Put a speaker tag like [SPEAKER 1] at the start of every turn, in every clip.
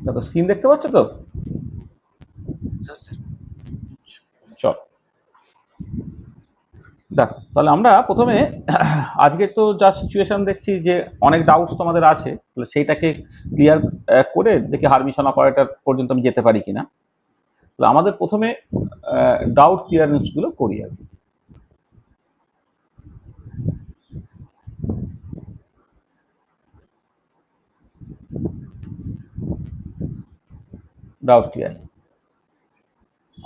[SPEAKER 1] দেখো স্ক্রিন দেখতে পাচ্ছ তো? চল দেখো, তাহলে আমরা প্রথমে আজকে তো যা সিচুয়েশন দেখছি যে অনেক ডাউটস তোমাদের আছে, তাহলে সেইটাকে ক্লিয়ার করে দেখি হারমিশন অপারেটর পর্যন্ত আমি যেতে পারি কিনা। তাহলে আমাদের প্রথমে ডাউট ক্লিয়ারেন্স গুলো করি আর কি। Doubt clear.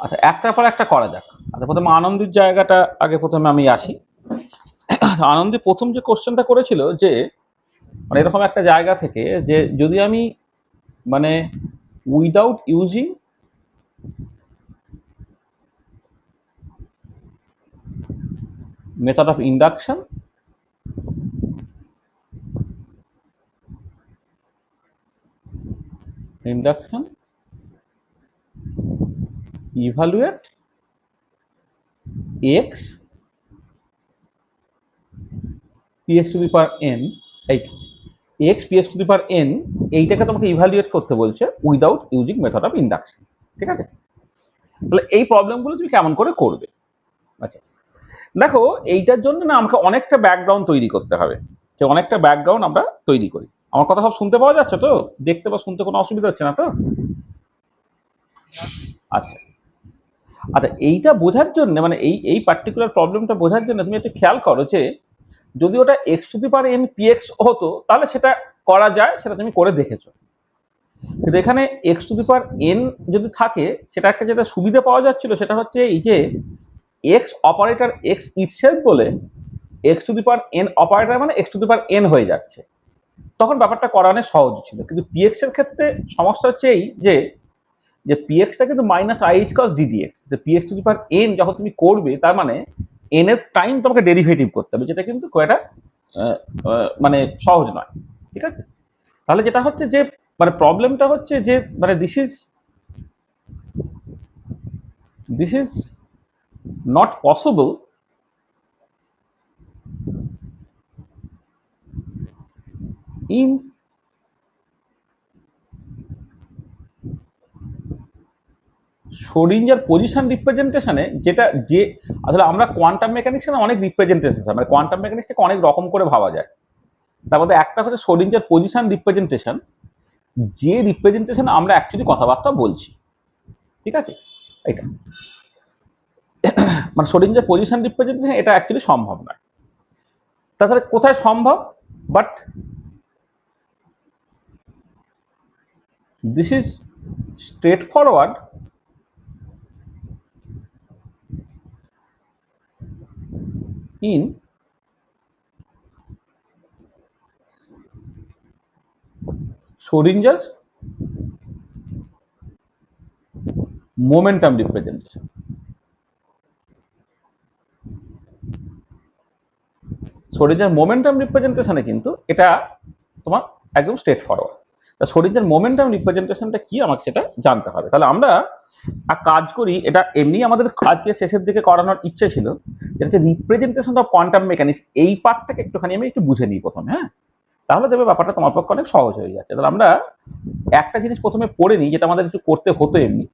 [SPEAKER 1] আচ্ছা, একটার পর একটা করা যাক। আচ্ছা, প্রথমে আনন্দের জায়গাটা আগে প্রথমে আমি আসি। আনন্দী প্রথম যে কোশ্চেনটা করেছিল যে মানে এরকম একটা জায়গা থেকে যে যদি আমি মানে without using method of induction evaluate x px to the power n, এই x px to the power n এইটাকে তোমাকে ইভালুয়েট করতে বলছে without using method of induction. ঠিক আছে, তাহলে এই প্রবলেমগুলো তুমি কেমন করে করবে? আচ্ছা দেখো, এইটার জন্য না আমাকে অনেকটা ব্যাকগ্রাউন্ড তৈরি করতে হবে, যে অনেকটা ব্যাকগ্রাউন্ড আমরা তৈরি করি। আমার কথা সব শুনতে পাওয়া যাচ্ছে তো? দেখতে বা শুনতে কোনো অসুবিধা হচ্ছে না তো? আচ্ছা আচ্ছা, এইটা বোঝার জন্য মানে এই পার্টিকুলার প্রবলেমটা বোঝার জন্য তুমি একটু খেয়াল করো যে যদি ওটা x to the power N PX হতো তাহলে সেটা করা যায়, সেটা তুমি করে দেখেছো। কিন্তু এখানে x to the power N যদি থাকে, সেটা একটা যেটা সুবিধা পাওয়া যাচ্ছিল সেটা হচ্ছে এই যে এক্স অপারেটর এক্স ইটসেলফ বলে x to the power n operator মানে x to the power n হয়ে যাচ্ছে, তখন ব্যাপারটা করা অনেক সহজ ছিল। কিন্তু পিএক্স এর ক্ষেত্রে সমস্যা হচ্ছে এই যে যে পিএক্সটা কিন্তু মাইনাস আইএইচ কস ডিডিএক্স, যে PX to the power N যখন তুমি করবে তার মানে এন এর টাইম তোমাকে ডেরিভেটিভ করতে হবে, যেটা কিন্তু খুব একটা মানে সহজ নয়। ঠিক আছে, তাহলে যেটা হচ্ছে যে মানে প্রবলেমটা হচ্ছে যে মানে this is not possible in Schrodinger position রিপ্রেজেন্টেশনে, যেটা যে আসলে আমরা কোয়ান্টাম মেকানিক্সে অনেক রিপ্রেজেন্টেশন মানে কোয়ান্টাম মেকানিক্সটাকে অনেক রকম করে ভাবা যায়। তার মধ্যে একটা হচ্ছে শ্রোডিঞ্জার পজিশন রিপ্রেজেন্টেশন, যে রিপ্রেজেন্টেশন আমরা অ্যাকচুয়ালি কথাবার্তা বলছি। ঠিক আছে, এটা মানে শ্রোডিঞ্জার পজিশন রিপ্রেজেন্টেশন এটা অ্যাকচুয়ালি সম্ভব নয়। তাহলে কোথায় সম্ভব? But this is straight forward in Schrödinger momentum representation। Schrödinger momentum representation কিন্তু এটা তোমার একদম স্ট্রেট ফরওয়ার্ড। তা Schrödinger momentum representationটা কি আমাকে সেটা জানতে হবে। তাহলে আমরা এক কাজ করি, এটা এমনি আমাদের আজকে শেষের দিকে করানোর ইচ্ছে ছিল, যেটা হচ্ছে রিপ্রেজেন্টেশন অফ কোয়ান্টাম মেকানিক্স। এই পার্টটাকে একটুখানি আমি একটু বুঝে নিই প্রথমে, হ্যাঁ, তাহলে দেখবে ব্যাপারটা তোমার পক্ষে অনেক সহজ হয়ে যাচ্ছে। তাহলে আমরা একটা জিনিস প্রথমে পড়ে নিই, যেটা আমাদের একটু করতে হতো এমনি,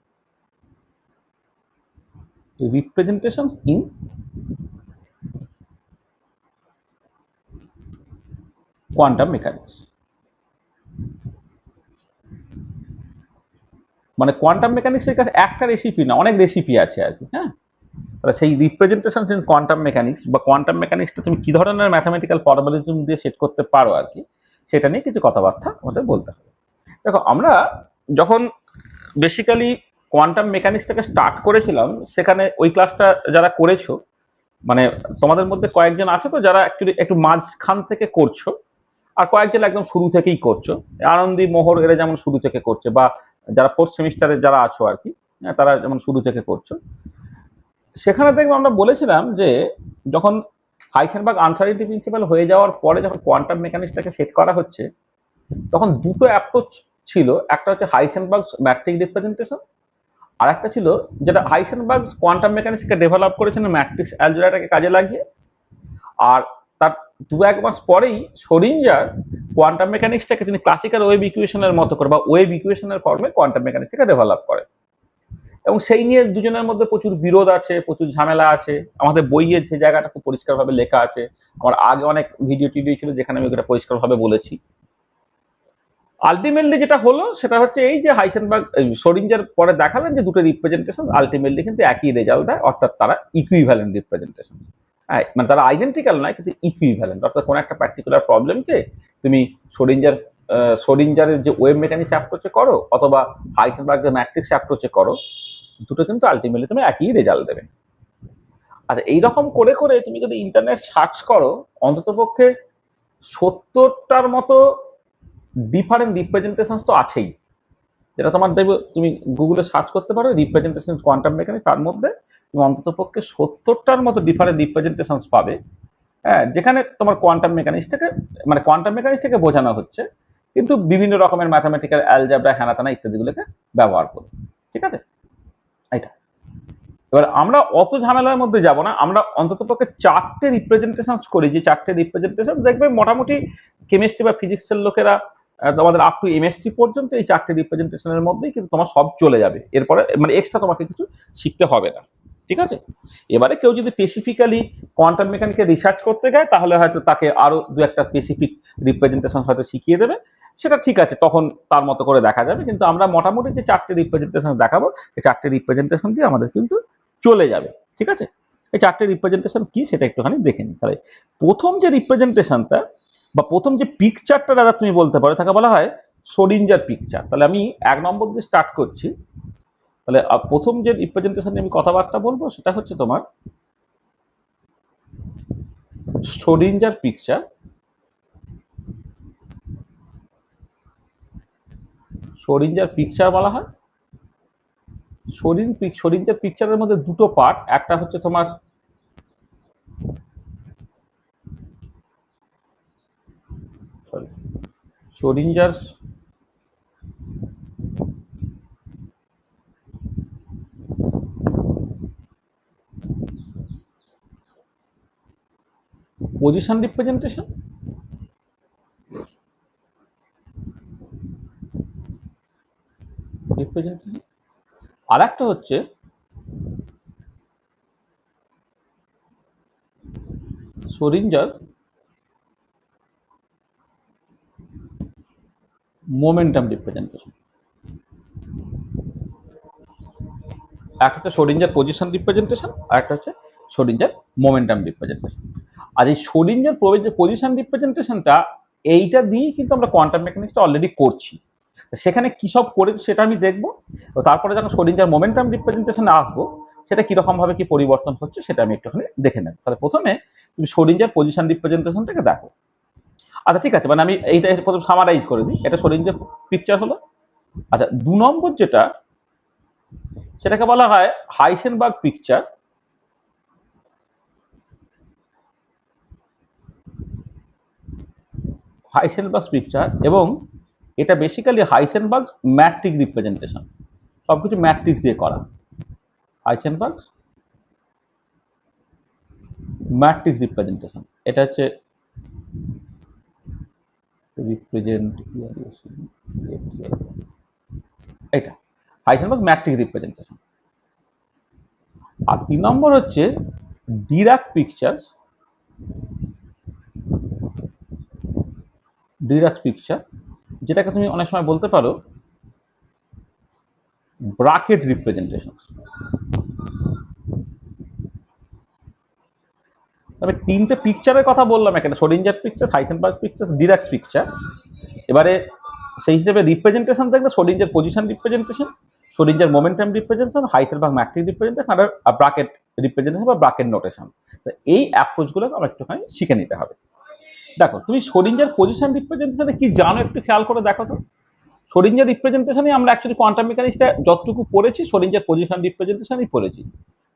[SPEAKER 1] representations in quantum mechanics। মানে কোয়ান্টাম মেকানিক্সের কাছে একটা রেসিপি না, অনেক রেসিপি আছে আর কি। হ্যাঁ, তাহলে সেই রিপ্রেজেন্টেশন ইন কোয়ান্টাম মেকানিক্স বা কোয়ান্টাম মেকানিক্সটা তুমি কি ধরনের ম্যাথামেটিক্যাল ফর্মালিজম দিয়ে সেট করতে পারো আর কি, সেটা নিয়ে কিছু কথাবার্তা আমাদের বলতে হবে। দেখো, আমরা যখন বেসিক্যালি কোয়ান্টাম মেকানিক্সটাকে স্টার্ট করেছিলাম, সেখানে ওই ক্লাসটা যারা করেছো মানে তোমাদের মধ্যে কয়েকজন আছে তো যারা অ্যাকচুয়ালি একটু মাঝখান থেকে করছো, আর কয়েকজন একদম শুরু থেকেই করছো। আনন্দী, মোহর এরা যেমন শুরু থেকে করছে, বা যারা ফোর্থ সেমিস্টারে যারা আছো আর কি, তারা যেমন শুরু থেকে করছো। সেখানে দেখবো আমরা বলেছিলাম যে যখন হাইসেনবার্গ আনসার্টিনিটি প্রিন্সিপাল হয়ে যাওয়ার পরে যখন কোয়ান্টাম মেকানিক্সটাকে সেট করা হচ্ছে, তখন দুটো অ্যাপ্রোচ ছিল। একটা হচ্ছে হাইসেনবার্গ ম্যাট্রিক রিপ্রেজেন্টেশন, আর একটা ছিল যেটা হাইসেনবার্গ কোয়ান্টাম মেকানিক্সকে ডেভেলপ করেছেন ম্যাট্রিক্স অ্যালজেব্রাটাকে কাজে লাগিয়ে। আর তার 2-1 মাস পরেই শ্রোডিঞ্জার কোয়ান্টাম মেকানিক্সটাকে তিনি ক্লাসিক্যাল ওয়েভ ইকুয়েশনের মতো করে বা ওয়েভ ইকুয়েশনের ফর্মে কোয়ান্টাম মেকানিক্সটাকে ডেভেলপ করে, এবং সেই নিয়ে দুজনের মধ্যে প্রচুর বিরোধ আছে, প্রচুর ঝামেলা আছে। আমাদের বইয়ে যে জায়গাটা খুব পরিষ্কারভাবে লেখা আছে, আমার আগে অনেক ভিডিও টিডিও ছিল যেখানে আমি ওটা পরিষ্কারভাবে বলেছি। আলটিমেটলি যেটা হলো সেটা হচ্ছে এই যে হাইসেনবার্গ শ্রোডিঞ্জার পরে দেখালেন যে দুটো রিপ্রেজেন্টেশন আলটিমেটলি কিন্তু একই রেজাল্ট দেয়, অর্থাৎ তারা ইকুইভ্যালেন্ট রিপ্রেজেন্টেশন। হ্যাঁ, মানে তারা আইডেন্টিক্যাল নয় কিন্তু ইকুইভ্যালেন্ট, অর্থাৎ কোনো একটা পার্টিকুলার প্রবলেমকে তুমি শ্রোডিঞ্জারের যে ওয়েভ মেকানিক্স অ্যাপ্রোচে করো অথবা হাইসেনবার্গের ম্যাট্রিক্স অ্যাপ্রোচে করো, দুটো কিন্তু আলটিমেটলি তুমি একই রেজাল্ট দেবে। আর এইরকম করে করে তুমি যদি ইন্টারনেট সার্চ করো, অন্ততপক্ষে 70টার মতো ডিফারেন্ট রিপ্রেজেন্টেশন তো আছেই, যেটা তোমার দেখবে তুমি গুগলে সার্চ করতে পারো রিপ্রেজেন্টেশন কোয়ান্টাম মেকানিক্স, তার মধ্যে তুমি অন্ততপক্ষে 70টার মতো ডিফারেন্ট রিপ্রেজেন্টেশন পাবে। হ্যাঁ, যেখানে তোমার কোয়ান্টাম মেকানিক্সটাকে মানে কোয়ান্টাম মেকানিক্সটাকে বোঝানো হচ্ছে, কিন্তু বিভিন্ন রকমের ম্যাথামেটিক্যাল অ্যালজেব্রা হ্যানাতানা ইত্যাদিগুলোকে ব্যবহার করে। ঠিক আছে, এটা এবার আমরা অত ঝামেলার মধ্যে যাব না, আমরা অন্ততপক্ষে 4টে রিপ্রেজেন্টেশন করি, যে 4টে রিপ্রেজেন্টেশন দেখবে মোটামুটি কেমিস্ট্রি বা ফিজিক্সের লোকেরা তোমাদের আপ টু এমএসসি পর্যন্ত এই 4টে রিপ্রেজেন্টেশনের মধ্যেই কিন্তু তোমার সব চলে যাবে, এরপরে মানে এক্সট্রা তোমাকে কিছু শিখতে হবে না। ঠিক আছে, এবারে কেউ যদি স্পেসিফিক্যালি কোয়ান্টাম মেকানিক্সে রিসার্চ করতে যায় তাহলে হয়তো তাকে আরো দু একটা স্পেসিফিক রিপ্রেজেন্টেশন হয়তো শিখিয়ে দেবে, সেটা ঠিক আছে, তখন তার মতো করে দেখা যাবে। কিন্তু আমরা মোটামুটি যে 4টে রিপ্রেজেন্টেশন দেখাবো, এই 4টে রিপ্রেজেন্টেশন দিয়ে আমাদের কিন্তু চলে যাবে। ঠিক আছে, এই 4টে রিপ্রেজেন্টেশন কি সেটা একটুখানি দেখে নিই। তাহলে প্রথম যে রিপ্রেজেন্টেশনটা বা প্রথম যে পিকচারটা দাদা তুমি বলতে পারো, তাকে বলা হয় শ্রোডিঞ্জার পিকচার। তাহলে আমি 1 নম্বর দিয়ে স্টার্ট করছি। তাহলে প্রথম যে রিপ্রেজেন্টেশন নিয়ে আমি কথাবার্তা বলবো সেটা হচ্ছে তোমার শ্রোডিঞ্জার পিকচার। শ্রোডিঞ্জার পিকচার বলা হয়। শ্রোডিঞ্জার পিকচারের মধ্যে দুটো পার্ট, একটা হচ্ছে তোমার শ্রোডিঞ্জার পজিশন রিপ্রেজেন্টেশন, আর একটা হচ্ছে শ্রোডিঞ্জার মোমেন্টাম রিপ্রেজেন্টেশন। একটা হচ্ছে শ্রোডিঞ্জার পজিশন রিপ্রেজেন্টেশন, আর একটা হচ্ছে শ্রোডিঞ্জার মোমেন্টাম রিপ্রেজেন্টেশন। আর এই শ্রোডিঞ্জার পজিশন রিপ্রেজেন্টেশনটা এইটা দিয়েই কিন্তু আমরা কোয়ান্টাম মেকানিক্সটা অলরেডি করছি। সেখানে কি সব করেছি সেটা আমি দেখবো, তারপরে যখন শ্রোডিঞ্জার মোমেন্টাম রিপ্রেজেন্টেশনে আসবো সেটা কিরকম ভাবে কি পরিবর্তন হচ্ছে সেটা আমি একটুখানি দেখে নেব। তাহলে প্রথমে তুমি শ্রোডিঞ্জার পজিশন রিপ্রেজেন্টেশনটাকে দেখো। আচ্ছা ঠিক আছে, মানে আমি এইটা প্রথম সামারাইজ করে দিই। এটা শ্রোডিঞ্জার পিকচার হলো। আচ্ছা, 2 নম্বর যেটা সেটাকে বলা হয় হাইসেনবার্গ পিকচার। হাইসেনবার্গ পিকচার, এবং এটা বেসিক্যালি হাইসেনবার্গ ম্যাট্রিক্স রিপ্রেজেন্টেশন, সবকিছু ম্যাট্রিক্স দিয়ে করা। হাইসেনবার্গ ম্যাট্রিক্স রিপ্রেজেন্টেশন, এটা হচ্ছে রিপ্রেজেন্ট, এটা হাইসেনবার্গ ম্যাট্রিক্স রিপ্রেজেন্টেশন। আর 3 নম্বর হচ্ছে ডিরাক পিকচার। ডিরাক পিকচার, যেটাকে তুমি অনেক সময় বলতে পারো ব্রাকেট রিপ্রেজেন্টেশন। তবে 3টে পিকচারের কথা বললাম এখানে, Schrodinger picture, Heisenberg picture, Dirac picture. এবারে সেই হিসেবে রিপ্রেজেন্টেশন দেখলে Schrodinger position representation, Schrodinger momentum representation, Heisenberg matrix representation, আর ব্রাকেট রিপ্রেজেন্টেশন বা ব্রাকেট নোটেশন। এই অ্যাপ্রোচগুলো আমরা একটুখানি শিখে নিতে হবে। দেখো তুমি শ্রোডিঞ্জার পজিশন রিপ্রেজেন্টেশনে কি জানো একটু খেয়াল করে দেখো তো। শ্রোডিঞ্জার রিপ্রেজেন্টেশনে আমরা অ্যাকচুয়ালি কোয়ান্টাম মেকানিক্সটা যতটুকু পড়েছি শ্রোডিঞ্জার পজিশন রিপ্রেজেন্টেশনই পড়েছি।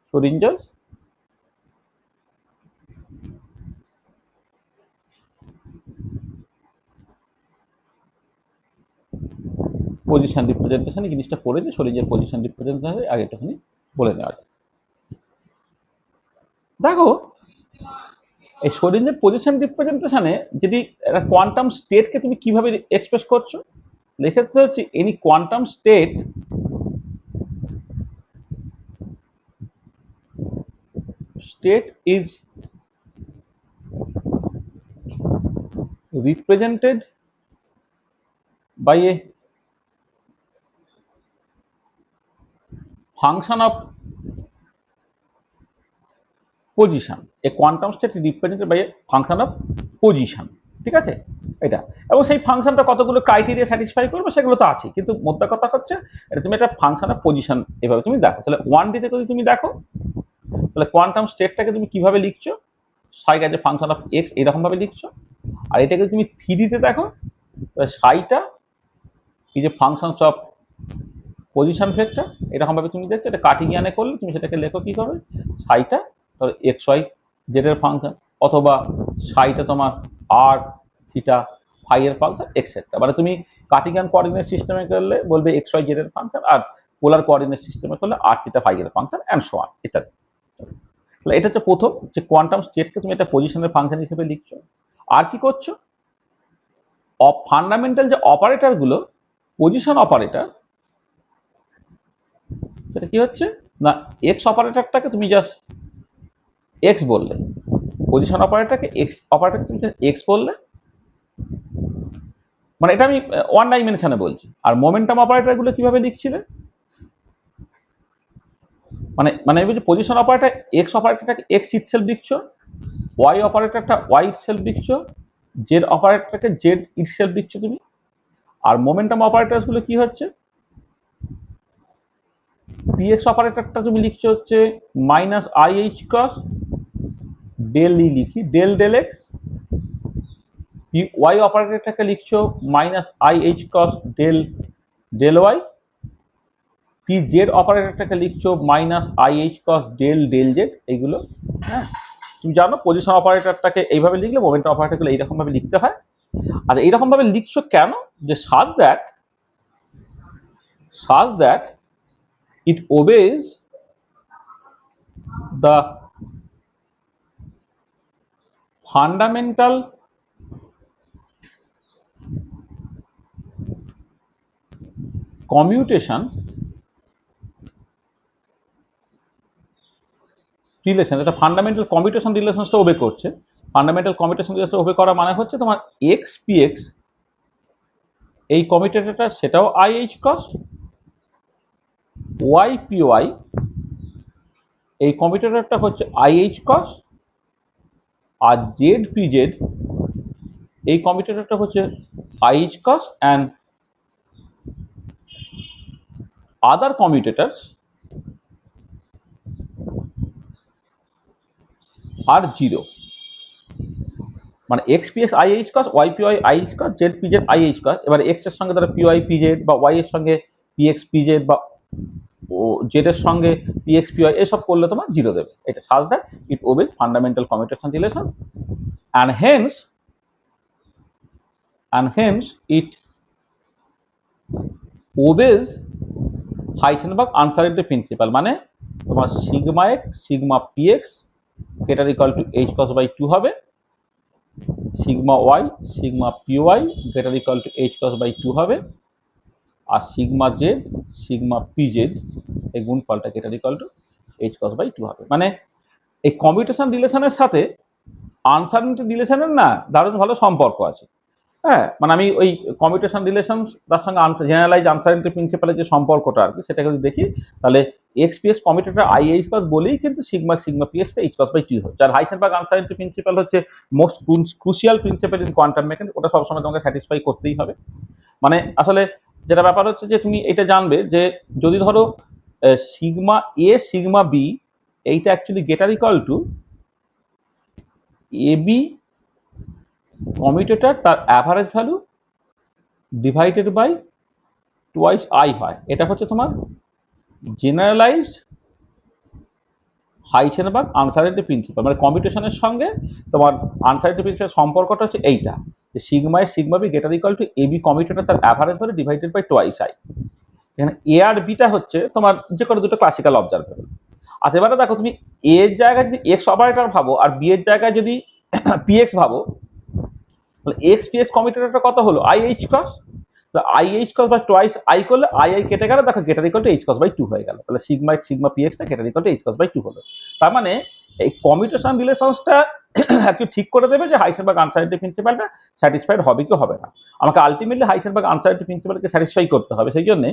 [SPEAKER 1] শ্রোডিঞ্জার পজিশন রিপ্রেজেন্টেশন এই জিনিসটা পড়েছি। শ্রোডিঞ্জার পজিশন রিপ্রেজেন্টেশন আগে একটুখানি বলে নেওয়া যায়। দেখো এই স্ক্রোডিঞ্জার পজিশন রিপ্রেজেন্টেশনে যদি একটা কোয়ান্টাম স্টেটকে তুমি কিভাবে এক্সপ্রেস করছো, এক্ষেত্রে হচ্ছে any quantum state is represented by a function of position. A quantum state is represented by a function of position. ঠিক আছে, এটা এবং সেই ফাংশনটা কতগুলো ক্রাইটেরিয়া স্যাটিসফাই করবে সেগুলো তো আছে, কিন্তু মোদ্দা কথা হচ্ছে এটা তুমি একটা ফাংশন অফ পজিশন এভাবে তুমি দেখো। তাহলে 1D তে যদি তুমি দেখো, তাহলে কোয়ান্টাম স্টেটটাকে তুমি কিভাবে লিখছো, সাই as a function of x এরকম ভাবে লিখছো। আর এটাকে তুমি 3D তে দেখো, তাহলে সাইটা এই যে ফাংশনস অফ পজিশন ভেক্টর এরকম ভাবে তুমি দেখছো। এটা কার্টেসিয়ানে করলে তুমি সেটাকে লেখো কি হবে, সাইটা ধরো এক্স ওয়াই জেড এর ফাংশন, অথবা সাইটা তোমার আর থিটা ফাই এর ফাংশন এক্সেট্রা। মানে তুমি কার্টেসিয়ান কোঅর্ডিনেট সিস্টেমে করলে বলবে এক্স ওয়াই জেড এর ফাংশন, আর পোলার কোঅর্ডিনেট সিস্টেমে করলে আর থিটা ফাই এর ফাংশন অ্যান্ড সো অন ইত্যাদি। তাহলে এটা হচ্ছে প্রথম, যে কোয়ান্টাম স্টেটকে তুমি একটা পজিশনের ফাংশন হিসেবে লিখছো। আর কি করছো, ফান্ডামেন্টাল যে অপারেটরগুলো পজিশন অপারেটর, সেটা কি হচ্ছে না, এক্স অপারেটরটাকে তুমি জাস্ট এক্স বললে, পজিশন অপারেটরকে এক্স অপারেটরকে তুমি জাস্ট এক্স বললে, মানে এটা আমি ওয়ান ডাইমেনশনে বলছি। আর মোমেন্টাম অপারেটরগুলো কিভাবে লিখছিলে, মানে মানে এই যে পজিশন অপারেটর এক্স অপারেটরটাকে এক্স ইটসেলফ লিখছো, ওয়াই অপারেটরটা ওয়াই ইটসেলফ লিখছো, জেড অপারেটরটাকে জেড ইটসেলফ লিখছো তুমি। আর মোমেন্টাম অপারেটরগুলো কি হচ্ছে, পিএক্স অপারেটরটা তুমি লিখছো হচ্ছে minus I h cross del ই লিখি ডেল ডেল এক্স, ওয়াই অপারেটরটাকে লিখছো minus I h cross del del y, p z অপারেটরটাকে লিখছো minus I h cross del del z. এইগুলো হ্যাঁ তুমি জানো পজিশন অপারেটরটাকে এইভাবে লিখলে মোমেন্টাম অপারেটরগুলো এইরকম ভাবে লিখতে হয়। আর এইরকম ভাবে লিখছো কেন, যে such that it obeys the fundamental commutation relation. এটা ফান্ডামেন্টাল কমিউটেশন রিলেশনসটা ওবে করছে। ফান্ডামেন্টাল কমিউটেশন রিলেশন ওবে করা মানে হচ্ছে তোমার এক্স পি এক্স এই কমিউটেটরটা সেটাও i H cross, y p y এই কমিউটেটরটা হচ্ছে আই এইচ কস, আর জেড পি জেড এই কমিউটেটরটা হচ্ছে i H cross, and other commutators are zero. মানে x p x i H cross, y p y i H cross, z p z i H cross. এবার x এর সঙ্গে ধরো p y p z, বা y এর সঙ্গে p x p z, বা z এর সঙ্গে পি এক্স পি ওয়াই, এসব করলে তোমার জিরো দেবে। এটা such that it obeys fundamental commutation relation, and hence it obeys Heisenberg uncertainty principle. মানে তোমার sigma x sigma p x greater equal to h cross by 2 হবে, sigma y sigma p y greater equal to h cross by 2 হবে, আর sigma z sigma p z এই গুণফলটা greater equal to h cross by 2 হবে। মানে এই commutation রিলেশনের সাথে আনসার্টেনিটি রিলেশনের না দারুণ ভালো সম্পর্ক আছে। হ্যাঁ, মানে আমি ওই কমিউটেশন রিলেশন তার সঙ্গে জেনারেলাইজ আনসার্টেনিটি প্রিন্সিপালের যে সম্পর্কটা আর কি, সেটাকে যদি দেখি, তাহলে x p x commutator i H cross বলেই কিন্তু সিগমা সিগমা পি এক্সটা এইচ কস বাই 2 হচ্ছে। আর হাইজেনবার্গ আনসার্টেনিটি প্রিন্সিপাল হচ্ছে most crucial principle in quantum mechanics, ওটা সবসময় তোমাকে স্যাটিসফাই করতেই হবে। মানে আসলে যেটা ব্যাপার হচ্ছে যে তুমি এটা জানবে যে যদি ধরো সিগমা এ সিগমা বি এইটা actually greater equal to A B commutator তার average value divided by twice i হয়, এটা হচ্ছে তোমার জেনারেলাইজড হাইজেনবার্গ আনসার্টেনিটি প্রিন্সিপাল। মানে কমিউটেশনের সঙ্গে তোমার আনসার্টেনিটি প্রিন্সিপাল সম্পর্কটা হচ্ছে এইটা, যে sigma A sigma B greater equal to A B commutator তার average value divided by twice i. যেখানে এ আর বিটা হচ্ছে তোমার যে কোনো দুটো ক্লাসিক্যাল অবজারভেবল। আচ্ছা এবারে দেখো, তুমি এ এর জায়গায় যদি এক্স অপারেটর ভাবো আর বি এর জায়গায় যদি পিএক্স ভাবো, তাহলে এক্স পিএক্স কমিউটেটরটা কত হলো i H cross, i H cross বা টোয়াইস আই করলে আই আই কেটে গেল, দেখো greater equal to h cross by 2 হয়ে গেল, তাহলে সিগমা সিগমা পিএক্সটা greater equal to h cross by 2 হলো। তার মানে এই কমিউটেশন রিলেশনসটা একটু ঠিক করে দেবে যে হাইসেনবার্গ আনসার্টেনিটি প্রিন্সিপালটা স্যাটিসফাইড হবে কি হবে না। আমাকে আলটিমেটলি হাইসেনবার্গ আনসার্টেনিটি প্রিন্সিপালকে স্যাটিসফাই করতে হবে, সেই জন্য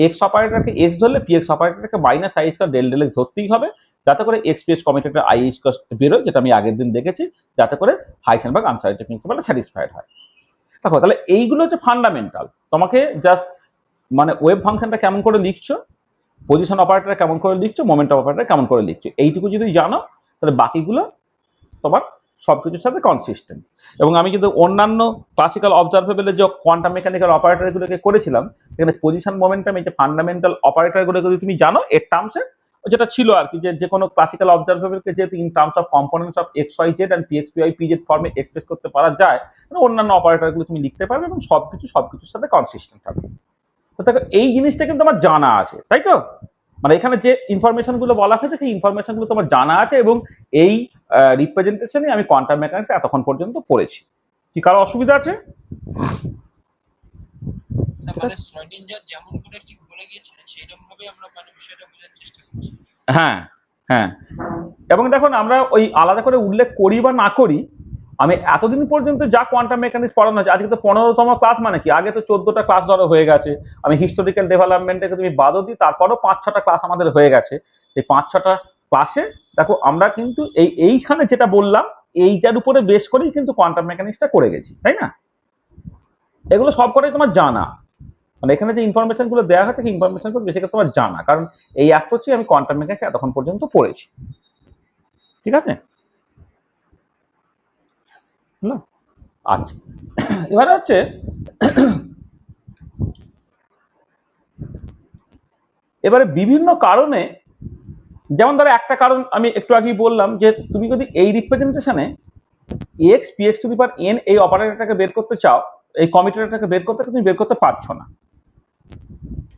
[SPEAKER 1] এক্স অপারেটরকে এক্স ধরলে পিএক্স অপারেটরকে minus I H cross del del x ধরতেই হবে, যাতে করে x p x commutator i H cross বেরোয়, যেটা আমি আগের দিন দেখেছি, যাতে করে হাইসেনবার্গ আনসার্টেনিটি প্রিন্সিপালটা স্যাটিসফাইড হয়। দেখো তাহলে এইগুলো হচ্ছে ফান্ডামেন্টাল, তোমাকে জাস্ট মানে ওয়েভ ফাংশনটা কেমন করে লিখছো, পজিশন অপারেটর কেমন করে লিখছো, মোমেন্টাম অপারেটর কেমন করে লিখছো, এইটুকু যদি জানো তাহলে বাকিগুলো তোমার সবকিছুর সাথে কনসিস্টেন্ট। এবং আমি কিন্তু অন্যান্য ক্লাসিক্যাল অবজারভেবলের যে কোয়ান্টাম মেকানিক্যাল অপারেটরগুলোকে করেছিলাম, সেখানে পজিশন মোমেন্টাম এই যে ফান্ডামেন্টাল অপারেটরগুলো যদি তুমি জানো এর টার্মসে, যেটা ছিল আর কি, যে কোনো ক্লাসিক্যাল অবজারভেবলকে যেহেতু in terms of components of x y z and p x p y p z ফর্মে এক্সপ্রেস করতে পারা যায়, অন্যান্য অপারেটরগুলো তুমি লিখতে পারবে এবং সবকিছুর সাথে কনসিস্টেন্ট হবে। তো দেখো এই জিনিসটা কিন্তু আমার জানা আছে, তাই তো? মানে এখানে যে ইনফরমেশন গুলো বলা হয়েছে সেই ইনফরমেশন গুলো তোমার জানা আছে, এবং এই রিপ্রেজেন্টেশনে আমি কোয়ান্টাম মেকানিক্স এতক্ষণ পর্যন্ত পড়েছি। কি কারো অসুবিধা আছে?
[SPEAKER 2] মানে শ্রোডিঞ্জার যেমন করে ঠিক বলে গিয়েছিলেন সেইরকম ভাবে আমরা মানে বিষয়টা বোঝার চেষ্টা করছি।
[SPEAKER 1] হ্যাঁ হ্যাঁ, এবং দেখুন আমরা ওই আলাদা করে উল্লেখ করি বা না করি, আমি এতদিন পর্যন্ত যা কোয়ান্টাম মেকানিক্স পড়ানো হয়েছে, আজকে তো 15তম ক্লাস, মানে কি আগে তো 14টা ক্লাস ধরো হয়ে গেছে, আমি হিস্টোরিক্যাল ডেভেলপমেন্টকে তুমি বাদও দিই তারপরও 5-6টা ক্লাস আমাদের হয়ে গেছে। এই 5-6টা ক্লাসে দেখো আমরা কিন্তু এইখানে যেটা বললাম এইটার উপরে বেস করেই কিন্তু কোয়ান্টাম মেকানিক্সটা করে গেছি, তাই না? এগুলো সব কটাই তোমার জানা, মানে এখানে যে ইনফরমেশন গুলো দেওয়া হচ্ছে সেই ইনফরমেশন গুলো বেশি করে তোমার জানা, কারণ এই অ্যাপ্রোচে আমি কোয়ান্টাম মেকানিক্স এতক্ষণ পর্যন্ত পড়েছি। ঠিক আছে? আচ্ছা, এবারে হচ্ছে এবারে বিভিন্ন কারণে, যেমন ধরো একটা কারণ আমি একটু আগেই বললাম যে তুমি যদি এই রিপ্রেজেন্টেশনে x p x to the power n এই অপারেটরটাকে বের করতে চাও, এই কমিউটেটরটাকে বের করতে তুমি বের করতে পারছো না।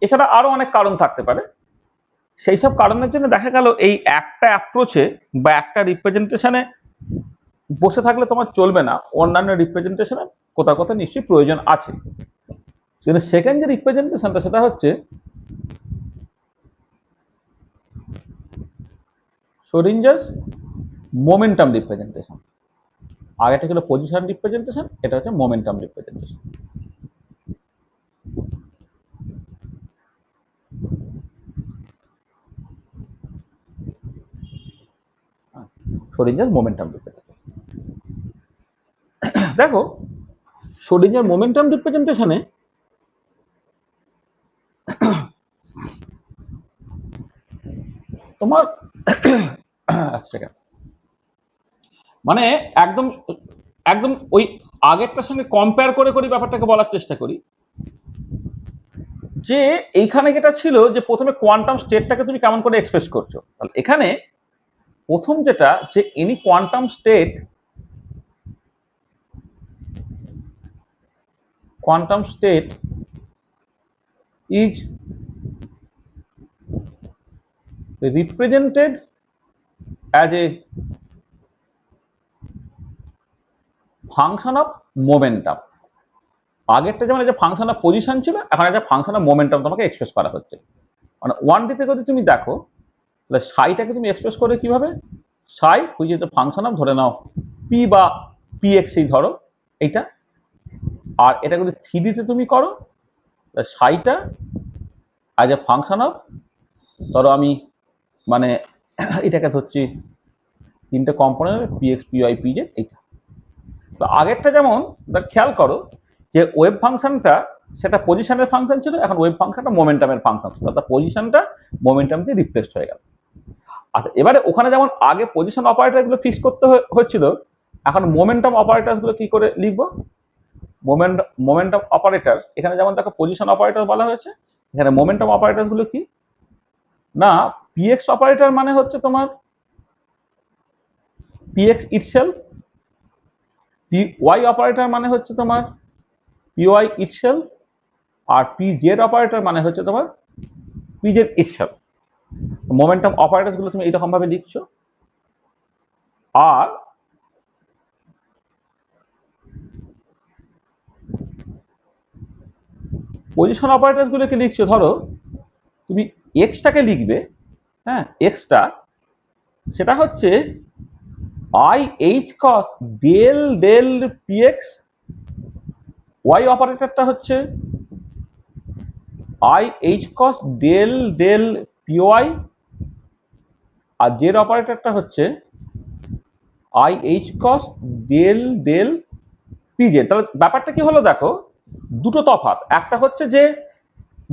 [SPEAKER 1] এছাড়া আরো অনেক কারণ থাকতে পারে, সেই সব কারণের জন্য দেখা গেল এই একটা অ্যাপ্রোচে বা একটা রিপ্রেজেন্টেশনে বসে থাকলে তোমার চলবে না, অন্যান্য রিপ্রেজেন্টেশনে কোথাও কোথাও নিশ্চয়ই প্রয়োজন আছে। কিন্তু সেকেন্ড যে রিপ্রেজেন্টেশনটা সেটা হচ্ছে শ্রোডিঞ্জারস মোমেন্টাম রিপ্রেজেন্টেশন। আগেটা ছিল পজিশন রিপ্রেজেন্টেশন, এটা হচ্ছে momentum representation. Schrodinger momentum representation. দেখো শ্রোডিঞ্জার মোমেন্টাম রিপ্রেজেন্টেশনে তোমার এক সেকেন্ড, মানে একদম একদম ওই আগেরটার সঙ্গে কম্পেয়ার করে করি ব্যাপারটাকে বলার চেষ্টা করি, যে এইখানে যেটা ছিল যে প্রথমে কোয়ান্টাম স্টেটটাকে তুমি কেমন করে এক্সপ্রেস করছো, তাহলে এখানে প্রথম যেটা যে any quantum state is represented as a function of momentum। আগেরটা যেমন যে ফাংশন অফ পজিশন ছিল, এখন একটা ফাংশন অফ মোমেন্টাম তোমাকে এক্সপ্রেস করা হচ্ছে। মানে 1D তে যদি তুমি দেখো তাহলে সাইটাকে তুমি এক্সপ্রেস করে কিভাবে, সাই which is the function of, ধরে নাও পি বা পিএক্সই ধরো এইটা, আর এটা যদি 3D তে তুমি করো সাইটা অ্যাজ এ ফাংশন অফ, ধরো আমি মানে এটাকে ধরছি তিনটে কম্পোনেন্ট পিএক্স পিওয়াই পিজেড এইটা। তো আগেরটা যেমন খেয়াল করো যে ওয়েভ ফাংশনটা সেটা পজিশনের ফাংশন ছিল, এখন ওয়েভ ফাংশনটা মোমেন্টামের ফাংশন ছিল, অর্থাৎ পজিশনটা মোমেন্টাম দিয়ে রিপ্লেসড হয়ে গেল। আচ্ছা, এবারে ওখানে যেমন আগে পজিশন অপারেটরগুলো ফিক্স করতে হচ্ছিল, এখন মোমেন্টাম অপারেটরগুলো কি করে লিখবো? মোমেন্টাম অপারেটর এখানে যেমন দেখো পজিশন অপারেটর বলা হয়েছে, এখানে মোমেন্টাম অপারেটরগুলো কি না, পিএক্স অপারেটর মানে হচ্ছে তোমার পিএক্স ইটসেলফ, পিওয়াই অপারেটর মানে হচ্ছে তোমার পিওয়াই ইটসেলফ, আর পিজেড অপারেটর মানে হচ্ছে তোমার পিজেড ইটসেলফ। মোমেন্টাম অপারেটরগুলো তুমি এইরকম ভাবে লিখছো। আর পজিশন অপারেটরগুলোকে লিখছো, ধরো তুমি এক্সটাকে লিখবে, হ্যাঁ এক্সটা, সেটা হচ্ছে i H cross del del p x, y অপারেটরটা হচ্ছে i H cross del del p y, আর জেড অপারেটরটা হচ্ছে i H cross del del p z. তাহলে ব্যাপারটা কি হলো দেখো, দুটো তফাৎ। একটা হচ্ছে যে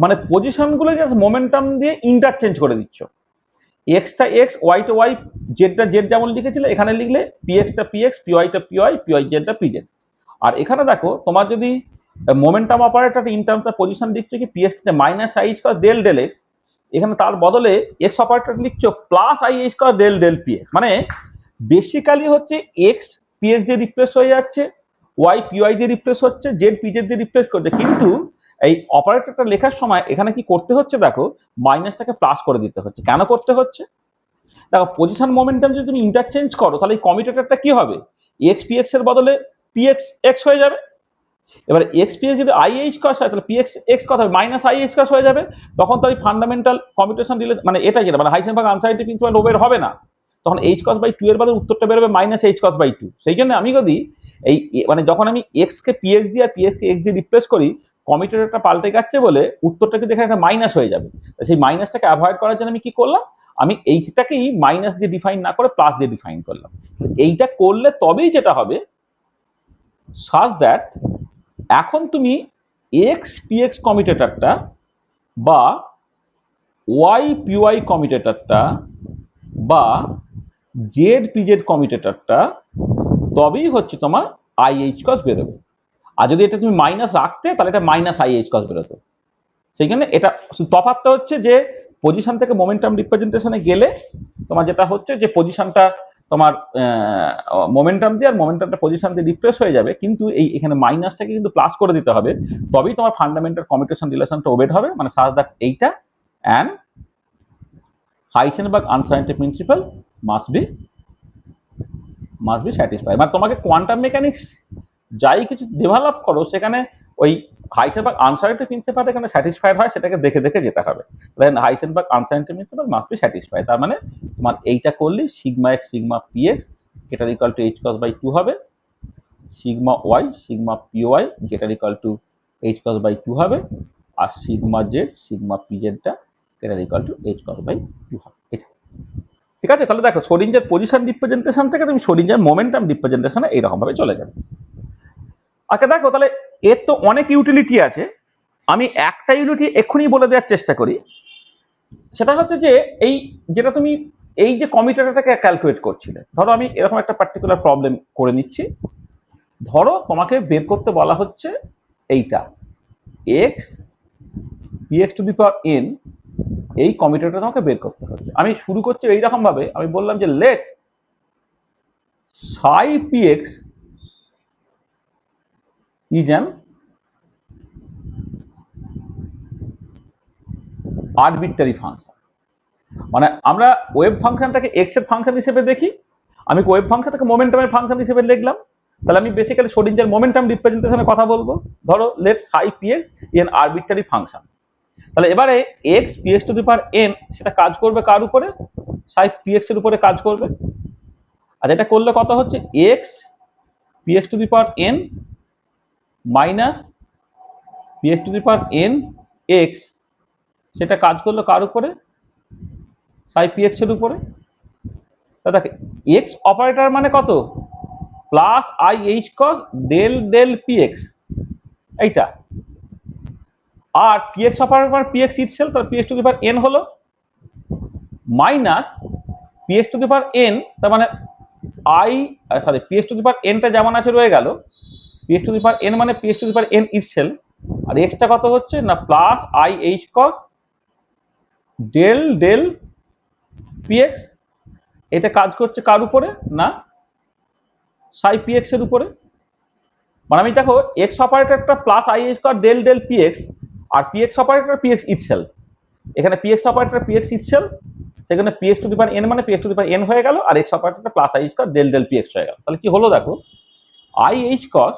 [SPEAKER 1] মানে পজিশনগুলো মোমেন্টাম দিয়ে ইন্টারচেঞ্জ করে দিচ্ছ, এক্সটা এক্স, ওয়াইটা ওয়াই, জেডটা জেড যেমন লিখেছিল এখানে লিখলে, পিএক্সটা পিএক্স, পিওয়াইটা পিওয়াই, পিওয়াই জেডটা পিজেড। আর এখানে দেখো তোমার যদি momentum operator in terms of position লিখছো কি P X minus I H cross del del X, এখানে তার বদলে এক্স অপারেটর লিখছো plus I H cross del del P X. মানে বেসিক্যালি হচ্ছে এক্স পিএক্স দিয়ে রিপ্লেস হয়ে যাচ্ছে, ওয়াই পিওয়াই দিয়ে রিপ্লেস হচ্ছে, জেড পিজেড দিয়ে রিপ্লেস করছে, কিন্তু এই অপারেটরটা লেখার সময় এখানে কি করতে হচ্ছে দেখো, মাইনাসটাকে প্লাস করে দিতে হচ্ছে। কেন করতে হচ্ছে দেখো, পজিশন মোমেন্টাম যদি তুমি ইন্টারচেঞ্জ করো তাহলে এই কমিউটেটরটা কি হবে, এক্স পিএক্স এর বদলে পিএক্স এক্স হয়ে যাবে। এবার এক্স পিএক্স যদি আই এইচ কস হয় তাহলে পিএক্স এক্স কত হবে, মাইনাস আই এইচ কস হয়ে যাবে। তখন তো এই ফান্ডামেন্টাল কমিউটেশন রিলেশন মানে এটা যেটা মানে হাইসেনবার্গ আনসাইনিটি প্রিন্সিপাল ওবের হবে না, তখন এইচ কস বাই টু এর বদলে উত্তরটা বেরোবে minus h cross by two. সেই জন্য আমি যদি এই মানে যখন আমি এক্স কে পিএক্স দিয়ে আর পিএক্স কে এক্স দিয়ে রিপ্লেস করি, কমিউটেটরটা পাল্টে যাচ্ছে বলে উত্তরটা কিন্তু এখানে একটা মাইনাস হয়ে যাবে। সেই মাইনাসটাকে অ্যাভয়েড করার জন্য আমি কি করলাম, আমি এইটাকেই মাইনাস দিয়ে ডিফাইন না করে প্লাস দিয়ে ডিফাইন করলাম। এইটা করলে তবেই যেটা হবে সাজ দ্যাট এখন তুমি এক্স পিএক্স কমিউটেটরটা বা ওয়াই পিওয়াই কমিউটেটরটা বা জেড পিজেড কমিউটেটরটা তবেই হচ্ছে তোমার আই এইচ কস বেরোবে। আর যদি এটা তুমি মাইনাস রাখতে তাহলে এটা মাইনাস আই এইচ কস বেরোতো। সেইখানে এটা তফাৎটা হচ্ছে যে পজিশন থেকে মোমেন্টাম রিপ্রেজেন্টেশনে গেলে তোমার যেটা হচ্ছে যে পজিশনটা তোমার মোমেন্টাম দিয়ে আর মোমেন্টামটা পজিশন দিয়ে রিপ্লেস হয়ে যাবে, কিন্তু এই এখানে মাইনাসটাকে কিন্তু প্লাস করে দিতে হবে, তবেই তোমার ফান্ডামেন্টাল কমিউটেশন রিলেশনটা ওবেট হবে। মানে সাজ দ্যাট এইটা and Heisenberg uncertainty principle must be satisfied. মানে তোমাকে কোয়ান্টাম মেকানিক্স যাই কিছু ডেভেলপ করো সেখানে ওই হাইসেনবার্গ আনসাইনিটি প্রিন্সিপাল এখানে স্যাটিসফাইড হয়, সেটাকে দেখে দেখে যেতে হবে। Then Heisenberg uncertainty principle must be satisfied. তার মানে তোমার এইটা করলেই sigma x sigma p x যেটার equal to h cross by two হবে, sigma y sigma p y যেটার equal to h cross by two হবে, আর সিগমা জেড সিগমা পি জেডটা যেটার equal to h cross by two হবে। এটা ঠিক আছে। তাহলে দেখো শোডিঞ্জার পজিশন রিপ্রেজেন্টেশন থেকে তুমি শোডিঞ্জার মোমেন্টাম রিপ্রেজেন্টেশনে এইরকম ভাবে চলে যাবে। আচ্ছা দেখো, তাহলে এর তো অনেক ইউটিলিটি আছে, আমি একটা ইউটিলিটি এক্ষুনি বলে দেওয়ার চেষ্টা করি। সেটা হচ্ছে যে এই যেটা তুমি এই যে কমিউটেটরটাকে ক্যালকুলেট করছিলে, ধরো আমি এরকম একটা পার্টিকুলার প্রবলেম করে নিচ্ছি। ধরো তোমাকে বের করতে বলা হচ্ছে এইটা x p x to the power n, এই কমিউটেটরটা তোমাকে বের করতে হচ্ছে। আমি শুরু করছি এইরকম ভাবে, আমি বললাম যে late Sai PX is an arbitrary function. মানে আমরা ওয়েভ ফাংশনটাকে এক্স এর ফাংশন হিসেবে দেখি, আমি ওয়েভ ফাংশনটাকে মোমেন্টামের ফাংশন হিসেবে লিখলাম। তাহলে আমি বেসিক্যালি শোডিঞ্জার মোমেন্টাম রিপ্রেজেন্টেশনের কথা বলবো। ধরো late Sai PX is an arbitrary function. তাহলে এবারে x p x to the power N সেটা কাজ করবে কার উপরে, সাই পিএক্স এর উপরে কাজ করবে। আর এটা করলে কত হচ্ছে X p x to the power n minus p x to the power N x, সেটা কাজ করলো কার উপরে, সাই পিএক্স এর উপরে। তা দেখে এক্স অপারেটর মানে কত, plus I H cross del del p x এইটা, আর পিএক্স অপারেটর মানে পিএক্স ইটসেলফ, তার p x to the power n হলো minus p x to the power n, তার মানে পিএক্স টু দি পাওয়ার এনটা যেমন আছে রয়ে গেল, p x to the power n মানে p x to the power n itself, আর এক্সটা কত হচ্ছে না plus I H cross del del p x. এটা কাজ করছে কার উপরে না সাই পিএক্স এর উপরে। মানে আমি দেখো এক্স অপারেটরটা plus I H cross del del p x, আর পিএক্স অপারেটর পিএক্স ইটসেলফ, এখানে পিএক্স অপারেটর পিএক্স ইটসেলফ, সেখানে p x to the power n মানে p x to the power n হয়ে গেল, আর এক্স অপারেটরটা plus I H cross del del p x হয়ে গেল। তাহলে কি হলো দেখো, আই এইচ কস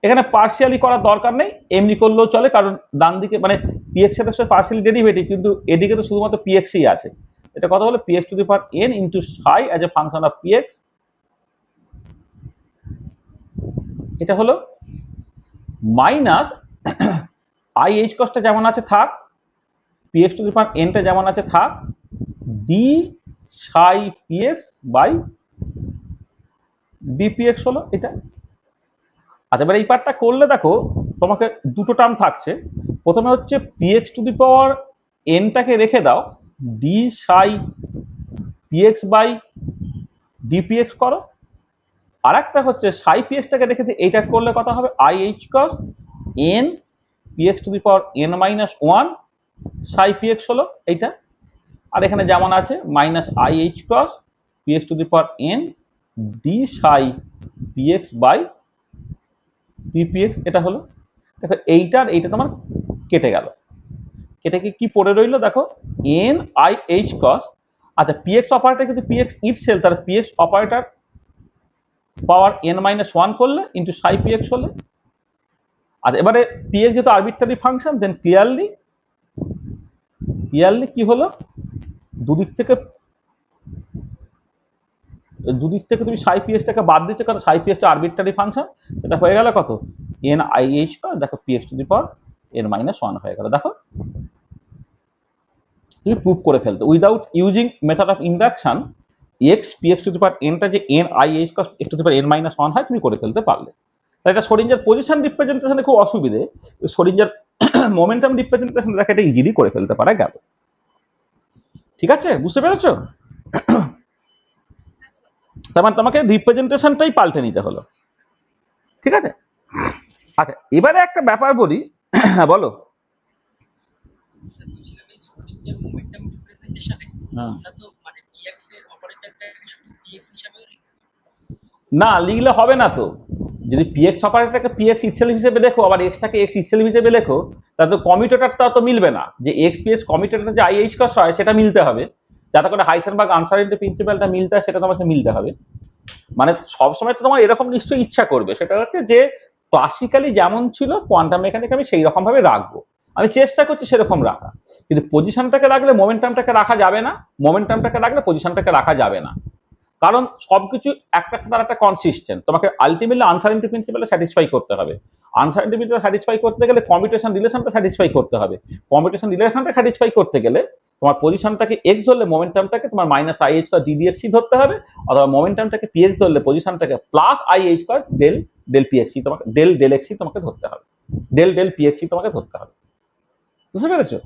[SPEAKER 1] এখানে পার্শিয়ালি করার দরকার নেই, এমনি করলেও চলে, কারণ ডান দিকে মানে পিএক্স এর সাথে পার্শিয়ালি ডেরিভেটিভ, কিন্তু এদিকে তো শুধুমাত্র পিএক্সই আছে। এটা কথা হলো p x to the power n into psi as a function of p x, এটা হলো মাইনাস আই এইচ কসটা যেমন আছে থাক, পিএক্স টু দি পাওয়ার এনটা যেমন আছে থাক, ডি সাই পিএক্স বাই ডিপিএক্স হলো এটা। আচ্ছা, এবার এই পার্টটা করলে দেখো তোমাকে দুটো টার্ম থাকছে। প্রথমে হচ্ছে পিএক্স টু দি পাওয়ার এনটাকে রেখে দাও, ডি সাই পিএক্স বাই ডিপিএক্স করো, আর একটা হচ্ছে সাই পিএক্সটাকে রেখে দিয়ে এইটা করলে কত হবে, I H cos n PX to the power n minus one Sai PX হলো এইটা। আর এখানে যেমন আছে minus I H cos PX to the power N D Sai PX by ডিপিএক্স, এটা হলো। দেখো এইটার এইটা তোমার কেটে গেল, কেটে কি পড়ে রইলো দেখো, এন আই এইচ কস। আচ্ছা, পিএক্স অপারেটর কিন্তু পিএক্স ইটসেলফ, তার পিএক্স অপারেটর পাওয়ার এন মাইনাস ওয়ান করলে ইন্টু সাই পিএক্স হলে। আর এবারে পিএক্স যেহেতু আরবিট্রারি ফাংশন, দেন ক্লিয়ারলি কি হলো, দুদিক থেকে তুমি সাই পিএক্সটাকে বাদ দিচ্ছ, কারণ সাই পিএক্সটা আরবিট্রারি ফাংশন, সেটা হয়ে গেল কত, এন আই এইচ কস, দেখো p x to the power n minus one হয়ে গেল। দেখো তুমি প্রুভ করে ফেলতে without using method of induction, x p x to the power এনটা যে n i H cross x to the power n minus one হয়, তুমি করে ফেলতে পারলে। তাই এটা শোরিঞ্জার পজিশন রিপ্রেজেন্টেশনে খুব অসুবিধে, শোরিঞ্জার মোমেন্টাম রিপ্রেজেন্টেশন দেখে এটা ইজিলি করে ফেলতে পারা গেল। ঠিক আছে, বুঝতে পেরেছো? তার মানে তোমাকে রিপ্রেজেন্টেশনটাই পাল্টে নিতে হলো। ঠিক আছে, আচ্ছা এবারে একটা ব্যাপার বলি। বলো।
[SPEAKER 2] বলছিলাম এই স্ক্রোডিঙ্গার মোমেন্টাম রিপ্রেজেন্টেশনে আমরা তো মানে পিএক্স এর অপারেটরটাকে শুধু পিএক্স হিসাবেও
[SPEAKER 1] না লিখলে হবে না তো, যদি পিএক্স অপারেটরটাকে পিএক্স ইটসেলফ হিসেবে লেখো, আবার এক্সটাকে এক্স ইটসেলফ হিসেবে লেখো, তাহলে তো কমিউটেটরটা তো মিলবে না, যে এক্স পিএক্স কমিউটেটর যে আইএইচ কস হয় সেটা মিলতে হবে, যাতে করে হাইসেনবার্গ আনসার্টেনিটি প্রিন্সিপালটা মিলতে হয়, সেটা তোমাকে মিলতে হবে। মানে সবসময় তো তোমার এরকম নিশ্চয়ই ইচ্ছা করবে, সেটা হচ্ছে যে ক্লাসিক্যালি যেমন ছিল কোয়ান্টাম মেকানিক আমি সেই রকম ভাবে রাখবো, আমি চেষ্টা করছি সেরকম রাখা, কিন্তু পজিশনটাকে রাখলে মোমেন্টামটাকে রাখা যাবে না, মোমেন্টামটাকে রাখলে পজিশনটাকে রাখা যাবে না, কারণ সবকিছু একটা তার একটা কনসিস্টেন্ট, তোমাকে আলটিমেটলি আনসার্টেনিটি প্রিন্সিপালে স্যাটিসফাই করতে হবে। আনসার্টেনিটি প্রিন্সিপাল স্যাটিসফাই করতে গেলে কমিউটেশন রিলেশনটা স্যাটিসফাই করতে হবে, কমিউটেশন রিলেশনটা স্যাটিসফাই করতে গেলে তোমার পজিশনটাকে এক্স ধরলে মোমেন্টামটাকে তোমার মাইনাস আই এইচ কস ডিডিএক্সি ধরতে হবে, অথবা মোমেন্টামটাকে পিএক্স ধরলে পজিশনটাকে plus I H cross del del পিএক্সি তোমাকে ডেল এক্সি তোমাকে ধরতে হবে, ডেল পিএক্সি তোমাকে ধরতে হবে। বুঝতে পেরেছো?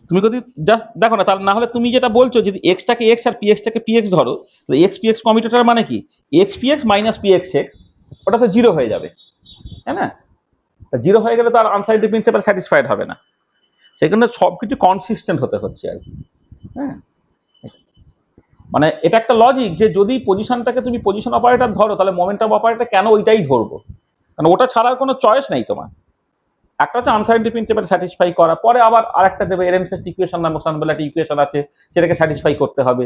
[SPEAKER 1] তুমি যদি জাস্ট দেখো না, তাহলে না হলে তুমি যেটা বলছো যদি এক্সটাকে এক্স আর পিএক্সটাকে পিএক্স ধরো, তো এক্স পিএক্স কমিউটেটর মানে কি, x PX minus PX x, ওটা তো জিরো হয়ে যাবে, তাই না? জিরো হয়ে গেলে তো আর আনসার্টেনিটি প্রিন্সিপাল স্যাটিসফাইড হবে না, সেখানে সবকিছু কনসিস্টেন্ট হতে হচ্ছে আর কি। হ্যাঁ, মানে এটা একটা লজিক যে যদি পজিশনটাকে তুমি পজিশন অপারেটর ধরো, তাহলে মোমেন্টাম অপারেটর কেন ওইটাই ধরবো, কারণ ওটা ছাড়ার কোনো চয়েস নেই তোমার। একটা হচ্ছে আনসার্টেনিটি প্রিন্সিপাল স্যাটিসফাই করা, পরে আবার আরেকটা দেবে এরেনফেস্ট ইকুয়েশন না মোশন বলে একটা ইকুয়েশন আছে, সেটাকে স্যাটিসফাই করতে হবে।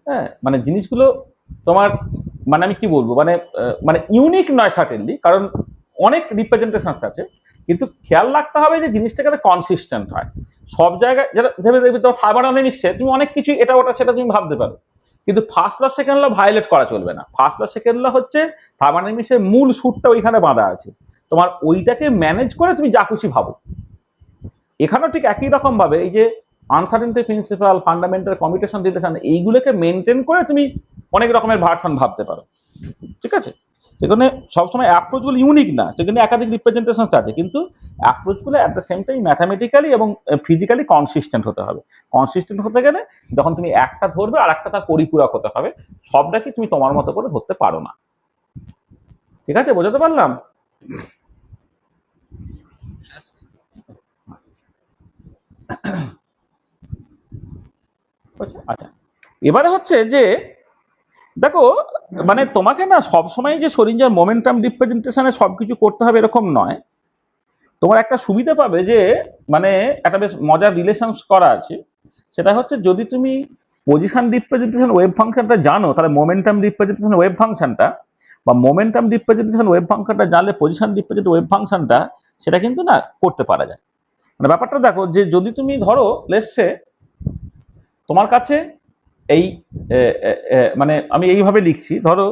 [SPEAKER 1] হ্যাঁ, মানে জিনিসগুলো তোমার মানে আমি কি বলবো, মানে মানে ইউনিক নয় সার্টেনলি, কারণ অনেক রিপ্রেজেন্টেশন আছে, কিন্তু খেয়াল রাখতে হবে যে জিনিসটা যাতে কনসিস্টেন্ট হয় সব জায়গায়। যেটা ভেবে দেখবে তোমার থার্মোডাইনামিক্সে তুমি অনেক কিছু এটা ওটা সেটা তুমি ভাবতে পারো, কিন্তু first law second law violate করা চলবে না। ফার্স্ট ল সেকেন্ড ল হচ্ছে থার্মোডাইনামিক্সের মূল সুরটা ওইখানে বাঁধা আছে, তোমার ওইটাকে ম্যানেজ করে তুমি যা খুশি ভাবো। এখানেও ঠিক একই রকম ভাবে এই যে uncertainty principal, fundamental, commutation relation, এইগুলোকে মেনটেন করে তুমি অনেক রকমের ভার্সন ভাবতে পারো। ঠিক আছে, সেখানে সবসময় অ্যাপ্রোচগুলো ইউনিক না, সেখানে একাধিক রিপ্রেজেন্টেশন আছে, কিন্তু অ্যাপ্রোচগুলো at the same time mathematically এবং ফিজিক্যালি কনসিস্টেন্ট হতে হবে। কনসিস্টেন্ট হতে গেলে যখন তুমি একটা ধরবে আর একটা তার পরিপূরক হতে হবে, সবটাকে তুমি তোমার মতো করে ধরতে পারো না। ঠিক আছে, বোঝাতে পারলাম? আচ্ছা, এবারে হচ্ছে যে দেখো মানে তোমাকে না সবসময় যে শোরিঞ্জার মোমেন্টাম রিপ্রেজেন্টেশনে সবকিছু করতে হবে এরকম নয়। তোমার একটা সুবিধা পাবে যে মানে একটা বেশ মজার রিলেশনস করা আছে, সেটা হচ্ছে যদি তুমি পজিশন রিপ্রেজেন্টেশন ওয়েভ ফাংশনটা জানো, তাহলে মোমেন্টাম রিপ্রেজেন্টেশন ওয়েভ ফাংশনটা বা মোমেন্টাম রিপ্রেজেন্টেশন ওয়েভ ফাংশনটা জানলে পজিশন রিপ্রেজেন্ট ওয়েভ ফাংশনটা সেটা কিন্তু না করতে পারা যায়। মানে ব্যাপারটা দেখো যে যদি তুমি ধরো লেটসে তোমার কাছে এই মানে আমি এইভাবে লিখছি, ধরো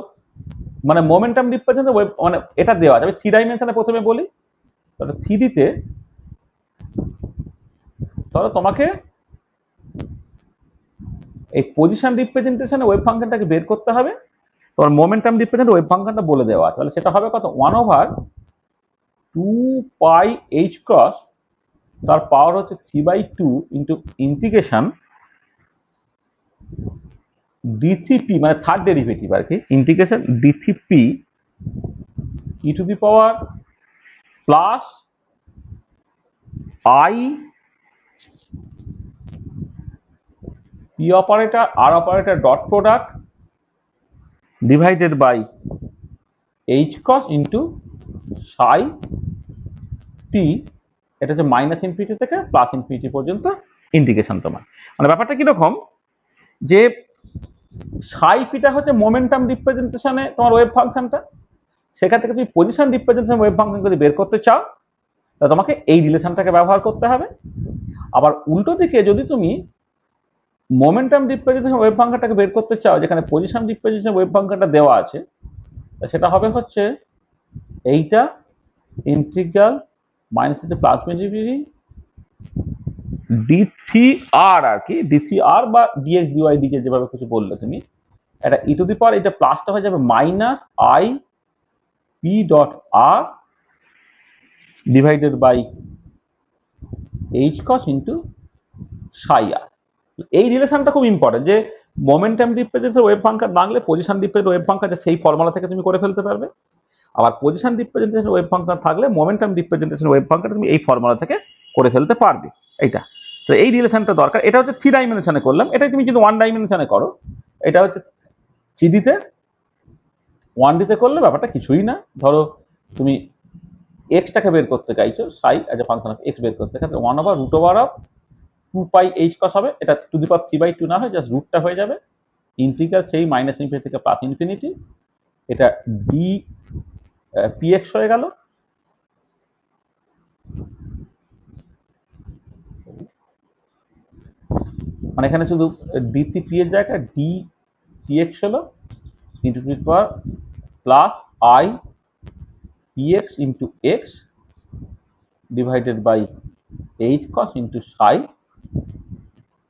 [SPEAKER 1] মানে মোমেন্টাম রিপ্রেজেন্টেশন ওয়েভ মানে এটা দেওয়া আছে। আমি 3 ডাইমেনশনে প্রথমে বলি, তাহলে 3D-তে ধরো তোমাকে এই পজিশন রিপ্রেজেন্টেশনে ওয়েভ ফাংশনটাকে বের করতে হবে, তোমার মোমেন্টাম রিপ্রেজেন্ট ওয়েভ ফাংশনটা বলে দেওয়া আছে, তাহলে সেটা হবে কত 1/2 পাই h তার পাওয়ার হচ্ছে 3/2 ইন্টু ইন্টিগ্রেশন d3p মানে থার্ড ডেরিভেটিভ আর কি, integration d3p e to the power plus i p operator r operator dot product divided by h cos into psi t, এটা হচ্ছে মাইনাস ইনফিনিটি থেকে প্লাস ইনফিনিটি পর্যন্ত integration তোমার। মানে ব্যাপারটা কিরকম যে psi পিটা হচ্ছে মোমেন্টাম রিপ্রেজেন্টেশনে তোমার ওয়েভ ফাংশনটা, সেখান থেকে তুমি পজিশন রিপ্রেজেন্টেশন ওয়েভ ফাংশন যদি বের করতে চাও তাহলে তোমাকে এই রিলেশনটাকে ব্যবহার করতে হবে। আবার উল্টো দিকে যদি তুমি মোমেন্টাম রিপ্রেজেন্টেশন ওয়েভ ফাংশনটাকে বের করতে চাও যেখানে পজিশন রিপ্রেজেন্টেশন ওয়েভ ফাংশনটা দেওয়া আছে, সেটা হবে হচ্ছে এইটা ইন্টিগ্রাল মাইনাস হচ্ছে প্লাস ইনফিনিটি d3r আর কি, d3r বা dx dy dz যেভাবে কিছু বললে তুমি, এটা ই টু দি পাওয়ার এটা প্লাসটা হয়ে যাবে minus i p dot r divided by h cos into psi r। এই রিলেশনটা খুব ইম্পর্টেন্ট যে মোমেন্টাম রিপ্রেজেন্টেশন ওয়েভ ফাংশন বাংলা পজিশন রিপ্রেজেন্ট ওয়েভ ফাংশন সেই ফর্মুলা থেকে তুমি করে ফেলতে পারবে, আবার পজিশন রিপ্রেজেন্টেশন ওয়েভ ফাংশন থাকলে মোমেন্টাম রিপ্রেজেন্টেশন ওয়েভ ফাংশন তুমি এই ফর্মুলা থেকে করে ফেলতে পারবে। এইটা তো এই রিলেশনটা দরকার। এটা হচ্ছে 3 ডাইমেনশনে করলাম, এটাই তুমি যদি 1 ডাইমেনশনে করো, এটা হচ্ছে 3D-তে 1D-তে করলে ব্যাপারটা কিছুই না। ধরো তুমি এক্সটাকে বের করতে চাইছো, সাই as a function of x বের করতে চাইছো, 1/√2 পাই h cos হবে, এটা টু দি পাওয়ার 3/2 না হয় জাস্ট রুটটা হয়ে যাবে, ইন্টিগ্রাল সেই মাইনাস ইনফিনিটি থেকে প্লাস ইনফিনিটি, এটা ডি px হয়ে গেল, মানে এখানে শুধু d3p এর জায়গায় dpx হলো into to the power plus i px into x divided by h cos into psi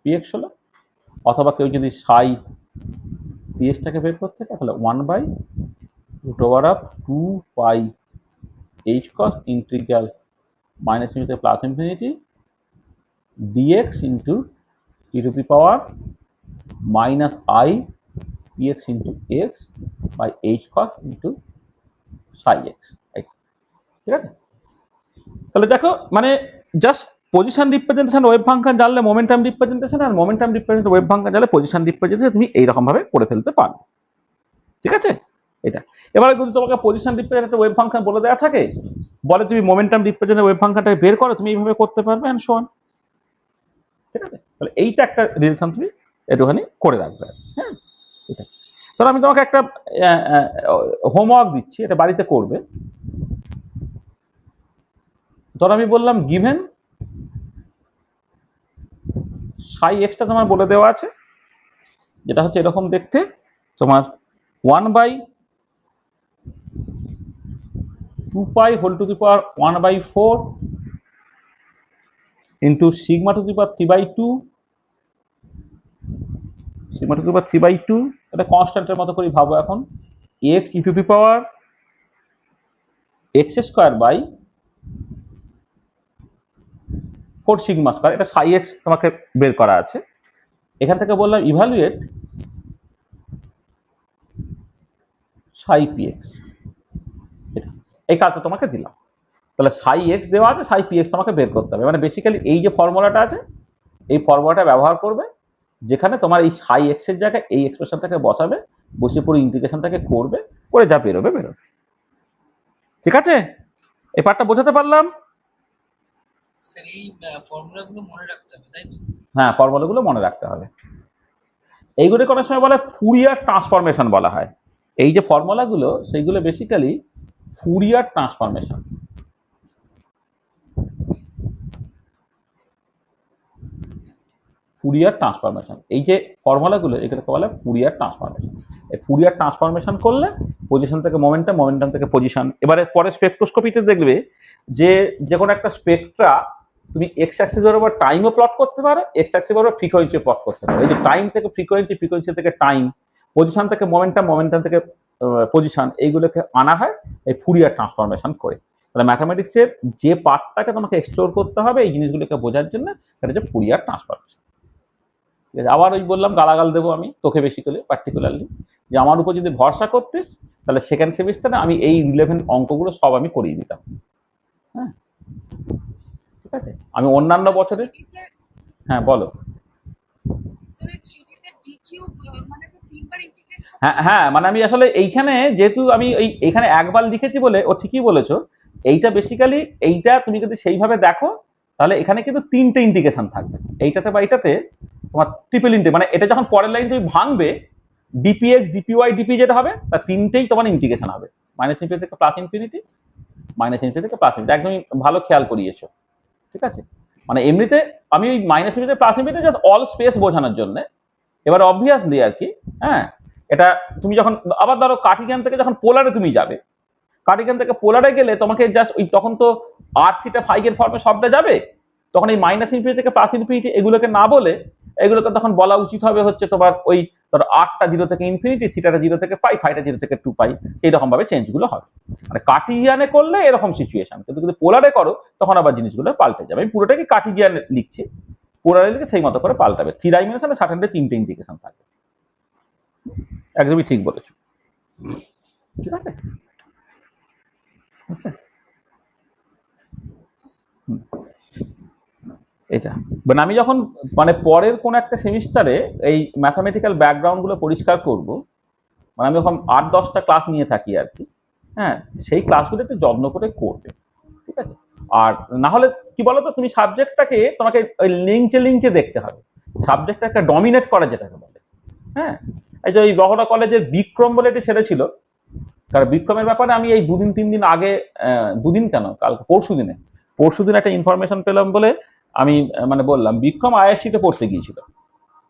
[SPEAKER 1] px হলো, অথবা কেউ যদি psi pxটাকে বের করতে চায় তাহলে 1/√2 pi h cos integral minus infinity plus infinity dx into e to the power minus i px into x by h cos into psi x। ঠিক আছে, তাহলে দেখো মানে just position representation wave function জানলে মোমেন্টাম রিপ্রেজেন্টেশন, আর momentum representation wave function জানলে position representation তুমি এইরকম ভাবে করে ফেলতে পারবে। ঠিক আছে, এটা এবারে যদি তোমাকে পজিশন রিপ্রেজেন্টেশন ওয়েভ ফাংশন বলে দেওয়া থাকে, বলে তুমি মোমেন্টাম রিপ্রেজেন্টেশন ওয়েভ ফাংশনটাকে বের করো, তুমি এইভাবে করতে পারবে এন্ড সো অন। ঠিক আছে, তাহলে এইটা একটা রিলেশন তুমি একটুখানি করে রাখবে। হ্যাঁ, এটা ধরো আমি তোমাকে একটা হোমওয়ার্ক দিচ্ছি, এটা বাড়িতে করবে। ধরো আমি বললাম গিভেন সাই এক্সটা তোমার বলে দেওয়া আছে, যেটা হচ্ছে এরকম দেখতে, তোমার 1/2 pi whole to the power 1/4 into sigma to the power 3/2 sigma to the power 3/2, এটা কনস্ট্যান্টের মতো করে ভাবো এখন, x e to the power x square by 4 sigma square, এটা সাই এক্স তোমাকে বের করা আছে। এখান থেকে বললাম ইভালুয়েট সাই পি এক্স, এই কাজটা তোমাকে দিলাম। তাহলে সাই এক্স দেওয়া আছে, সাই পি এক্স তোমাকে বের করতে হবে। মানে বেসিক্যালি এই যে ফর্মুলাটা আছে, এই ফর্মুলাটা ব্যবহার করবে, যেখানে তোমার এই সাই এক্স এর জায়গায় এই এক্সপ্রেশনটাকে বসাবে, বসে পুরো ইন্টিগ্রেশনটাকে করবে, করে যা বেরোবে বেরোবে। ঠিক আছে, এই পার্টটা বোঝাতে পারলাম?
[SPEAKER 2] স্যার এই ফর্মুলাগুলো মনে রাখতে হবে তাই তো?
[SPEAKER 1] হ্যাঁ, ফর্মুলাগুলো মনে রাখতে হবে। এইগুলোকে অনেক সময় বলে ফুরিয়ার ট্রান্সফরমেশন বলা হয়। এই যে ফর্মুলাগুলো সেইগুলো basically Fourier transformation. Fourier transformation, এই যে ফর্মুলাগুলো এগুলোকে বলে ফুরিয়ার ট্রান্সফরমেশন। এই ফুরিয়ার ট্রান্সফরমেশন করলে পজিশন থেকে মোমেন্টাম, মোমেন্টাম থেকে পজিশন। এবারে পরে স্পেকট্রোস্কোপিতে দেখবে যে কোনো একটা স্পেকট্রা তুমি এক্স অ্যাক্সিস বরাবর টাইমও প্লট করতে পারো, এক্স অ্যাক্সিস বরাবর ফ্রিকোয়েন্সি প্লট করতে পারো। এই যে টাইম থেকে ফ্রিকোয়েন্সি, ফ্রিকোয়েন্সি থেকে টাইম, পজিশন থেকে মোমেন্টাম, মোমেন্টাম থেকে পজিশন, এইগুলোকে আনা হয় এই ফুরিয়ার ট্রান্সফরমেশন করে। তাহলে ম্যাথামেটিক্সের যে পার্টটাকে তোমাকে এক্সপ্লোর করতে হবে এই জিনিসগুলোকে বোঝার জন্য, সেটা হচ্ছে ফুরিয়ার ট্রান্সফরমেশন। আবার ওই বললাম গালাগাল দেবো আমি তোকে বেসিক্যালি পার্টিকুলারলি, যে আমার উপর যদি ভরসা করতিস তাহলে সেকেন্ড সেমিস্টারে আমি এই রিলেভেন্ট অঙ্কগুলো সব আমি করিয়ে দিতাম। হ্যাঁ, ঠিক আছে। আমি অন্যান্য বছরে, হ্যাঁ বলো। হ্যাঁ মানে আমি আসলে এইখানে যেহেতু আমি এইখানে একবার লিখেছি বলে ও ঠিকই বলেছো। এইটা বেসিক্যালি, এইটা তুমি যদি সেইভাবে দেখো তাহলে এখানে কিন্তু তিনটে ইন্ডিকেশন থাকবে এইটাতে বা এইটাতে, তোমার ট্রিপল ইন্টে, মানে এটা যখন পরের লাইন তুমি ভাঙবে ডিপিএক্স, ডিপিওয়াই, ডিপি যেটা হবে তার তিনটেই তোমার ইন্টিগ্রেশন হবে, মাইনাস ইনফিনিটি থেকে প্লাস ইনফিনিটি, মাইনাস ইনফিনিটি থেকে প্লাস ইনফিনিটি। একদমই ভালো খেয়াল করিয়েছো, ঠিক আছে। মানে এমনিতে আমি ওই minus infinity plus infinity just all space বোঝানোর জন্য। এবার অবভিয়াসলি আর কি, হ্যাঁ, এটা তুমি যখন আবার ধরো কার্টিজিয়ান থেকে যখন পোলারে তুমি যাবে, কার্টিজিয়ান থেকে পোলারে গেলে তোমাকে জাস্ট ওই তখন তো আর থিটা ফাই এর ফর্মে সবটা যাবে, তখন এই মাইনাস ইনফিনিটি থেকে প্লাস ইনফিনিটি এগুলোকে না বলে এগুলোকে তখন বলা উচিত হবে হচ্ছে তোমার ওই ধরো আরটা 0 থেকে ইনফিনিটি, থিটাটা 0 থেকে পাই, ফাইটা 0 থেকে 2 পাই, এইরকম ভাবে চেঞ্জগুলো হবে। মানে কার্টিজিয়ানে করলে এরকম সিচুয়েশন, কিন্তু যদি পোলারে করো তখন আবার জিনিসগুলো পাল্টে যাবে। আমি পুরোটাকে কার্টিজিয়ান লিখছি, পোলারে লিখে সেই মতো করে পাল্টাবে। 3 ডাইমেনশনে সার্টেনলি 3টে ইন্ডিকেশন থাকবে। একদমই ঠিক বলেছো, ঠিক আছে। আচ্ছা, এটা মানে আমি যখন মানে পরের কোন একটা সেমিস্টারে এই ম্যাথামেটিক্যাল ব্যাকগ্রাউন্ড গুলো পরিষ্কার করব, মানে আমি যখন 8-10টা ক্লাস নিয়ে থাকি আর কি, হ্যাঁ, সেই ক্লাসগুলো একটু যত্ন করে করবে, ঠিক আছে। আর না হলে কি বলতো, তুমি সাবজেক্টটাকে তোমাকে ওই লিঙ্কে লিঙ্কে দেখতে হবে, সাবজেক্টটাকে ডমিনেট করা যেটাকে বলে। হ্যাঁ, এই যে ওই বহরা কলেজের বিক্রম বলে এটি ছেলে ছিল, কারণ বিক্রমের ব্যাপারে আমি এই 2-3 দিন আগে, 2 দিন কেন, কাল পরশু দিন একটা ইনফরমেশন পেলাম বলে আমি মানে বললাম। বিক্রম আইআইএসসিতে পড়তে গিয়েছিল।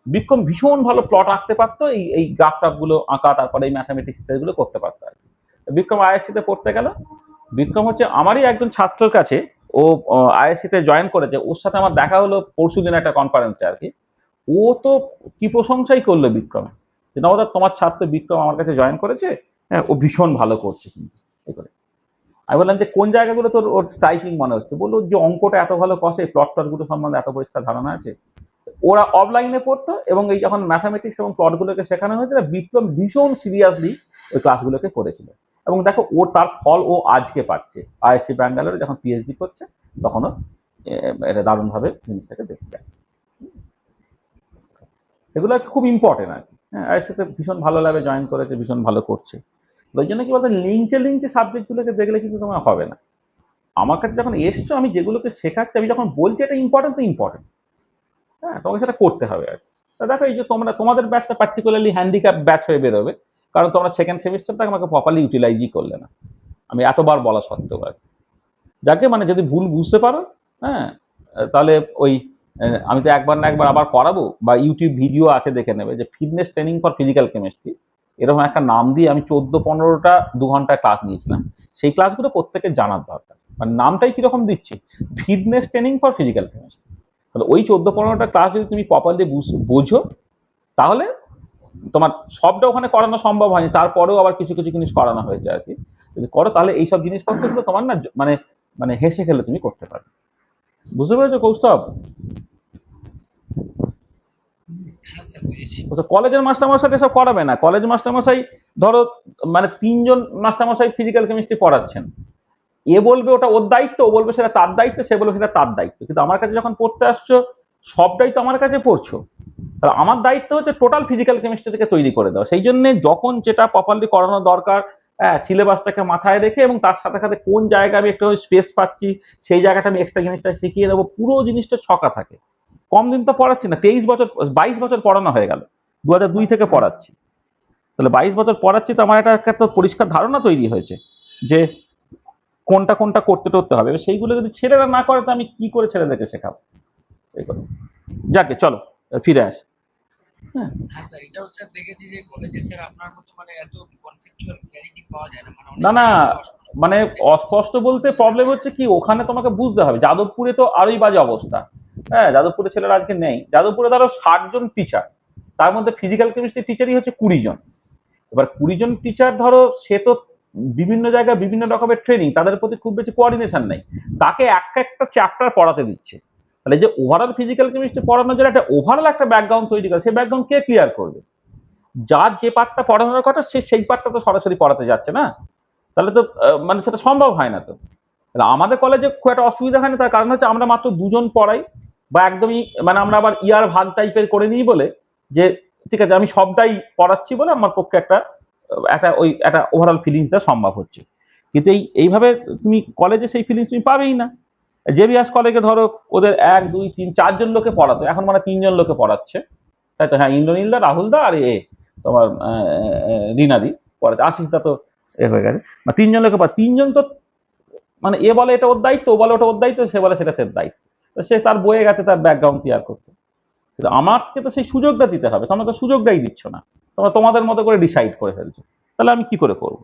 [SPEAKER 1] বিক্রম ভীষণ ভালো প্লট আঁকতে পারতো, এই গ্রাফ টাফ গুলো আঁকা, তারপরে এই ম্যাথামেটিক্স এগুলো করতে পারতো আর কি। বিক্রম আইআইএসসিতে পড়তে গেল। বিক্রম হচ্ছে আমারই একজন ছাত্রের কাছে, ও আইআইএসসিতে জয়েন করেছে, ওর সাথে আমার দেখা হলো পরশু দিন একটা কনফারেন্সে আর কি। ও তো কি প্রশংসাই করলো বিক্রমে, যে নবদা তোমার ছাত্র বিক্রম আমার কাছে জয়েন করেছে, হ্যাঁ ও ভীষণ ভালো করছে কিন্তু এই করে। আমি বললাম যে কোন জায়গাগুলো তোর ওর টাইপিং মনে হচ্ছে, বললো যে অঙ্কটা এত ভালো কষে, প্লট টটগুলো সম্বন্ধে এত পরিষ্কার ধারণা আছে। ওরা অফলাইনে পড়তো এবং এই যখন ম্যাথামেটিক্স এবং প্লটগুলোকে শেখানো হয়েছিল, বিক্রম ভীষণ সিরিয়াসলি ওই ক্লাসগুলোকে করেছিল। এবং দেখো ও তার ফল ও আজকে পাচ্ছে, আইআইএসসি ব্যাঙ্গালোরে যখন পিএইচডি করছে তখনও এটা দারুণভাবে জিনিসটাকে দেখছে। এগুলো খুব ইম্পর্টেন্ট আর কি। হ্যাঁ, আইআইএসসিতে ভীষণ ভালো লাগে, জয়েন করেছে, ভীষণ ভালো করছে। ওই জন্য কি বলতো, লিঙ্কে সাবজেক্টগুলোকে দেখলে কিন্তু তোমার হবে না। আমার কাছে যখন এসছো, আমি যেগুলোকে শেখাচ্ছি, আমি যখন বলছি এটা ইম্পর্টেন্ট তো ইম্পর্টেন্ট, হ্যাঁ, তোমাকে সেটা করতে হবে আর কি। তা দেখো এই যে তোমাদের ব্যাচটা পার্টিকুলারলি হ্যান্ডিক্যাপ ব্যাচ হয়ে বেরোবে, কারণ তোমরা সেকেন্ড সেমিস্টারটা আমাকে প্রপারলি ইউটিলাইজই করলে না, আমি এতবার বলা সত্ত্বেও আর কি। যাকে মানে যদি ভুল বুঝতে পারো, হ্যাঁ, তাহলে ওই আমি তো একবার না একবার আবার করাবো, বা ইউটিউব ভিডিও আছে দেখে নেবে, যে fitness training for physical chemistry, এরকম একটা নাম দিয়ে আমি 14-15টা 2 ঘন্টার ক্লাস নিয়েছিলাম। সেই ক্লাসগুলো প্রত্যেকের জানার দরকার, মানে নামটাই কিরকম দিচ্ছি, fitness training for physical chemistry. তাহলে ওই 14-15টা ক্লাস যদি তুমি প্রপারলি বোঝো, তাহলে তোমার সবটা ওখানে করানো সম্ভব হয়নি, তারপরেও আবার কিছু কিছু জিনিস করানো হয়েছে আর কি। যদি করো তাহলে এইসব জিনিসপত্রগুলো তোমার না মানে মানে হেসে খেলে তুমি করতে পারবে। বুঝতে পেরেছো কৌস্তব? কলেজের মাস্টারমশাই এসব করাবে না। কলেজ মাস্টারমশাই ধরো মানে 3 জন মাস্টারমশাই ফিজিক্যাল কেমিস্ট্রি পড়াচ্ছেন, এ বলবে ওটা ওর দায়িত্ব, ও বলবে সেটা তার দায়িত্ব, সে বলবে সেটা তার দায়িত্ব। কিন্তু আমার কাছে যখন পড়তে আসছো, সবটাই তো আমার কাছে পড়ছো, তাহলে আমার দায়িত্ব হচ্ছে টোটাল ফিজিক্যাল কেমিস্ট্রি থেকে তৈরি করে দেওয়া। সেই জন্য যখন যেটা প্রপারলি করানো দরকার, হ্যাঁ, সিলেবাসটাকে মাথায় রেখে এবং তার সাথে সাথে কোন জায়গায় আমি একটু স্পেস পাচ্ছি, সেই জায়গাটা আমি এক্সট্রা জিনিসটা শিখিয়ে দেবো, পুরো জিনিসটা ছকা থাকে। কম দিন তো পড়াচ্ছি না, 22 বছর পড়ানো হয়ে গেল, 2002 থেকে পড়াচ্ছি, তাহলে 22 বছর পড়াচ্ছি, তো আমার একটা তো পরিষ্কার ধারণা তৈরি হয়েছে যে কোনটা কোনটা করতে টরতে হবে। সেইগুলো যদি ছেলেরা না করে তো আমি কি করে ছেলেদেরকে শেখাবো? এই কথা। যাকে চলো ফিরে আসি। হ্যাঁ
[SPEAKER 2] হ্যাঁ স্যার, এটাও স্যার দেখেছি যে কলেজে স্যার আপনার মতো মানে এত কনসেপচুয়াল ক্ল্যারিটি পাওয়া যায় না, মানে
[SPEAKER 1] না
[SPEAKER 2] অনেক
[SPEAKER 1] না,
[SPEAKER 2] জায়গাগুলো অস্পষ্ট
[SPEAKER 1] মানে
[SPEAKER 2] থাকে।
[SPEAKER 1] অস্পষ্ট বলতে প্রবলেম হচ্ছে কি, ওখানে তোমাকে বুঝতে হবে। যাদবপুরে তো আরোই বাজে অবস্থা। হ্যাঁ, যাদবপুরে ছেলেরা আজকে নেই। যাদবপুরে ধরো 60 জন টিচার, তার মধ্যে ফিজিক্যাল কেমিস্ট্রি টিচারই হচ্ছে 20 জন। এবার 20 জন টিচার ধরো, সে তো বিভিন্ন জায়গায় বিভিন্ন রকমের ট্রেনিং, তাদের প্রতি খুব বেশি কোঅর্ডিনেশন নেই। তাকে একটা একটা চ্যাপ্টার পড়াতে দিচ্ছে। তাহলে যে ওভারঅল ফিজিক্যাল কেমিস্ট্রি পড়ানোর জন্য একটা ওভারঅল একটা ব্যাকগ্রাউন্ড তৈরি করে, সেই ব্যাকগ্রাউন্ড কে ক্লিয়ার করবে? যার যে পার্টটা পড়ানোর কথা সে সেই পার্টটা তো সরাসরি পড়াতে যাচ্ছে না। তাহলে তো মানে সেটা সম্ভব হয় না। তো তাহলে আমাদের কলেজে খুব একটা অসুবিধা হয় না, তার কারণ হচ্ছে আমরা মাত্র 2 জন পড়াই, বা একদমই মানে আমরা আবার ইয়ার ভাগ টাইপের করে নিই বলে যে ঠিক আছে আমি সবটাই পড়াচ্ছি বলে আমার পক্ষে একটা একটা ওভারঅল ফিলিংস দেওয়া সম্ভব হচ্ছে। কিন্তু এইভাবে তুমি কলেজে সেই ফিলিংস তুমি পাবেই না। জেভিয়ার্স কলেজে ধরো ওদের 1 2 3 4 জন লোকে পড়াতো, এখন মানে 3 জন লোকে পড়াচ্ছে, তাই তো? হ্যাঁ, ইন্দ্রনীল দা, রাহুল দা আর তোমার রিনাদি পড়াচ্ছে, আশিস দা তো হয়ে গেছে। 3 জন লোকে 3 জন তো মানে বলে এটা ওর দায়িত্ব, ও বলে ওটা ওর দায়িত্ব, সে বলে সেটা তার দায়িত্ব। তো সে তার বয়ে গেছে তার ব্যাকগ্রাউন্ড ক্লিয়ার করতে। কিন্তু আমাকে তো সেই সুযোগটা দিতে হবে, তোমরা তো সুযোগটাই দিচ্ছ না। তোমরা তোমাদের মতো করে ডিসাইড করে ফেলছো। তাহলে আমি কি করে করবো?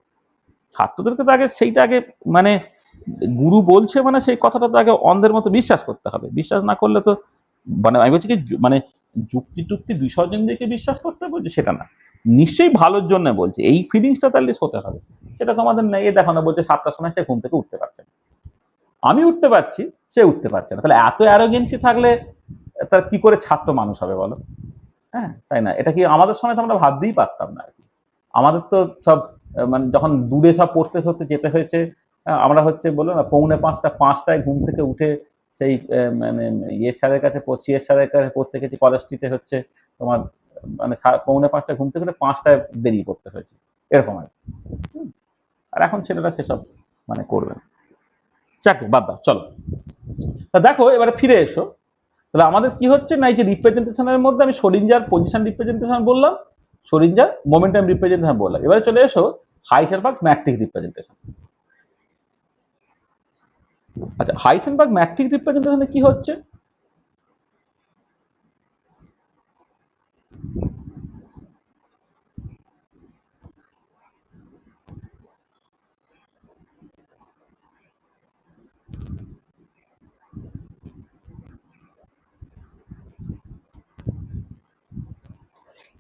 [SPEAKER 1] ছাত্রদেরকে তো আগে সেইটা আগে মানে গুরু বলছে মানে সেই কথাটা তো আগে অন্ধের মতো বিশ্বাস করতে হবে। বিশ্বাস না করলে তো মানে আমি বলছি কি মানে যুক্তি টুক্তি বিসর্জন দিয়ে বিশ্বাস করতে বলছি সেটা না, নিশ্চয়ই ভালোর জন্য বলছি। এই ফিলিংসটা তাহলে হতে হবে, সেটা তোমাদের নেই। দেখানো বলছে 7টার সময় সে ঘুম থেকে উঠতে পারছে না, আমি উঠতে পারছি, সে উঠতে পারছে না। তাহলে এত অ্যারোগেন্সি থাকলে তার কি করে ছাত্র মানুষ হবে বলো? হ্যাঁ, তাই না? এটা কি আমাদের সময় তো আমরা ভাবতেই পারতাম না আর কি। আমাদের তো সব মানে যখন দূরে সব পড়তে পড়তে যেতে হয়েছে, আমরা হচ্ছে বলো না 4:45-5টায় ঘুম থেকে উঠে সেই মানে স্যারের কাছে পড়ছি, স্যারের কাছে পড়তে গেছি কলেজ স্ট্রিটে হচ্ছে তোমার মানে 4:45টায় ঘুম থেকে উঠে 5টায় বেরিয়ে পড়তে হয়েছে, এরকম আর কি। আর এখন ছেলেরা সেসব মানে করবে না। চাকরি বাদ দাও, চলো। তা দেখো এবারে ফিরে এসো। তাহলে আমাদের কি হচ্ছে না, এই যে রিপ্রেজেন্টেশনের মধ্যে আমি সরিঞ্জার পজিশন রিপ্রেজেন্টেশন বললাম, সরিঞ্জার মোমেন্টাম রিপ্রেজেন্টেশন বললাম। এবারে চলে এসো হাইসেনবার্গ ম্যাট্রিক রিপ্রেজেন্টেশন। আচ্ছা, হাইসেনবার্গ ম্যাট্রিক রিপ্রেজেন্টেশনে কি হচ্ছে?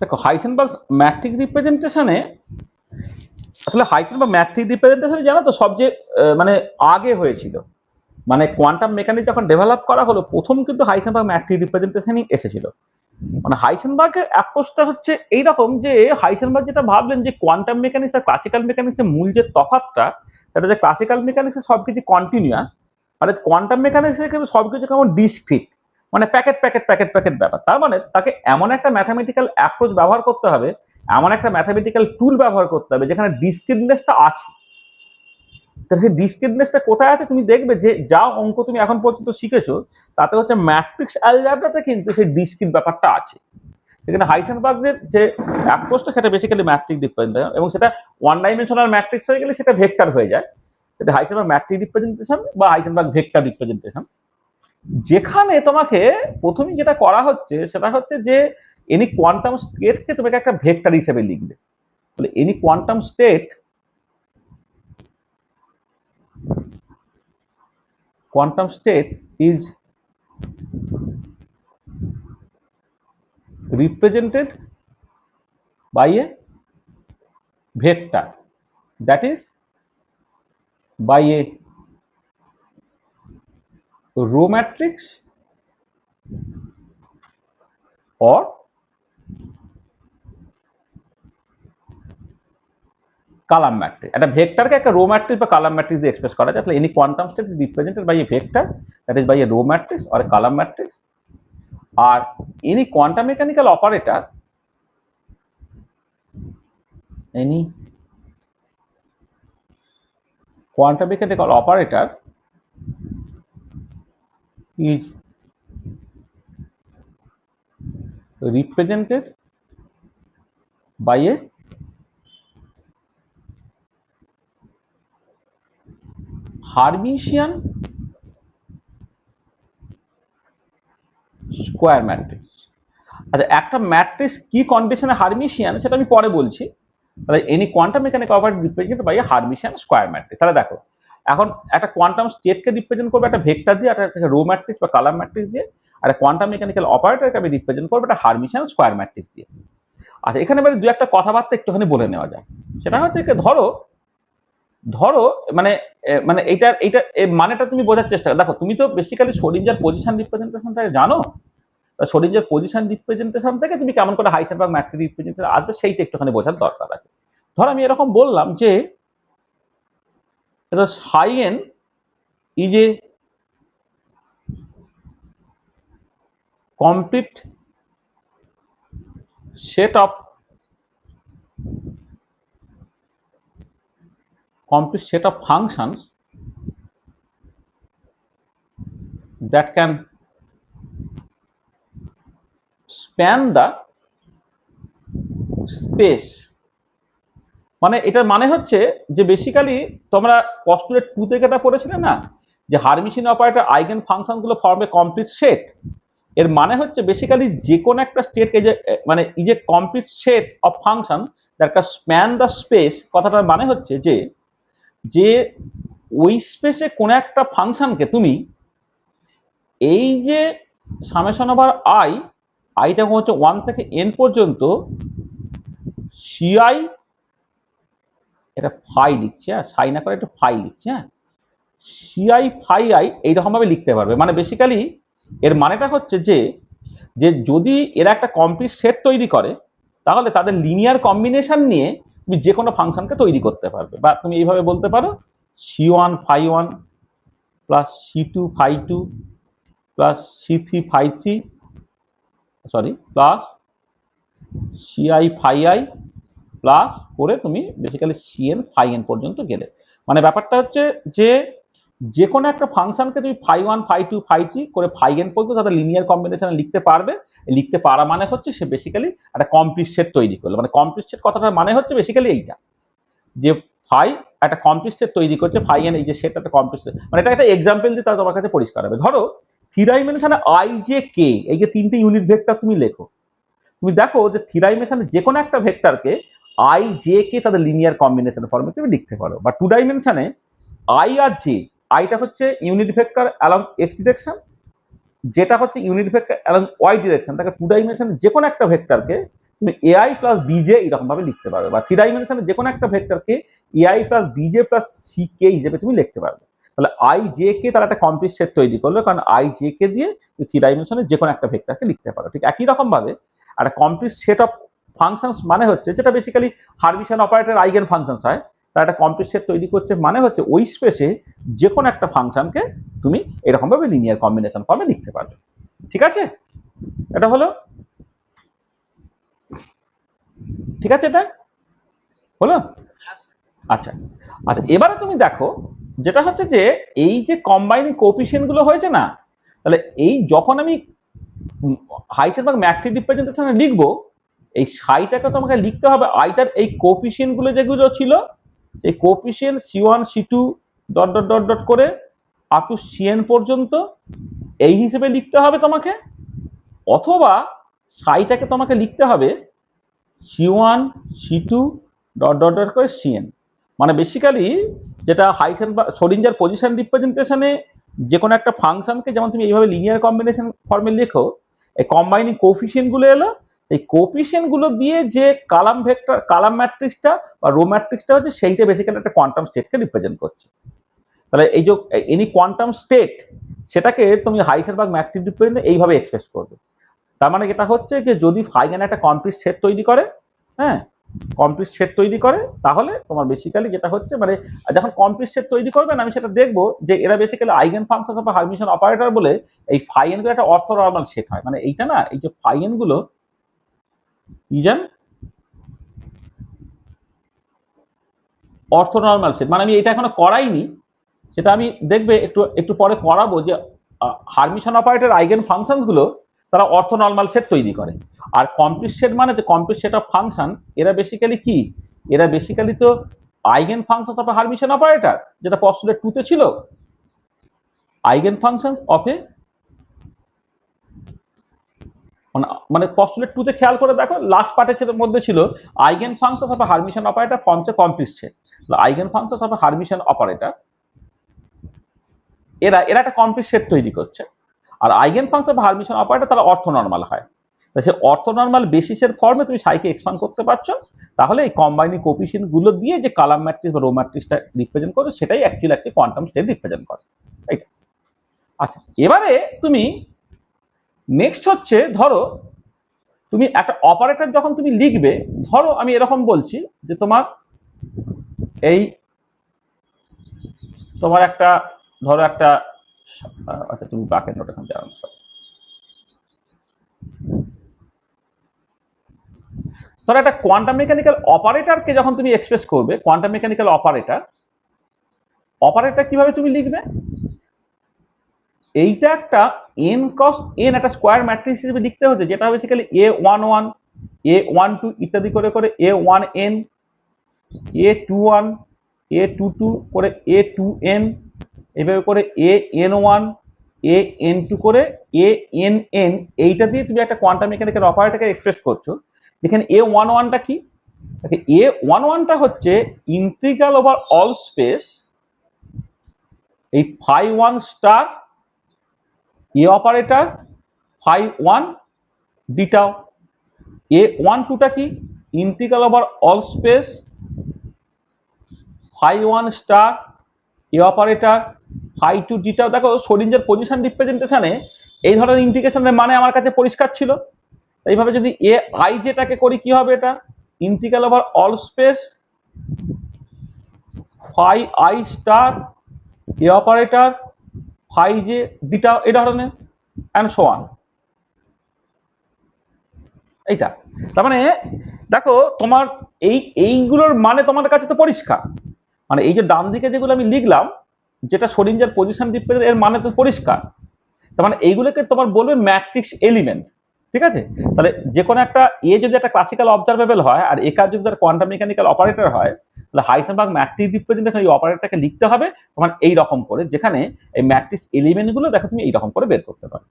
[SPEAKER 1] দেখো হাইসেনবার্গ ম্যাট্রিক রিপ্রেজেন্টেশনে আসলে হাইসেনবার্গ ম্যাট্রিক রিপ্রেজেন্টেশনে জানো তো সবচেয়ে মানে আগে হয়েছিল, মানে কোয়ান্টাম মেকানিক্স যখন ডেভেলপ করা হলো প্রথম কিন্তু হাইসেনবার্গ ম্যাট্রিক রিপ্রেজেন্টেশনই এসেছিল। মানে হাইসেনবার্গের অ্যাপ্রোচটা হচ্ছে এইরকম যে হাইসেনবার্গ যেটা ভাবলেন যে কোয়ান্টাম মেকানিক্স আর ক্লাসিক্যাল মেকানিক্সের মূল যে তফাৎটা, সেটা যে ক্লাসিক্যাল মেকানিক্সে সবকিছু কন্টিনিউয়াস, আর কোয়ান্টাম মেকানিক্সে কিন্তু সবকিছু কেমন ডিসক্রিট, মানে প্যাকেট প্যাকেট প্যাকেট প্যাকেট ব্যাপার। তার মানে তাকে এমন একটা ম্যাথামেটিক্যাল অ্যাপ্রোচ ব্যবহার করতে হবে, এমন একটা ম্যাথামেটিক্যাল টুল ব্যবহার করতে হবে যেখানে ডিসক্রিটনেসটা আছে। তাহলে সেই ডিসক্রিটনেসটা কোথায় আছে? তুমি দেখবে যে যা অঙ্ক তুমি এখন পর্যন্ত শিখেছো তাতে হচ্ছে ম্যাট্রিক্স অ্যালজেব্রাতে কিন্তু সেই ডিসক্রিট ব্যাপারটা আছে। সেখানে হাইসেনবার্গের যে অ্যাপ্রোচটা সেটা বেসিক্যালি ম্যাট্রিক রিপ্রেজেন্টেশন, এবং সেটা ওয়ান ডাইমেনশনাল ম্যাট্রিক্স হয়ে গেলে সেটা ভেক্টর হয়ে যায়। সেটা হাইসেনবার্গ ম্যাট্রিক রিপ্রেজেন্টেশন বা হাইসেনবার্গ ভেক্টর রিপ্রেজেন্টেশন। যেখানে তোমাকে প্রথমেই যেটা করা হচ্ছে সেটা হচ্ছে যে এনি কোয়ান্টাম স্টেটকে তোমাকে একটা ভেক্টর হিসেবে লিখবে। তাহলে any quantum state is represented by a vector, that is by a row matrix or column matrix। একটা ভেক্টরকে একটা রো ম্যাট্রিক্স বা কলাম ম্যাট্রিক্স দিয়ে এক্সপ্রেস করা যায়। তাহলে any quantum state is represented by a vector, that is by a row matrix or a column matrix. আর any quantum mechanical operator, any quantum mechanical operator is represented by a Hermitian square matrix. আচ্ছা, একটা matrix কি কন্ডিশনে Hermitian সেটা আমি পরে বলছি। তাহলে any quantum mechanic operator represent by a Hermitian square matrix. তাহলে দেখো, এখন একটা কোয়ান্টাম স্টেটকে রিপ্রেজেন্ট করবে একটা ভেক্টর দিয়ে, একটা রো ম্যাট্রিক্স বা কালার ম্যাট্রিক্স দিয়ে, আর কোয়ান্টাম মেকানিক্যাল অপারেটরকে আমি রিপ্রেজেন্ট করবো একটা হার্মিশিয়ান স্কোয়ার ম্যাট্রিক্স দিয়ে। আচ্ছা, এখানে এবারে দু একটা কথাবার্তা একটুখানি বলে নেওয়া যায়। সেটা হচ্ছে কি, ধরো মানে মানে এইটার মানেটা তুমি বোঝার চেষ্টা করো। দেখো, তুমি তো বেসিক্যালি শ্রোডিঞ্জার পজিশন রিপ্রেজেন্টেশনটা জানো। শ্রোডিঞ্জার পজিশন রিপ্রেজেন্টেশন থেকে তুমি কেমন করে হাইসেনবার্গ ম্যাট্রিক্স রিপ্রেজেন্টেশন আসবে সেইটা একটুখানি বোঝার দরকার আছে। ধর আমি এরকম বললাম যে psi n is a complete set of functions that can span the space। মানে এটার মানে হচ্ছে যে বেসিক্যালি তোমরা পস্টুলেট 2 থেকে এটা পড়েছিলে না, যে হার্মিশিয়ান অপারেটর আইগেন ফাংশনগুলো ফর্ম এ কমপ্লিট সেট। এর মানে হচ্ছে বেসিক্যালি যে কোনো একটা স্টেটকে যে মানে এই যে complete set of function that can span the space, কথাটার মানে হচ্ছে যে যে ওই স্পেসে কোনো একটা ফাংশনকে তুমি এই যে সামেশন ওভার আইটা হচ্ছে 1 থেকে n পর্যন্ত সিআই, এটা ফাই লিখছে, হ্যাঁ সাই না করে একটু ফাই লিখছে, হ্যাঁ সিআই ফাই আই এইরকমভাবে লিখতে পারবে। মানে বেসিক্যালি এর মানেটা হচ্ছে যে যে যদি এরা একটা কমপ্লিট সেট তৈরি করে তাহলে তাদের লিনিয়ার কম্বিনেশন নিয়ে তুমি যে কোনো ফাংশনকে তৈরি করতে পারবে। বা তুমি এইভাবে বলতে পারো C1 phi 1 plus C2 phi 2 plus C3 phi 3 sorry plus c i phi i plus করে তুমি বেসিক্যালি সিএন ফাই এন পর্যন্ত গেলে। মানে ব্যাপারটা হচ্ছে যে যে কোনো একটা ফাংশনকে তুমি ফাই 1 ফাই 2 ফাই 3 করে ফাই এন পর্যন্ত তাদের লিনিয়ার কম্বিনেশনে লিখতে পারবে। লিখতে পারা মানে হচ্ছে সে বেসিক্যালি একটা কমপ্লিট সেট তৈরি করলো। মানে কমপ্লিট সেট কথাটার মানে হচ্ছে বেসিক্যালি এইটা, যে ফাই একটা কমপ্লিট সেট তৈরি করছে, ফাই এন এই যে সেট একটা কমপ্লিট সেট। মানে এটা একটা এক্সাম্পল দিয়ে তাহলে তোমার কাছে পরিষ্কার হবে। ধরো 3 ডাইমেনশনে আই জে কে এই যে 3টে ইউনিট ভেক্টর তুমি লেখো, তুমি দেখো যে 3 ডাইমেনশনে যে কোনো একটা ভেক্টরকে আই জে কে তাদের লিনিয়ার কম্বিনেশন ফর্মে তুমি লিখতে পারো। বা 2 ডাইমেনশনে আই আর জে, আইটা হচ্ছে unit vector along x direction, যেটা হচ্ছে unit vector along y direction. তাকে 2 ডাইমেনশনে যে কোনো একটা ভেক্টরকে তুমি এআই প্লাস বিজে এরকম ভাবে লিখতে পারবে। বা 3 ডাইমেনশনে যে কোনো একটা ভেক্টরকে এআই প্লাস বিজে প্লাস সি কে হিসেবে তুমি লিখতে পারবে। তাহলে আই জে কে তারা একটা কমপ্লিট সেট তৈরি করবে, কারণ আই জে কে দিয়ে তুমি 3 ডাইমেনশনে যে কোনো একটা ভেক্টরকে লিখতে পারো। ঠিক একই রকম ভাবে একটা কমপ্লিট সেট অফ ফাংশনস মানে হচ্ছে যেটা basically Hermitian operator eigen functions হয়, তারা একটা কমপ্লিট সেট তৈরি করছে মানে হচ্ছে ওই স্পেসে যে কোনো একটা ফাংশনকে তুমি এরকম ভাবে লিনিয়ার কম্বিনেশন ফর্মে লিখতে পারবে। ঠিক আছে, এটা হলো, ঠিক আছে, এটা হলো। আচ্ছা আচ্ছা, এবারে তুমি দেখো যেটা হচ্ছে যে এই যে কম্বাইনিং কোএফিসিয়েন্ট গুলো হয়েছে না, তাহলে এই যখন আমি হাইসেনবার্গ ম্যাট্রিক্স রিপ্রেজেন্টেশনে লিখবো, এই সাইটাকে তোমাকে লিখতে হবে আইটার এই কোএফিসিয়েন্ট গুলো যেগুলো ছিল, এই coefficient C1 C2 dot dot dot dot করে আপ টু Cn পর্যন্ত এই হিসেবে লিখতে হবে তোমাকে। অথবা সাইটাকে তোমাকে লিখতে হবে C1 C2 dot dot dot করে Cn। মানে বেসিক্যালি যেটা হাইসেনবার্গ শ্রোডিঞ্জার পজিশন রিপ্রেজেন্টেশনে যে কোনো একটা ফাংশনকে যেমন তুমি এইভাবে লিনিয়ার কম্বিনেশন ফর্মে লেখো, এই কম্বাইনিং কোএফিসিয়েন্ট গুলো এলো, এই কোএফিসিয়েন্ট গুলো দিয়ে যে কালাম ভেক্টর কালাম ম্যাট্রিক্সটা বা রো ম্যাট্রিক্সটা হচ্ছে সেইটা বেসিক্যালি একটা কোয়ান্টাম স্টেটকে রিপ্রেজেন্ট করছে। তাহলে এই যে এনি কোয়ান্টাম স্টেট সেটাকে তুমি হাইসেনবার্গ ম্যাট্রিক্স রিপ্রেজেন্ট এইভাবে এক্সপ্রেস করবে। তার মানে এটা হচ্ছে যে যদি ফাইগান একটা কমপ্লিট সেট তৈরি করে, হ্যাঁ কমপ্লিট সেট তৈরি করে, তাহলে তোমার বেসিক্যালি যেটা হচ্ছে মানে যখন কমপ্লিট সেট তৈরি করবেন আমি সেটা দেখবো যে এরা বেসিক্যালি আইগেন ফাংশন বা হার্মিশিয়ান অপারেটর বলে এই ফাইএন গুলো একটা অর্থোনর্মাল সেট হয়। মানে এইটা না, এই যে ফাইএন গুলো ইজ অর্থোনর্মাল সেট। মানে আমি এটা এখনো করাইনি, সেটা আমি দেখবে একটু একটু পরে করাবো যে হার্মিশিয়ান অপারেটর আইগেন ফাংশন গুলো তারা অর্থনর্মাল সেট তৈরি করে। আর কমপ্লিট সেট মানে যে কমপ্লিট সেট অফ ফাংশন, এরা বেসিক্যালি কি, এরা বেসিক্যালি তো eigen function of Hermitian operator, যেটা পস্টুলেট 2 তে ছিল। আইগেন ফাংশন অফ এ মানে পস্টুলেট 2 তে খেয়াল করে দেখো লাস্ট পার্টের মধ্যে ছিল eigen function of Hermitian operator forms a complete set. Eigen function of Hermitian operator এরা একটা কমপ্লিট সেট তৈরি করছে। আর eigen function of Hermitian operator তারা অর্থনর্মাল হয়। সেই অর্থনর্মাল বেসিসের ফর্মে তুমি সাইকে এক্সপান্ড করতে পারছো, তাহলে এই কম্বাইনিং কোএফিসিয়েন্ট গুলো দিয়ে যে কালাম ম্যাট্রিক্স বা রো ম্যাট্রিক্সটা রিপ্রেজেন্ট করছে সেটাই অ্যাকচুয়ালি একটা কোয়ান্টাম স্টেট রিপ্রেজেন্ট করে। এইটা আচ্ছা, এবারে তুমি নেক্সট হচ্ছে ধরো তুমি একটা অপারেটর যখন তুমি লিখবে, ধরো আমি এরকম বলছি যে তোমার একটা ধরো একটা আচ্ছা তুমি বাকের নোট এখন যাও, ধরো একটা কোয়ান্টাম মেকানিক্যাল অপারেটরকে যখন তুমি এক্সপ্রেস করবে, কোয়ান্টাম মেকানিক্যাল অপারেটর কিভাবে তুমি লিখবে, এইটা একটা n ক্রস n একটা স্কোয়ার ম্যাট্রিক্স হিসেবে লিখতে হচ্ছে, যেটা বেসিক্যালি a11 a12 ইত্যাদি করে করে a1n a21 a22 করে a2n এভাবে করে an1 an2 করে ann, এইটা দিয়ে তুমি একটা কোয়ান্টাম মেকানিক্যাল অপারেটরকে এক্সপ্রেস করছো। যেখানে a11টা কি, a11টা হচ্ছে ইন্টিগ্রাল ওভার অল স্পেস এই phi1 star A operator phi1 d tau. a12টা কি, integral over all space phi1 star A operator phi2 d tau. দেখো সোডিঞ্জার পজিশন রিপ্রেজেন্টেশনে এই ধরনের ইন্টিগ্রেশনের মানে আমার কাছে পরিষ্কার ছিল। এইভাবে যদি এ আই যেটাকে করি কি হবে, এটা integral over all space phi i star A operator phi j ডিটাও, এই ধরনের অ্যান্ড সো অন। এইটা তার মানে দেখো তোমার এইগুলোর মানে তোমাদের কাছে তো পরিষ্কার, মানে এই যে ডান দিকে যেগুলো আমি লিখলাম যেটা সোডিঞ্জার পজিশন রিপ্রেজেন্ট, এর মানে তো পরিষ্কার। তার মানে এইগুলোকে তোমার বলবে ম্যাট্রিক্স এলিমেন্ট, ঠিক আছে। তাহলে যে কোনো একটা যদি একটা ক্লাসিক্যাল অবজারভেবল হয় আর একার যদি তার কোয়ান্টাম মেকানিক্যাল অপারেটর হয়, তাহলে হাইসেনবার্গ ম্যাট্রিক্স রিপ্রেজেন্টেশন এই অপারেটরটাকে লিখতে হবে তোমার এই রকম করে, যেখানে এই ম্যাট্রিক্স এলিমেন্টগুলো দেখো তুমি এই রকম করে বের করতে পারো।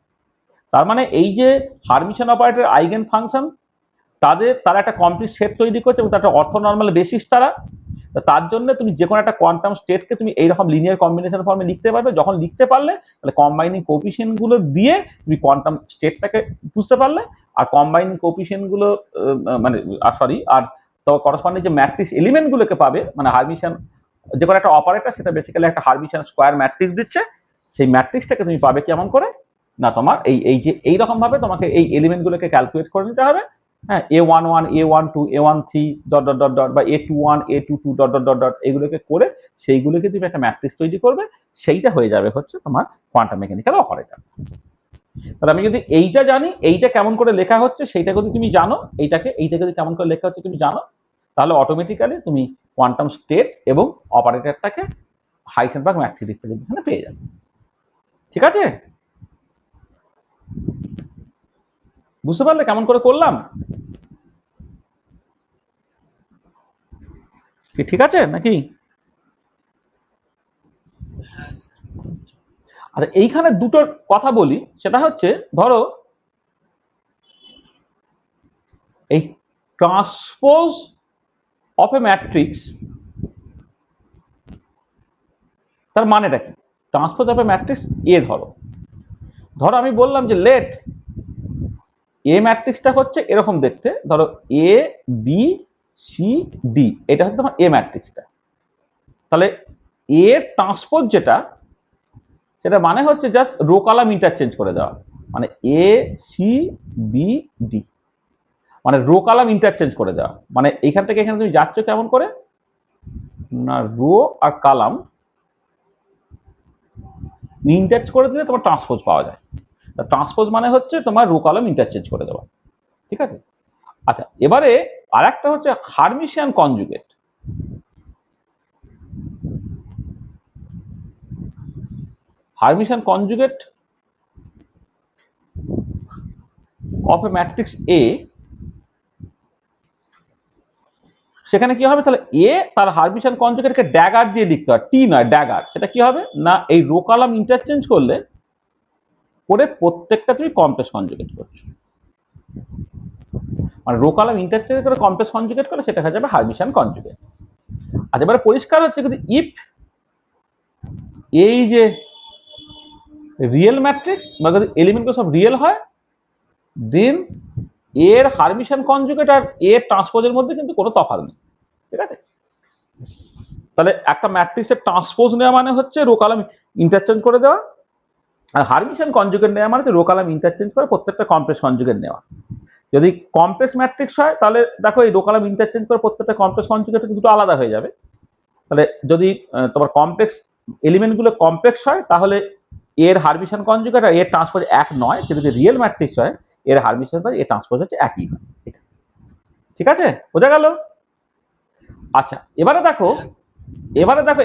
[SPEAKER 1] তার মানে এই যে হারমিশন অপারেটর আইগেন ফাংশন তারা একটা কমপ্লিট সেট তৈরি করছে এবং তার একটা অর্থনর্মাল বেসিস তারা। তার জন্য তুমি যে কোনো একটা কোয়ান্টাম স্টেটকে তুমি এইরকম লিনিয়ার কম্বিনেশন ফর্মে লিখতে পারবে। যখন লিখতে পারলে তাহলে কম্বাইনিং কোএফিসিয়েন্ট গুলো দিয়ে তুমি কোয়ান্টাম স্টেটটাকে বুঝতে পারলে, আর কম্বাইনিং কোএফিসিয়েন্ট গুলো মানে আর তো করসপন্ডিং যে ম্যাট্রিক্স এলিমেন্ট গুলোকে পাবে, মানে হারমিশন যে কোনো একটা অপারেটর সেটা বেসিক্যালি একটা হারমিশন স্কোয়ার ম্যাট্রিক্স দিচ্ছে, সেই ম্যাট্রিক্সটাকে তুমি পাবে কেমন করে না, তোমার এই যে এইরকম ভাবে তোমাকে এই এলিমেন্ট গুলোকে ক্যালকুলেট করে নিতে হবে। হ্যাঁ, a11 a12 a13 dot dot dot dot বা a21 a22 dot dot dot dot এগুলোকে করে সেইগুলোকে তুমি একটা ম্যাট্রিক্স তৈরি করবে, সেইটা হয়ে যাবে হচ্ছে তোমার কোয়ান্টাম মেকানিক্যাল অপারেটর। তাহলে আমি যদি এইটা জানি, এইটা কেমন করে লেখা হচ্ছে সেইটা যদি তুমি জানো, এইটাকে যদি কেমন করে লেখা হচ্ছে তুমি জানো, তাহলে অটোমেটিক্যালি তুমি কোয়ান্টাম স্টেট এবং অপারেটরটাকে হাইসেনবার্গ ম্যাট্রিক্স রিপ্রেজেন্টেশনে পেয়ে যাবে। ঠিক আছে, বুঝতে পারলে কেমন করে করলাম? কি ঠিক আছে নাকি? আর এইখানে দুটো কথা বলি, সেটা হচ্ছে ধরো এই ট্রান্সপোজ অফ এ ম্যাট্রিক্স, তার মানেটা কি? ট্রান্সপোজ অফ এ ম্যাট্রিক্স এ ধরো আমি বললাম যে লেট এ ম্যাট্রিক্সটা হচ্ছে এরকম দেখতে, ধরো এ বি সি ডি, এটা হচ্ছে তোমার এ ম্যাট্রিক্সটা। তাহলে এ ট্রান্সপোজ যেটা, সেটা মানে হচ্ছে জাস্ট রো কলাম ইন্টারচেঞ্জ করে দেওয়া, মানে এ সি বি ডি মানে রো কলাম ইন্টারচেঞ্জ করে দেওয়া। মানে এখান থেকে এখানে তুমি যাচ্ছ কেমন করে না, রো আর কলাম ইন্টারচেঞ্জ করে দিলে তোমার ট্রান্সপোজ পাওয়া যায়। ট্রান্সপোজ মানে হচ্ছে তোমার রো কলাম ইন্টারচেঞ্জ করে দেওয়া, ঠিক আছে। আচ্ছা, এবারে আর একটা হচ্ছে Hermitian conjugate. Hermitian conjugate of a matrix A, সেখানে কি হবে তাহলে এ তার হারবিশিয়ান কনজুগেটকে ড্যাগার দিয়ে লিখতে হয়, টি নয় ড্যাগার। সেটা কি হবে না এই রো কলাম ইন্টারচেঞ্জ করলে করে প্রত্যেকটা তুমি কমপ্লেক্স কনজুগেট করছো, মানে রো কলাম ইন্টারচেঞ্জ করে কমপ্লেক্স কনজুগেট করে সেটা হয়ে যাবে হারবিশিয়ান কনজুগেট। আর এবারে পরিষ্কার হচ্ছে কিন্তু ইফ এই যে রিয়েল ম্যাট্রিক্স বা যদি এলিমেন্টগুলো সব রিয়েল হয়, দেন এর হারমিশন কনজুগেট আর এর ট্রান্সপোজের মধ্যে কিন্তু কোনো তফাৎ নেই, ঠিক আছে? তাহলে একটা ম্যাট্রিক্সের ট্রান্সপোজ নেওয়া মানে হচ্ছে রো কলাম ইন্টারচেঞ্জ করে দেওয়া, আর হারমিশন কনজুগেট নেওয়া মানে হচ্ছে রো কলাম ইন্টারচেঞ্জ করে প্রত্যেকটা কমপ্লেক্স কনজুগেট নেওয়া। যদি কমপ্লেক্স ম্যাট্রিক্স হয় তাহলে দেখো এই রো কলাম ইন্টারচেঞ্জ করে প্রত্যেকটা কমপ্লেক্স কনজুগেট দুটো আলাদা হয়ে যাবে। তাহলে যদি তোমার কমপ্লেক্স এলিমেন্টগুলো কমপ্লেক্স হয় তাহলে এর হারমিশন কনজুগেট আর এর ট্রান্সপোজ এক নয়, কিন্তু যদি রিয়েল ম্যাট্রিক্স হয় এর হারমিশন বা এর ট্রান্সপোজ হচ্ছে একই হয়। ঠিক আছে, বোঝা গেল? আচ্ছা, এবারে দেখো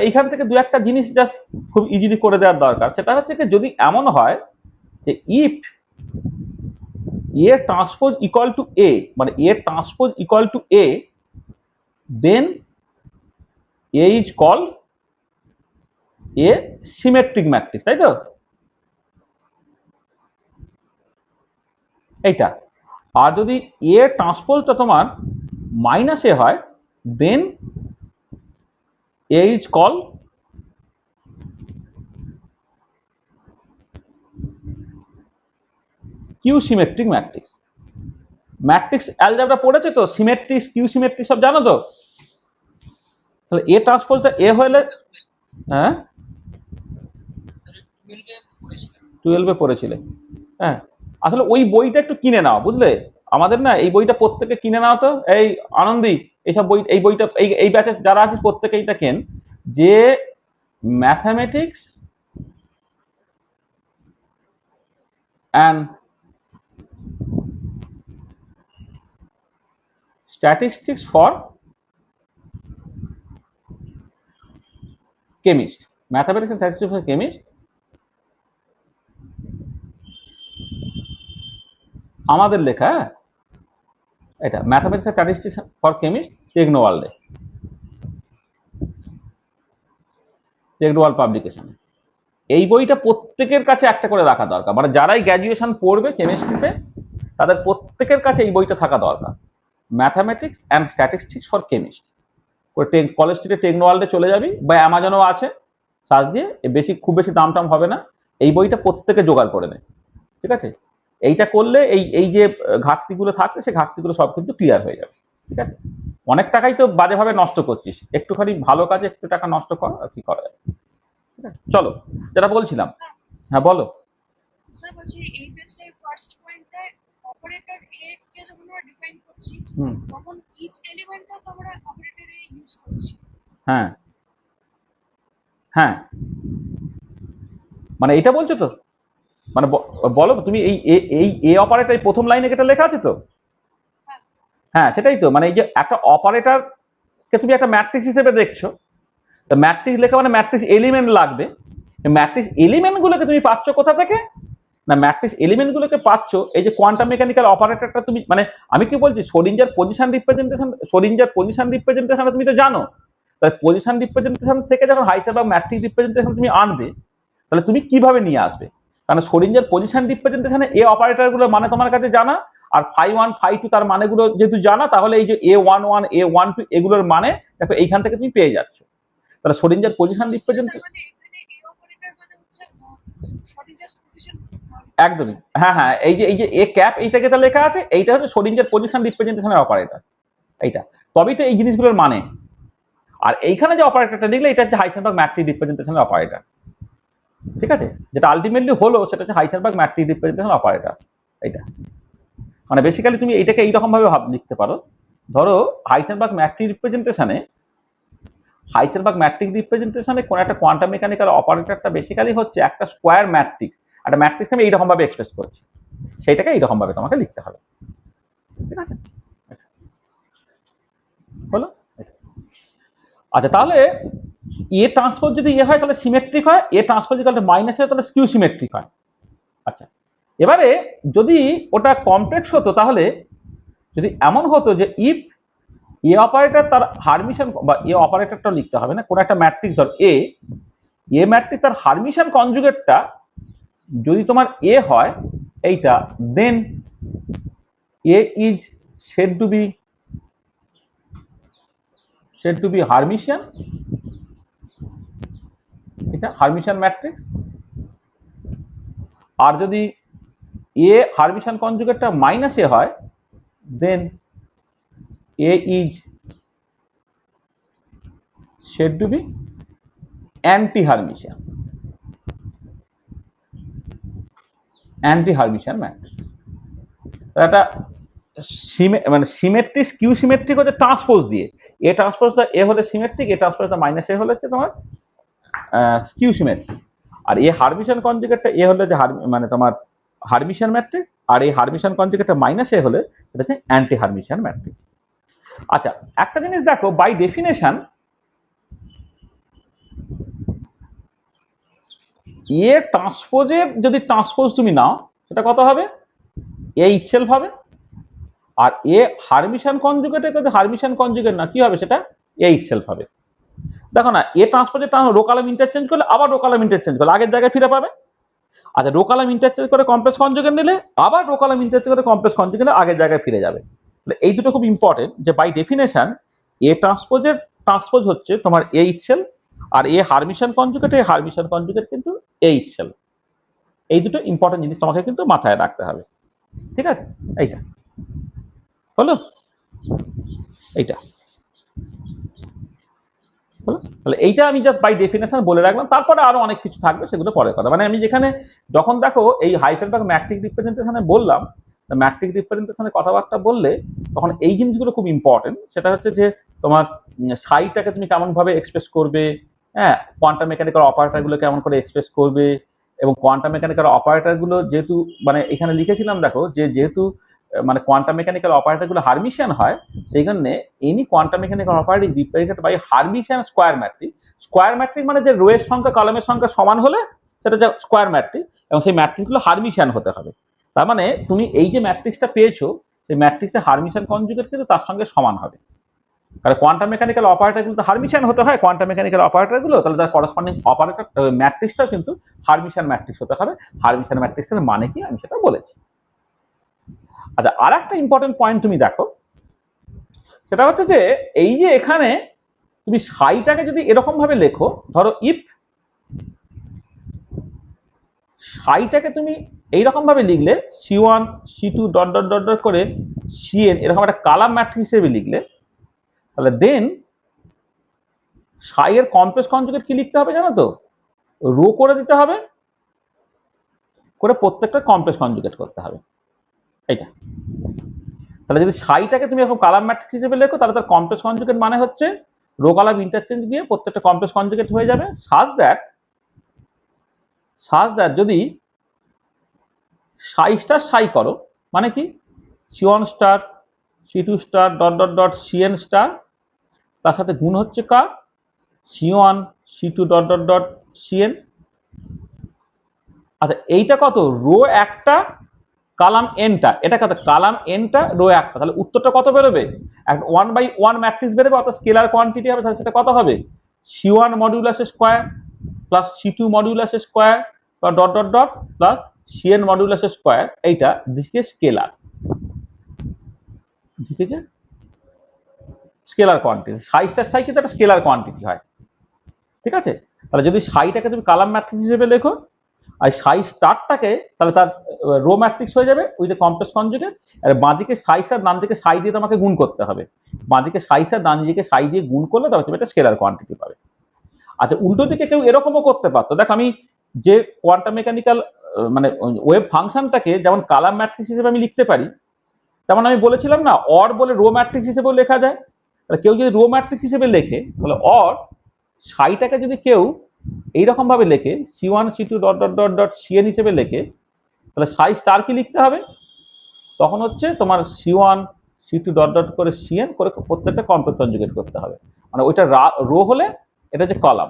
[SPEAKER 1] এইখান থেকে দু একটা জিনিস জাস্ট খুব ইজিলি করে দেওয়ার দরকার। সেটা হচ্ছে কি যদি এমন হয় যে if A transpose equal to A, মানে A transpose equal to A, then A is call a symmetric matrix, তাই তো? এইটা। আর যদি এ ট্রান্সপোজটা তোমার মাইনাস এ হয়, then A is call skew symmetric matrix. Matrix algebra পড়েছে তো, সিমেট্রিক্স কিউ সিমেট্রিক সব জানো তো? তাহলে এ ট্রান্সপোজটা এ হলে, হ্যাঁ 12-এ পড়েছিলে, হ্যাঁ আসলে ওই বইটা একটু কিনে নাও, বুঝলে? আমাদের না এই বইটা প্রত্যেকে কিনে নাও তো, এই আনন্দী এইসব বই, এই বইটা এই ব্যাচে যারা আছে প্রত্যেকে এইটা কেন, যে mathematics and statistics for chemist, mathematics and statistics for chemist, আমাদের লেখা, এটা mathematics and statistics for chemist, টেকনোওয়ার্ল্ডে, টেকনোওয়ার্ল্ড পাবলিকেশন। এই বইটা প্রত্যেকের কাছে একটা করে রাখা দরকার, মানে যারাই গ্র্যাজুয়েশন পড়বে কেমিস্ট্রিতে তাদের প্রত্যেকের কাছে এই বইটা থাকা দরকার, mathematics and statistics for chemist. College স্ট্রিটে টেকনোওয়ার্ল্ডে চলে যাবি বা অ্যামাজনও আছে, সার্চ দিয়ে, খুব বেশি দাম টাম হবে না, এই বইটা প্রত্যেকে জোগাড় করে নেয়, ঠিক আছে? এইটা করলে এই যে ঘাটতিগুলো থাকছে সেই ঘাটতিগুলো সব কিন্তু ক্লিয়ার হয়ে যাবে, ঠিক আছে? অনেক টাকাই তো বাজেভাবে নষ্ট করছিস, একটুখানি ভালো কাজে একটু টাকা নষ্ট কর, আর কি করা যায়। চলো যেটা বলছিলাম, হ্যাঁ বলো।
[SPEAKER 3] বলছি এই পেজটায় ফার্স্ট পয়েন্টে অপারেটর এ কে যখন আমরা ডিফাইন করছি তখন ইচ এলিমেন্টটা তো আমরা অপারেটর এ ইউজ করছি।
[SPEAKER 1] হ্যাঁ হ্যাঁ, মানে এটা বলছো তো, মানে বলো তুমি এই এ অপারেটর প্রথম লাইনে এটা লেখা আছে তো? হ্যাঁ সেটাই তো, মানে এই যে একটা অপারেটরকে তুমি একটা ম্যাট্রিক্স হিসেবে দেখছো, তো ম্যাট্রিক্স লেখা মানে ম্যাট্রিক্স এলিমেন্ট লাগবে, ম্যাট্রিক্স এলিমেন্টগুলোকে তুমি পাচ্ছ কোথা থেকে না? ম্যাট্রিক্স এলিমেন্টগুলোকে পাচ্ছ এই যে কোয়ান্টাম মেকানিক্যাল অপারেটরটা তুমি, মানে আমি কি বলছি শোডিঞ্জার পজিশন রিপ্রেজেন্টেশন তুমি তো জানো, তাহলে পজিশন রিপ্রেজেন্টেশন থেকে যখন হাইজেনবার্গ ম্যাট্রিক্স রিপ্রেজেন্টেশন তুমি আনবে, তাহলে তুমি কিভাবে নিয়ে আসবে? কারণ শোডিঞ্জার পজিশন রিপ্রেজেন্টেশনে এ অপারেটরগুলোর মানে তোমার কাছে জানা, আর φ1 φ2 তার মানেগুলো যেহেতু জানা, তাহলে এই যে A11 A12 এগুলোর মানে দেখো এইখান থেকে তুমি পেয়ে যাচ্ছ। তাহলে শোডিঞ্জার পজিশন রিপ্রেজেন্টেশন একদমই, হ্যাঁ হ্যাঁ, এই যে এ ক্যাপ এইটা যেটা লেখা আছে এইটা হচ্ছে শোডিঞ্জার পজিশন রিপ্রেজেন্টেশনের অপারেটর, এইটা তবেই তো এই জিনিসগুলোর মানে। আর এইখানে যে অপারেটরটা লিখলে এটা হচ্ছে হাইজেনবার্গ ম্যাট্রিক্স রিপ্রেজেন্টেশনের অপারেটর, ঠিক আছে? যেটা আলটিমেটলি হলো সেটা হচ্ছে হাইজেনবার্গ ম্যাট্রিক্স রিপ্রেজেন্টেশন অপারেটর, এইটা মানে বেসিক্যালি তুমি এটাকে এইরকম ভাবে লিখতে পারো। ধরো হাইজেনবার্গ ম্যাট্রিক্স রিপ্রেজেন্টেশনে কোন একটা কোয়ান্টাম মেকানিক্যাল অপারেটরটা বেসিক্যালি হচ্ছে একটা স্কোয়ার ম্যাট্রিক্স, একটা ম্যাট্রিক্স আমি এইরকম ভাবে এক্সপ্রেস করছি, সেইটাকে এইরকম ভাবে তোমাকে লিখতে হবে, ঠিক আছে? হলো? আচ্ছা, তাহলে এ ট্রান্সপোজ যদি এ হয় তাহলে সিমেট্রিক হয়, এ ট্রান্সপোজ যদি মাইনাস হয় তাহলে স্কিউ সিমেট্রিক হয়। আচ্ছা, এবারে যদি ওটা কমপ্লেক্স হতো, তাহলে যদি এমন হতো যে ইফ এ অপারেটর তার হারমিশন, বা এ অপারেটরটা লিখতে হবে না, কোনো একটা ম্যাট্রিক্স ধর এ ম্যাট্রিক্স তার হারমিশন কনজুগেটটা যদি তোমার এ হয় এইটা, then A is said to be Hermitian, এটা হারমিশিয়ান ম্যাট্রিক্স। আর যদি এ হারমিশন কনজুগেটটা মাইনাস এ হয়, then A is said to be anti Hermitian matrix. একটা মানে সিমেট্রিক কিউ সিমেট্রিক হচ্ছে ট্রান্সপোজ দিয়ে, এ ট্রান্সপোজটা এ হলে সিমেট্রিক, এ ট্রান্সপোজটা মাইনাস এ হলে হচ্ছে তোমার কিউ সিমেট্রিক। আর এ হারমিশন কনজুগেটটা এ হলে যে মানে তোমার হারমিশন ম্যাট্রিক্স, আর এই হারমিশন কনজুগেটটা মাইনাস এ হলে এটা হচ্ছে অ্যান্টি হারমিশন ম্যাট্রিক্স। আচ্ছা, একটা জিনিস দেখো, বাই ডেফিনেশন এ ট্রান্সপোজের যদি ট্রান্সপোজ তুমি নাও, সেটা কত হবে? এ ইটসেলফ হবে। আর এ হারমিশন কনজুগেটের যদি হারমিশন কনজুগেট না, কি হবে সেটা? এ ইটসেলফ হবে। দেখো না, এ ট্রান্সপোজের রো কলাম ইন্টারচেঞ্জ করলে আবার রো কলাম ইন্টারচেঞ্জ করলে আগের জায়গায় ফিরে পাবে। আচ্ছা, রো কলাম ইন্টারচেঞ্জ করে কমপ্লেক্স কনজুগেট নিলে আবার রো কলাম ইন্টারচেঞ্জ করে কমপ্লেক্স কনজুগেট নিলে আগের জায়গায় ফিরে যাবে। এই দুটো খুব ইম্পর্টেন্ট, যে বাই ডেফিনেশন এ ট্রান্সপোজের ট্রান্সপোজ হচ্ছে তোমার এ ইটসেলফ, আর এ হারমিশন কনজুগেট কিন্তু এ ইটসেলফ। এই দুটো ইম্পর্টেন্ট জিনিস তোমাকে কিন্তু মাথায় রাখতে হবে, ঠিক আছে? এইটা হলো, এইটা হলো। তাহলে এইটা আমি জাস্ট বাই ডেফিনেশন বলে রাখলাম, তারপরে আরো অনেক কিছু থাকবে, সেগুলো পরে কথা। মানে আমি যেখানে যখন দেখো এই হাইফেনবার্গ ম্যাট্রিক রিপ্রেজেন্টেশনে বললাম, ম্যাট্রিক রিপ্রেজেন্টেশনে কথাবার্তা বললে তখন এই জিনিসগুলো খুব ইম্পর্টেন্ট। সেটা হচ্ছে যে তোমার সাইটাকে তুমি কেমন ভাবে এক্সপ্রেস করবে, হ্যাঁ, কোয়ান্টাম মেকানিক্যাল অপারেটরগুলো কেমন করে এক্সপ্রেস করবে, এবং কোয়ান্টাম মেকানিক্যাল অপারেটরগুলো যেহেতু মানে এখানে লিখেছিলাম দেখো, যে যেহেতু মানে কোয়ান্টাম মেকানিক্যাল অপারেটরগুলো হারমিশিয়ান হয়, সেই জন্য any quantum mechanical operator represented by Hermitian square matrix. Square matrix মানে যে রোয়ের সংখ্যা কলামের সংখ্যা সমান হলে সেটা যে স্কোয়ার ম্যাট্রিক্স, এবং সেই ম্যাট্রিক্সগুলো হারমিশিয়ান হতে হবে। তার মানে তুমি এই যে ম্যাট্রিক্সটা পেয়েছো, সেই ম্যাট্রিক্সের হারমিশিয়ান কনজুগেট কিন্তু তার সঙ্গে সমান হবে। কারণ কোয়ান্টাম মেকানিক্যাল অপারেটরগুলো তো হারমিশিয়ান হতে হয়, কোয়ান্টাম মেকানিক্যাল অপারেটরগুলো, তাহলে তার করসপন্ডিং অপারেটর ম্যাট্রিক্সটাও কিন্তু হারমিশিয়ান ম্যাট্রিক্স হতে হবে। হারমিশিয়ান ম্যাট্রিক্সের মানে কি আমি সেটা বলেছি। আচ্ছা, আর একটা ইম্পর্টেন্ট পয়েন্ট তুমি দেখো, সেটা হচ্ছে যে এই যে এখানে তুমি সাইটাকে যদি এরকম ভাবে লেখো, ধরো ইফ সাইটাকে তুমি এইরকম ভাবে লিখলে C1 C2 dot dot dot dot করে Cn এরকম একটা কালাম ম্যাট্রিক্স হিসেবে লিখলে, তাহলে দেন সাই এর কমপ্লেক্স কনজুগেট কি লিখতে হবে জানো তো? রো করে দিতে হবে, করে প্রত্যেকটা কমপ্লেক্স কনজুগেট করতে হবে। এইটা তাহলে যদি সাইটাকে তুমি এরকম কালাম ম্যাট্রিক্স হিসেবে লেখো, তাহলে তার কমপ্লেক্স কনজুগেট মানে হচ্ছে রো কলাম ইন্টারচেঞ্জ দিয়ে প্রত্যেকটা কমপ্লেক্স কনজুগেট হয়ে যাবে। সাজ দ্যাট যদি সাই স্টার সাই করো, মানে কি C1 star C2 star dot dot dot Cn star, তার সাথে গুণ হচ্ছে কার? C1 C2 dot dot dot Cn। আচ্ছা, এইটা কত? রো একটা, কালাম এনটা, এটা কত? কালাম এনটা, রো একটা। তাহলে উত্তরটা কত বেরোবে? একটা 1/1 ম্যাট্রিক্স বেরোবে, অর্থাৎ স্কেলার কোয়ান্টিটি হবে। তাহলে সেটা কত হবে? C1 modulus square plus C2 modulus square বা dot dot dot plus Cn modulus square. এইটা দিকে স্কেলার, ঠিক আছে? স্কেলার কোয়ান্টিটি, সাইজটা সাই কিন্তু একটা স্কেলার কোয়ান্টিটি হয়, ঠিক আছে? তাহলে যদি সাইটাকে তুমি কালাম ম্যাট্রিক্স হিসেবে লেখো, আর সাই স্টারটাকে, তাহলে তার রো ম্যাট্রিক্স হয়ে যাবে উইথ এ কমপ্লেক্স কনজুগেট। আর বাঁদিকে সাইটা ডান দিকে সাই দিয়ে তোমাকে গুণ করতে হবে, বাঁদিকে সাইটা ডান দিকে সাই দিয়ে গুণ করলে তবে তুমি একটা স্কেলার কোয়ান্টিটি পাবে। আচ্ছা, উল্টো দিকে কেউ এরকমও করতে পারতো। দেখো, আমি যে কোয়ান্টাম মেকানিক্যাল মানে ওয়েভ ফাংশনটাকে যেমন কালাম ম্যাট্রিক্স হিসেবে আমি লিখতে পারি, তেমন আমি বলেছিলাম না অর বলে রো ম্যাট্রিক্স হিসেবেও লেখা যায়। তাহলে কেউ যদি রো ম্যাট্রিক্স হিসেবে লেখে, তাহলে অর সাইটাকে যদি কেউ এইরকম ভাবে লেখে C1 C2 dot dot dot dot Cn হিসেবে লেখে, তাহলে সাই স্টার কি লিখতে হবে? তখন হচ্ছে তোমার C1 C2 ডট ডট করে Cn করে প্রত্যেকটা কমপ্লেক্স কনজুগেট করতে হবে। মানে ওইটা রো হলে এটা যে কলাম,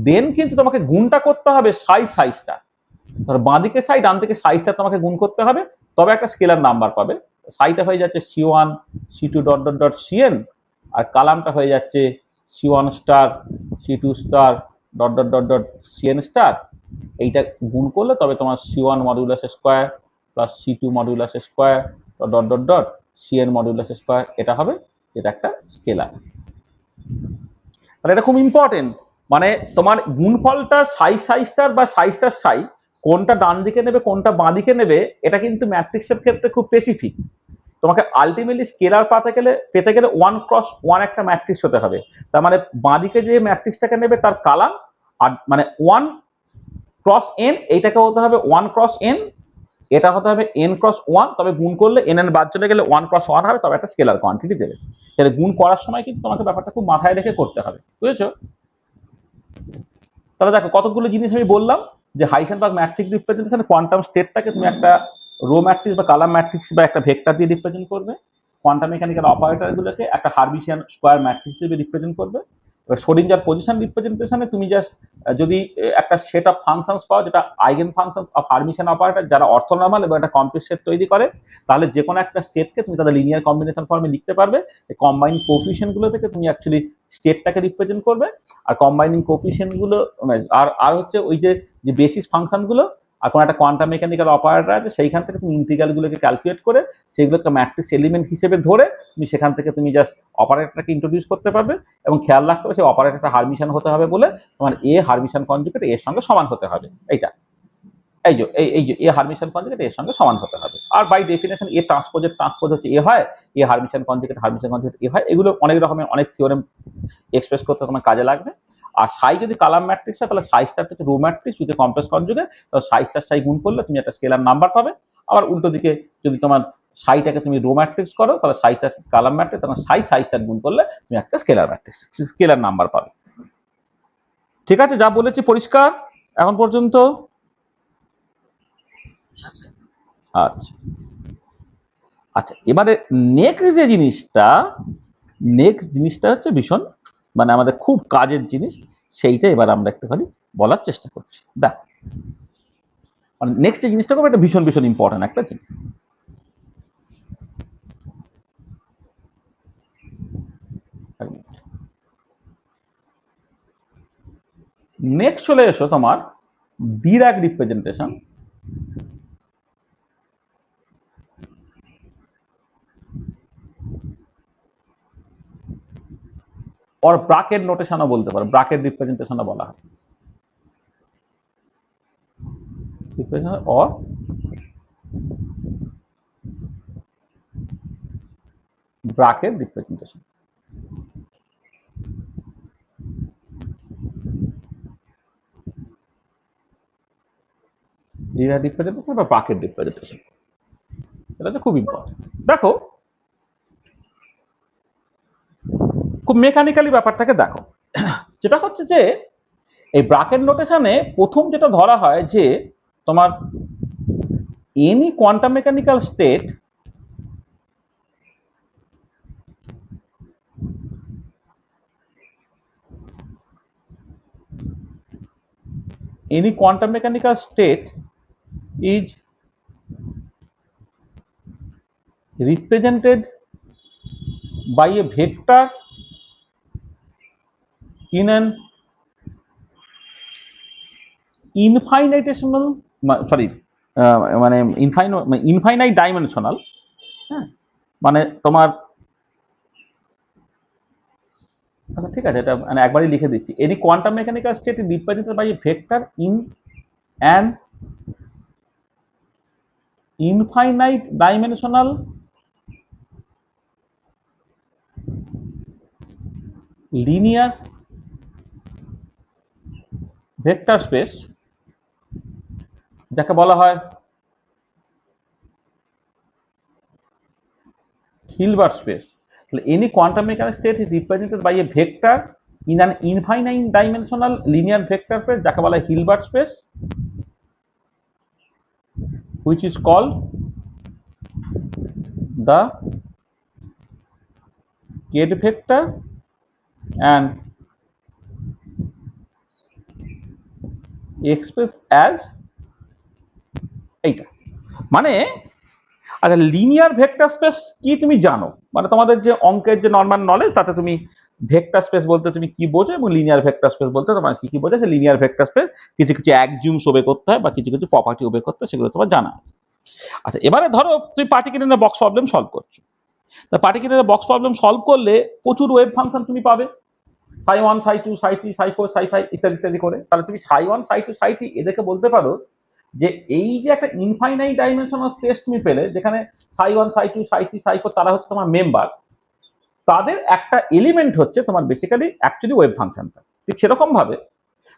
[SPEAKER 1] দেন কিন্তু তোমাকে গুণটা করতে হবে সাই স্টার। ধরো বাঁদিকে সাই ডান দিকে সাইজটা তোমাকে গুণ করতে হবে, তবে একটা স্কেলার নাম্বার পাবে। সাইটা হয়ে যাচ্ছে C1 C2 dot dot dot Cn, আর কালামটা হয়ে যাচ্ছে C1 star C2 star dot dot dot dot Cn star. এইটা গুণ করলে তবে তোমার C1 modulus square plus C2 modulus square dot dot dot Cn modulus square, এটা হবে, এটা একটা স্কেলার। মানে এটা খুব ইম্পর্টেন্ট, মানে তোমার গুণফলটা সাই স্টার বা সাই স্টার সাই কোনটা ডান দিকে নেবে কোনটা বাঁ দিকে নেবে, এটা কিন্তু ম্যাট্রিক্সের ক্ষেত্রে খুব স্পেসিফিক। তোমাকে আলটিমেটলি স্কেলার পেতে গেলে 1x1 একটা ম্যাট্রিক্স হতে হবে। তার মানে বাঁ দিকে যে ম্যাট্রিক্সটাকে নেবে তার কালাম, আর মানে 1x n, এইটাকে হতে হবে 1x n, এটা হতে হবে n×1, তবে গুণ করলে n বাদ চলে গেলে 1×1 হবে, তবে একটা স্কেলার কোয়ান্টিটি দেবে। তাহলে গুণ করার সময় কিন্তু তোমাকে ব্যাপারটা খুব মাথায় রেখে করতে হবে, বুঝেছো? তাহলে দেখো কতগুলো জিনিস আমি বললাম, যে হাইসেনবার্গ ম্যাট্রিক্স রিপ্রেজেন্টেশন কোয়ান্টাম স্টেটটাকে তুমি একটা রো ম্যাট্রিক্স বা কালাম ম্যাট্রিক্স বা একটা ভেক্টর দিয়ে রিপ্রেজেন্ট করবে, কোয়ান্টাম মেকানিক্যাল অপারেটরগুলোকে একটা হার্মিশিয়ান স্কোয়ার ম্যাট্রিক্স হিসেবে রিপ্রেজেন্ট করবে। এবার স্ক্রোডিঞ্জার পজিশন রিপ্রেজেন্টেশনে তুমি জাস্ট যদি একটা সেট অফ ফাংশনস পাও যেটা eigen function of Hermitian operator যারা অর্থোনর্মাল এবং একটা কমপ্লেক্স সেট তৈরি করে, তাহলে যে কোনো একটা স্টেটকে তুমি তাদের লিনিয়ার কম্বিনেশন ফর্মে লিখতে পারবে। এই কম্বাইন কোফিশিয়েন্টগুলো থেকে তুমি অ্যাকচুয়ালি স্টেটটাকে রিপ্রেজেন্ট করবে, আর কম্বাইনিং কোফিশিয়েন্টগুলো আর হচ্ছে ওই যে বেসিস ফাংশনগুলো, আর কোনো একটা কোয়ান্টাম মেকানিক্যাল অপারেটর আছে সেইখান থেকে তুমি ইন্টিগ্রালগুলোকে ক্যালকুলেট করে সেগুলোকে ম্যাট্রিক্স এলিমেন্ট হিসেবে ধরে তুমি সেখান থেকে তুমি জাস্ট অপারেটরটাকে ইন্ট্রোডিউস করতে পারবে। এবং খেয়াল রাখতে হবে সেই অপারেটরটা হারমিশন হতে হবে বলে তোমার এ হারমিশন কনজুগেট এর সঙ্গে সমান হতে হবে। এইটা এই যে এ হারমিশন কনজুগেট এর সঙ্গে সমান হতে হবে। আর বাই ডেফিনেশন এ ট্রান্সপোজের ট্রান্সপোজ হচ্ছে এ হয়, এ হারমিশন কনজুগেট এ হয়। এগুলো অনেক রকমের অনেক থিওরেম এক্সপ্রেস করতে তোমার কাজে লাগবে। আর সাই যদি কালাম ম্যাট্রিক্স হয় তাহলে সাই স্টারটা হচ্ছে রো ম্যাট্রিক্স যদি কমপ্লেক্স কনজুগেট, তাহলে সাই স্টার সাই গুণ করলে তুমি একটা স্কেলার নাম্বার পাবে। আবার উল্টো দিকে যদি তোমার সাইটাকে তুমি রো ম্যাট্রিক্স করো তাহলে সাই স্টার কালাম ম্যাট্রিক্স, তখন সাই স্টার গুণ করলে তুমি একটা স্কেলার ম্যাট্রিক্স স্কেলার নাম্বার পাবে। ঠিক আছে, যা বলেছি পরিষ্কার এখন পর্যন্ত? আচ্ছা আচ্ছা, এবারে নেক্সট জিনিসটা হচ্ছে ভীষণ মানে আমাদের খুব কাজের জিনিস, সেইটা এবার আমরা একটুখানি বলার চেষ্টা করছি। দেখ, মানে নেক্সট যে জিনিসটা করবো এটা ভীষণ ভীষণ ইম্পর্টেন্ট একটা জিনিস। নেক্সট চলে এসো তোমার ডিরাক রিপ্রেজেন্টেশন। और ব্রাকেট নোটেশনও বলতে পারো, ব্রাকেট রিপ্রেজেন্টেশনও বলা হয়। और ব্রাকেট রিপ্রেজেন্টেশন, ডিরাক রিপ্রেজেন্টেশন বা ব্রাকেট রিপ্রেজেন্টেশন, এটা হচ্ছে খুব ইম্পর্টেন্ট। দেখো খুব মেকানিক্যালি ব্যাপারটাকে দেখো, যেটা হচ্ছে যে এই ব্রাকেট নোটেশনে প্রথম যেটা ধরা হয় যে তোমার any quantum mechanical state is represented by a vector in an infinitesimal মানে ইনফাইনাইট ডাইমেনশনাল, হ্যাঁ মানে তোমার আচ্ছা ঠিক আছে, এটা মানে একবারই লিখে দিচ্ছি। Any quantum mechanical state is represented by a vector in an infinite dimensional linear vector space, যাকে বলা হয় Hilbert space. Any quantum mechanical state is represented by a vector in an infinite dimensional linear vector space, যাকে বলা হয় Hilbert space, which is called the Kate vector and expressed as এইটা মানে আচ্ছা linear vector space কি তুমি জানো, মানে তোমাদের যে অঙ্কের যে নর্মাল নলেজ তাতে তুমি ভেক্টর স্পেস বলতে তুমি কি বোঝো এবং লিনিয়ার ভেক্টর স্পেস বলতে তোমার কি কি বোঝো। যে লিনিয়ার ভেক্টর স্পেস কিছু কিছু অ্যাক্সিওমস ওবে করতে হয় বা কিছু কিছু প্রপার্টি ওবে করতে হয়, সেগুলো তোমার জানা আছে। আচ্ছা এবারে ধরো তুমি পার্টিকুলার বক্স প্রবলেম সলভ করছো, তা পার্টিকুলার বক্স প্রবলেম সলভ করলে প্রচুর ওয়েভ ফাংশন তুমি পাবে, সাই 1 সাই 2 সাই 3 সাই 4 সাই 5 ইত্যাদি ইত্যাদি করে। তাহলে তুমি সাই 1 সাই 2 সাই 3 এদেরকে বলতে পারো যে এই যে একটা ইনফাইনাইট ডাইমেনশনাল স্পেস তুমি পেলে, যেখানে সাই 1 সাই 2 সাই 3 সাই 4 তারা হচ্ছে তোমার মেম্বার, তাদের একটা এলিমেন্ট হচ্ছে তোমার বেসিক্যালি অ্যাকচুয়ালি ওয়েভ ফাংশনটা। ঠিক সেরকম ভাবে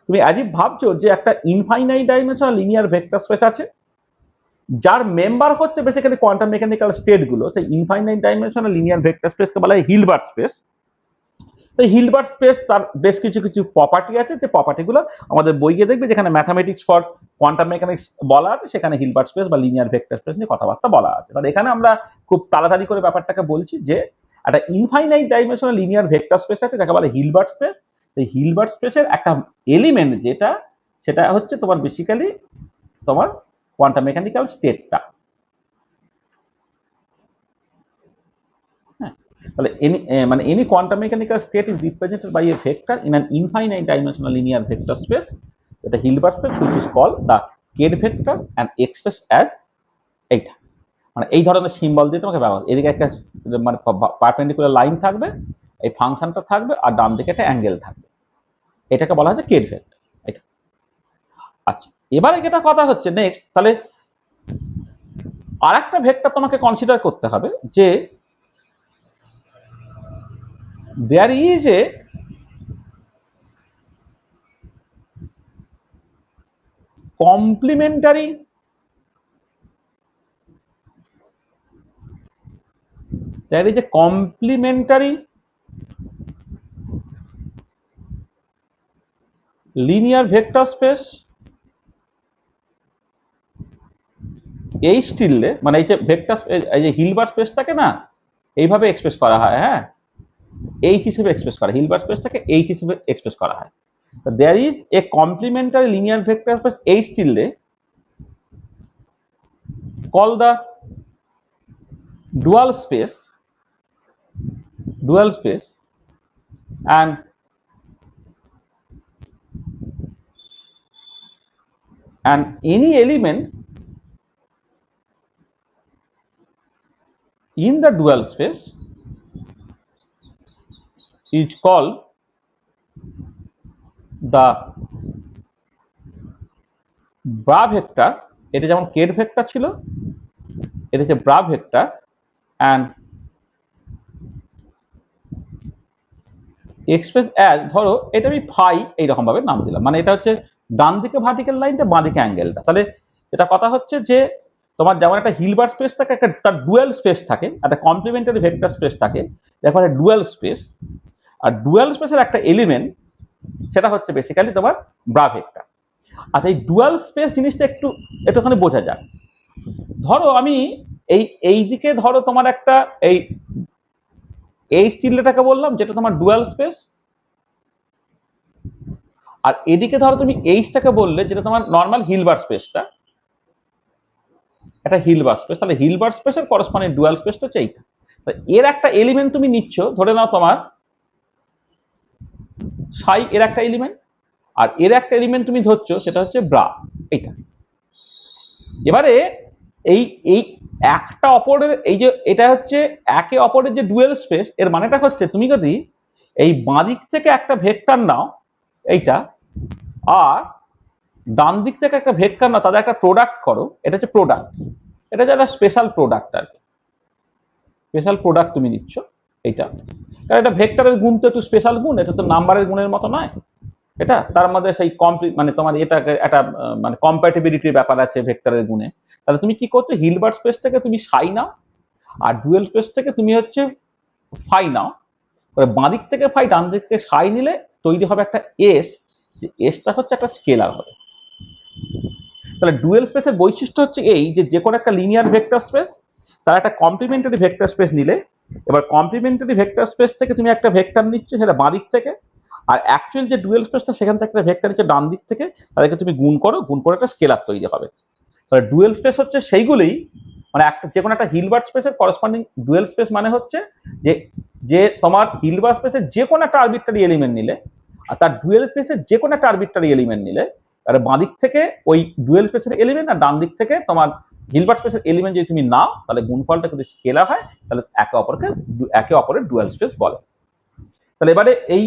[SPEAKER 1] তুমি আজই ভাবছো যে একটা infinite dimensional linear vector space আছে, যার মেম্বার হচ্ছে বেসিক্যালি কোয়ান্টাম মেকানিক্যাল স্টেটগুলো। সেই ইনফাইনাইট ডাইমেনশনাল লিনিয়ার ভেক্টর স্পেসকে বলা হয় হিলবার্ট স্পেস। সেই হিলবার্ট স্পেস তার বেশ কিছু কিছু প্রপার্টি আছে, যে প্রপার্টিগুলো আমাদের বইয়ে দেখবে যেখানে ম্যাথামেটিক্স ফর কোয়ান্টাম মেকানিক্স বলা আছে, সেখানে হিলবার্ট স্পেস বা লিনিয়ার ভেক্টর স্পেস নিয়ে কথাবার্তা বলা আছে। তাহলে এখানে আমরা খুব তাড়াতাড়ি করে ব্যাপারটাকে বলছি যে একটা infinite dimensional linear vector space আছে যাকে বলে হিলবার্ট স্পেস। এই হিলবার্ট স্পেসের একটা এলিমেন্ট যেটা, সেটা হচ্ছে তোমার বেসিক্যালি তোমার কোয়ান্টাম মেকানিক্যাল স্টেটটা। তাহলে any quantum mechanical state is represented by a vector in an infinite dimensional linear vector space, the Hilbert space, which is called the K vector and expressed as এইটা। মানে এই ধরনের symbol দিয়ে তোমাকে ব্যবহার, এদিকে একটা মানে পারপেন্ডিকুলার লাইন থাকবে, এই ফাংশনটা থাকবে, আর ডান দিকে একটা অ্যাঙ্গেল থাকবে, এটাকে বলা হচ্ছে K ভেক্টর। এটা আচ্ছা এবারে যেটা কথা হচ্ছে নেক্সট, তাহলে আর একটা ভেক্টর তোমাকে কনসিডার করতে হবে যে there is a complementary linear vector space এই স্টিলে, মানে এই যে ভেক্টর এই যে হিলবার্ট স্পেসটাকে না এইভাবে এক্সপ্রেস করা হয়, হ্যাঁ এইচ হিসেবে এক্সপ্রেস করা, হিলবার্ট স্পেসটাকে এইচ হিসেবে এক্সপ্রেস করা হয়। there is a complementary linear vector space H tilde called the dual space and any element in the dual space is called the bra vector। এটা যেমন k ভেক্টর ছিল, এটা হচ্ছে bra vector and express as, ধরো এটা আমি phi এইরকম ভাবে নাম দিলাম, মানে এটা হচ্ছে ডান দিকে ভার্টিক্যাল লাইনটা, বাঁ দিকে অ্যাঙ্গেলটা। তাহলে এটা কথা হচ্ছে যে তোমার যেমন একটা হিলবার্ট স্পেস থাকে, একটা তার ডুয়াল স্পেস থাকে, একটা কমপ্লিমেন্টারি ভেক্টর স্পেস থাকে, দেখো একটা ডুয়াল স্পেস, আর ডুয়াল স্পেসের একটা এলিমেন্ট সেটা হচ্ছে বেসিক্যালি তোমার ব্রা ভেক্টর। আচ্ছা এই ডুয়াল স্পেস জিনিসটা একটুখানি বোঝা যাক। ধরো আমি এই দিকে ধরো তোমার একটা এই চিহ্নটাকে বললাম যেটা তোমার ডুয়াল স্পেস, আর এদিকে ধরো তুমি এইচটাকে বললে যেটা তোমার নর্মাল হিলবার্ট স্পেসটা, এটা হিলবার্ট স্পেস। তাহলে হিলবার্ট স্পেসের করসপন্ডিং ডুয়াল স্পেসটা হচ্ছে এইটা। এর একটা এলিমেন্ট তুমি নিচ্ছ, ধরে নাও তোমার সাই এর একটা এলিমেন্ট, আর এর একটা এলিমেন্ট তুমি ধরছো সেটা হচ্ছে ব্রা, এইটা। এবারে এই একটা অপরের এই যে এটা হচ্ছে একে অপরের যে ডুয়াল স্পেস, এর মানেটা হচ্ছে তুমি যদি এই বাঁ দিক থেকে একটা ভেক্টর নাও এইটা, আর ডান দিক থেকে একটা ভেক্টর নাও, তাদের একটা প্রোডাক্ট করো, এটা হচ্ছে প্রোডাক্ট। এটা হচ্ছে একটা স্পেশাল প্রোডাক্ট আর কি, স্পেশাল প্রোডাক্ট তুমি নিচ্ছ এইটা, কারণ এটা ভেক্টরের গুণ তো একটু স্পেশাল গুণ, এটা তো নাম্বারের গুণের মতো নয়। এটা তার মধ্যে সেই মানে তোমার এটাকে একটা মানে কম্প্যাটিবিলিটির ব্যাপার আছে ভেক্টরের গুণে। তাহলে তুমি কি করছো, হিলবার্ট স্পেস থেকে তুমি সাই নাও, আর ডুয়েল স্পেস থেকে তুমি হচ্ছে ফাই নাও, বাঁ দিক থেকে ফাই, ডান দিক থেকে সাই নিলে তৈরি হবে একটা এস, যে এসটা হচ্ছে একটা স্কেলার হবে। তাহলে ডুয়েল স্পেসের বৈশিষ্ট্য হচ্ছে এই যে কোনো একটা লিনিয়ার ভেক্টর স্পেস তার একটা কমপ্লিমেন্টারি ভেক্টর স্পেস নিলে, এবার কমপ্লিমেন্টারি ভেক্টর স্পেস থেকে তুমি একটা ভেক্টর নিচ্ছ সেটা বাঁ দিক থেকে, আর অ্যাকচুয়াল যে ডুয়েল স্পেসটা সেখান থেকে একটা ভেক্টর নিচ্ছে ডান দিক থেকে, তাদেরকে তুমি গুণ করে একটা স্কেলার তৈরি হবে। তাহলে ডুয়েল স্পেস হচ্ছে সেইগুলি, মানে একটা যে কোনো একটা হিলবার্ট স্পেসের করেসপন্ডিং ডুয়েল স্পেস মানে হচ্ছে যে যে তোমার হিলবার্ট স্পেসের যে কোনো একটা আরবিট্রারি এলিমেন্ট নিলে আর তার ডুয়েল স্পেসের যে কোনো একটা আরবিট্রারি এলিমেন্ট নিলে, আর বাঁ দিক থেকে ওই ডুয়েল স্পেসের এলিমেন্ট আর ডান দিক থেকে তোমার হিলবার্ট স্পেসের এলিমেন্ট যদি তুমি নাও, তাহলে গুণফলটা যদি স্কেলার হয় তাহলে একে অপরের ডুয়েল স্পেস বলে। তাহলে এবারে এই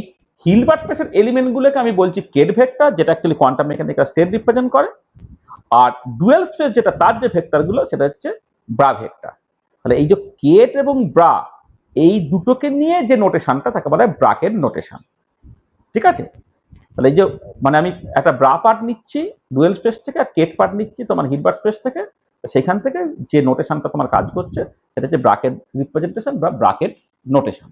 [SPEAKER 1] হিলবার্ট স্পেসের এলিমেন্টগুলোকে আমি বলছি কেট ভেক্টর, যেটা actually quantum mechanical state represent করে, আর ডুয়েল স্পেস যেটা তার যে ভেক্টরগুলো সেটা হচ্ছে ব্রা ভেক্টর। তাহলে এই যে কেট এবং ব্রা এই দুটোকে নিয়ে যে নোটেশনটা তাকে বলা হয় ব্রাকেট নোটেশন, ঠিক আছে? তাহলে এই যে মানে আমি একটা ব্রা পার্ট নিচ্ছি ডুয়েল স্পেস থেকে আর কেট পার্ট নিচ্ছি তোমার হিলবার্ট স্পেস থেকে, সেখান থেকে যে নোটেশনটা তোমার কাজ করছে সেটা হচ্ছে ব্রাকেট রিপ্রেজেন্টেশন বা ব্রাকেট নোটেশন।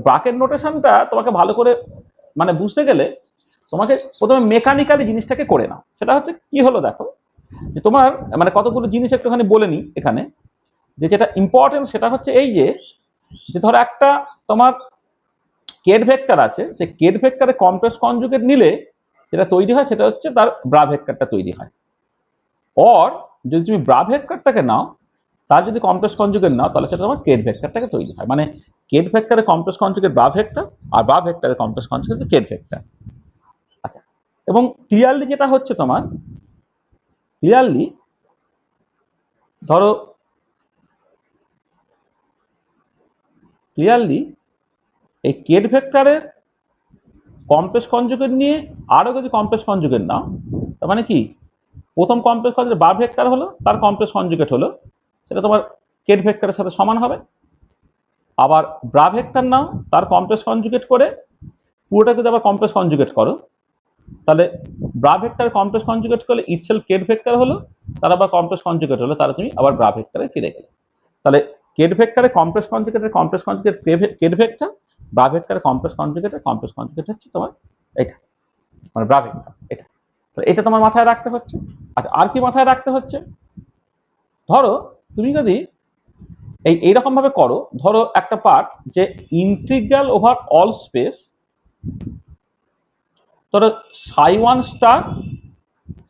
[SPEAKER 1] ব্রাকেট নোটেশনটা তোমাকে ভালো করে মানে বুঝতে গেলে তোমাকে প্রথমে মেকানিক্যালি জিনিসটাকে করে নাও। সেটা হচ্ছে কি হলো দেখো, যে তোমার মানে কতগুলো জিনিস একটুখানি বলে নিই এখানে, যে যেটা ইম্পর্টেন্ট সেটা হচ্ছে এই যে ধরো একটা তোমার কেট ভেক্টর আছে, সেই কেট ভেক্টরে কমপ্লেক্স কনজুগেট নিলে যেটা তৈরি হয় সেটা হচ্ছে তার ব্রা ভেক্টরটা তৈরি হয়। অর যদি তুমি ব্রা ভেক্টরটাকে নাও, তার যদি কমপ্লেক্স কনজুগেট নাও তাহলে সেটা তোমার কেট ভেক্টরটাকে তৈরি হয়। মানে কেট ভেক্টরে কমপ্লেক্স কনজুগেট ব্রা ভেক্টর আর ব্রা ভেক্টরে কমপ্লেক্স কনজুগেট কেট ভেক্টর। আচ্ছা, এবং ক্লিয়ারলি যেটা হচ্ছে তোমার ক্লিয়ারলি ধরো এই কেট ভেক্টরের কমপ্লেক্স কনজুগেট নিয়ে আরো যদি কমপ্লেক্স কনজুগেট নাও, তার মানে কি প্রথম কমপ্লেক্স কনজুগেট ব্রা ভেক্টর হলো, তার কমপ্লেক্স কনজুগেট হলো, সেটা তোমার কেট ভেক্টরের সাথে সমান হবে। আবার ব্রা ভেক্টর নাও, তার কমপ্লেক্স কনজুগেট করে পুরোটা যদি আবার কমপ্লেক্স কনজুগেট করো, তাহলে ব্রা ভেক্টর কমপ্লেক্স কনজুগেট করলে ইটসেলফ কেট ভেক্টর হলো, তার আবার কমপ্লেক্স কনজুগেট হলো, তাহলে তুমি আবার ব্রা ভেক্টরে ফিরে গেলে। তাহলে কেট ভেক্টরে complex conjugate ket vector, bra ভেক্টরে কমপ্লেক্স কনজুগেট হচ্ছে তোমার এটা, মানে ব্রা ভেক্টর এটা। তাহলে এটা তোমার মাথায় রাখতে হচ্ছে। আচ্ছা, আর কি মাথায় রাখতে হচ্ছে, ধরো তুমি যদি এইরকম ভাবে করো, ধরো একটা পার্ট যে ইন্টিগ্রাল ওভার অল স্পেস, ধরো ψ1 স্টার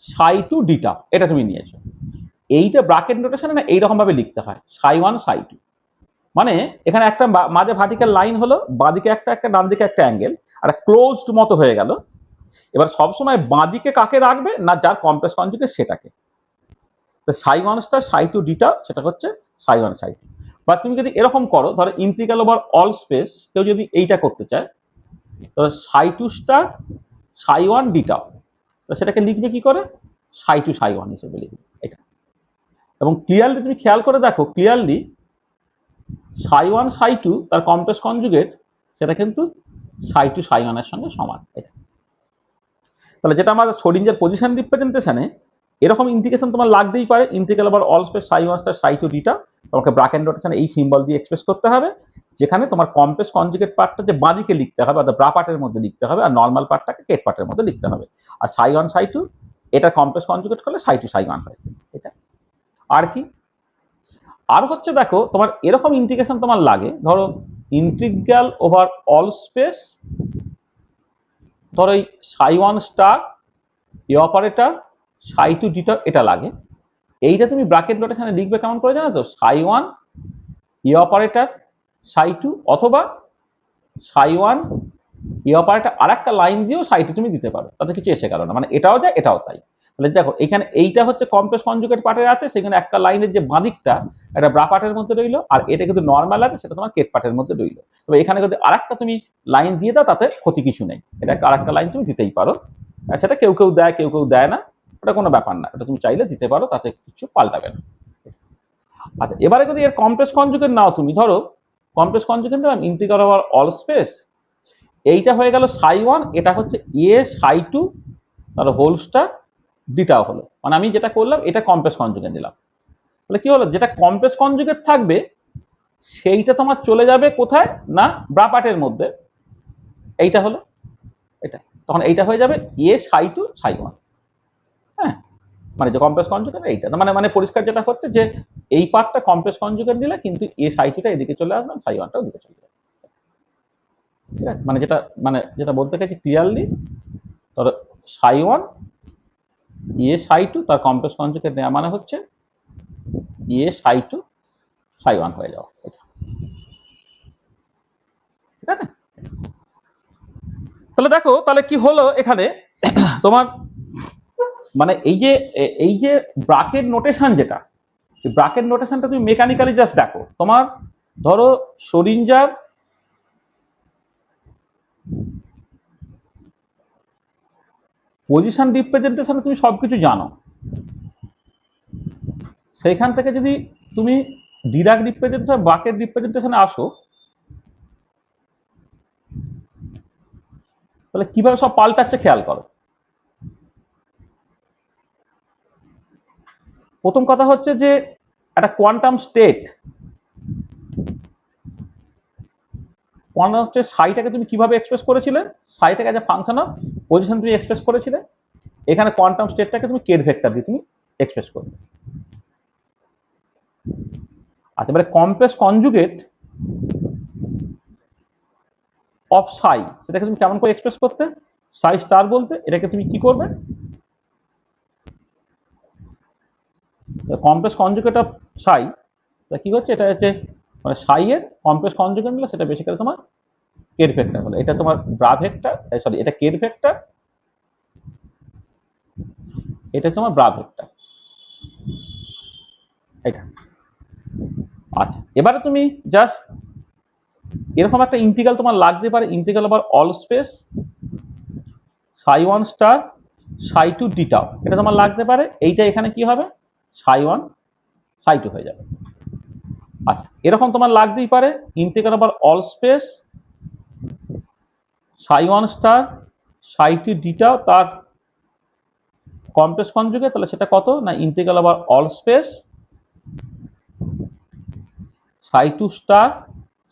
[SPEAKER 1] ψ2 ডিটা, এটা তুমি নিয়েছো, এইটা ব্রাকেট নোটেশনে না এইরকম ভাবে লিখতে হয় ψ1 ψ2, মানে এখানে একটা মাঝে ভার্টিক্যাল লাইন হলো, বাঁদিকে একটা ডান দিকে একটা অ্যাঙ্গেল, আর ক্লোজড মতো হয়ে গেল। এবার সবসময় বাঁদিকে কাকে রাখবে না, যার কমপ্লেক্স কনজুগেট সেটাকে। তো ψ1 স্টার ψ2 ডিটা সেটা হচ্ছে ψ1 ψ2। বা তুমি যদি এরকম করো, ধরো ইন্টিগ্রাল ওভার অল স্পেস, কেউ যদি এইটা করতে চায়, তো ψ2 স্টার ψ1 ডিটা, তো সেটাকে লিখবে কি করে, ψ2 ψ1 হিসেবে লিখবে এটা। এবং ক্লিয়ারলি তুমি খেয়াল করে দেখো, ক্লিয়ারলি ψ1 ψ2 তার কমপ্লেক্স কনজুগেট সেটা কিন্তু ψ2 ψ1 এর সঙ্গে সমান এটা। তাহলে যেটা আমার স্ক্রোডিঞ্জার পজিশন রিপ্রেজেন্টেশনে এরকম ইন্টিগ্রেশন তোমার লাগতেই পারে, integral over all space ψ1 star ψ2 d tau, তোমাকে ব্রাকেট নোটেশনে এই সিম্বল দিয়ে এক্সপ্রেস করতে হবে, যেখানে তোমার কমপ্লেক্স কনজুগেট পার্টটা যে বাঁদিকে লিখতে হবে অর্থাৎ ব্রা পার্টের মধ্যে লিখতে হবে, আর নর্মাল পার্টটাকে কেট পার্টের মধ্যে লিখতে হবে। আর ψ1 ψ2 এটা কমপ্লেক্স কনজুগেট করলে ψ2 ψ1 হয় এটা। আর কি আর হচ্ছে দেখো, তোমার এরকম ইন্টিগ্রেশন তোমার লাগে, ধরো ইন্টিগ্রাল ওভার অল স্পেস, ধরো এই ψ1 স্টার এ অপারেটর ψ2 ডিটা এটা লাগে। এইটা তুমি ব্র্যাকেট নোটেশনে লিখবে কেমন করে জানো তো, ψ1 এ অপারেটর ψ2, অথবা ψ1 এ অপারেটর আর একটা লাইন দিয়েও ψ2 তুমি দিতে পারো, তাতে কিছু এসে গেল না, মানে এটাও যায় এটাও তাই। তাহলে দেখো এখানে এইটা হচ্ছে কমপ্লেক্স কনজুগেট পার্টের আছে, সেখানে একটা লাইনের যে বাঁদিকটা একটা ব্রা পার্টের মধ্যে রইলো, আর এটা কিন্তু নর্মাল আছে সেটা তোমার কেট পার্টের মধ্যে রইলো। তবে এখানে যদি আরেকটা তুমি লাইন দিয়ে দাও তাতে ক্ষতি কিছু নেই, এটা আরেকটা লাইন তুমি দিতেই পারো। সেটা কেউ কেউ দেয় কেউ কেউ দেয় না, ওটা কোনো ব্যাপার না, ওটা তুমি চাইলে দিতে পারো, তাতে কিছু পাল্টাবে না। আচ্ছা, এবারে যদি এর কমপ্লেক্স কনজুগেট নাও, তুমি ধরো কমপ্লেক্স কনজুগেট নাও ইন্টিগ্রাল ওভার অল স্পেস, এইটা হয়ে গেল ψ1, এটা হচ্ছে এ ψ2 তার হোল স্টার ডিটাও হলো, মানে আমি যেটা করলাম এটা কমপ্লেক্স কনজুগেট দিলাম। তাহলে কি হলো, যেটা কমপ্লেক্স কনজুগেট থাকবে সেইটা তোমার চলে যাবে কোথায় না ব্রা পার্টের মধ্যে, এইটা হলো এটা, তখন এইটা হয়ে যাবে এ ψ2 ψ1। হ্যাঁ, মানে যে কমপ্লেক্স কনজুগেট এইটা, মানে পরিষ্কার যেটা হচ্ছে যে এই পার্টটা কমপ্লেক্স কনজুগেট দিলে কিন্তু এ ψ2টা এদিকে চলে আসবে, ψ1টাও এদিকে চলে যাবে, ঠিক আছে? মানে যেটা বলতে চাইছি ক্লিয়ারলি, ধরো ψ1 এ সাই টু তার কমপ্লেক্স কনজুগেট নেওয়া মানে হচ্ছে এ সাই টু সাই ওয়ান হয়ে যাওয়া, এটা ঠিক আছে। তাহলে দেখো তাহলে কি হলো এখানে তোমার মানে এই যে ব্রাকেট নোটেশন, যেটা ব্রাকেট নোটেশনটা তুমি মেকানিক্যালি জাস্ট দেখো, তোমার ধরো সরিঞ্জার পজিশন রিপ্রেজেন্টেশনে তুমি সবকিছু জানো, সেইখান থেকে যদি তুমি ডিরাক রিপ্রেজেন্টেশন ব্রাকেট রিপ্রেজেন্টেশনে আসো, তাহলে কিভাবে সব পাল্টাচ্ছে খেয়াল করো। প্রথম কথা হচ্ছে যে একটা কোয়ান্টাম স্টেট সাইটাকে তুমি কিভাবে এক্সপ্রেস করেছিলে, সাইটাকে as a function of position তুমি এক্সপ্রেস করেছিলে, এখানে কোয়ান্টাম স্টেটটাকে তুমি কের ভেক্টর দিয়ে তুমি এক্সপ্রেস করবে। আচ্ছা, এবারে কমপ্লেক্স কনজুগেট অফ সাই, সেটাকে তুমি কেমন করে এক্সপ্রেস করতে, সাই স্টার বলতে এটাকে তুমি কি করবে, কমপ্লেক্স কনজুগেট অফ সাই, কি হচ্ছে এটা হচ্ছে মানে সাই এর কমপ্লেক্স কনজুগেট হলো সেটা বেসিক্যালি তোমার কের ভেক্টর হলো, এটা তোমার ব্রা ভেক্টর, সরি এটা কের ভেক্টর, এটা তোমার ব্রা ভেক্টর, এটা। আচ্ছা, এবারে তুমি জাস্ট এরকম একটা ইন্টিগ্রাল তোমার লাগতে পারে, integral over all space psi one star সাই টু ডিটাও, এটা তোমার লাগতে পারে, এইটা এখানে কি হবে সাই ওয়ান সাই টু হয়ে যাবে। আচ্ছা, এরকম তোমার লাগতেই পারে integral over all space psi one star সাই টু ডিটাও তার কমপ্লেক্স কনজুগেট, তাহলে সেটা কত না ইন্টিগ্রাল ওভার অল স্পেস সাই টু স্টার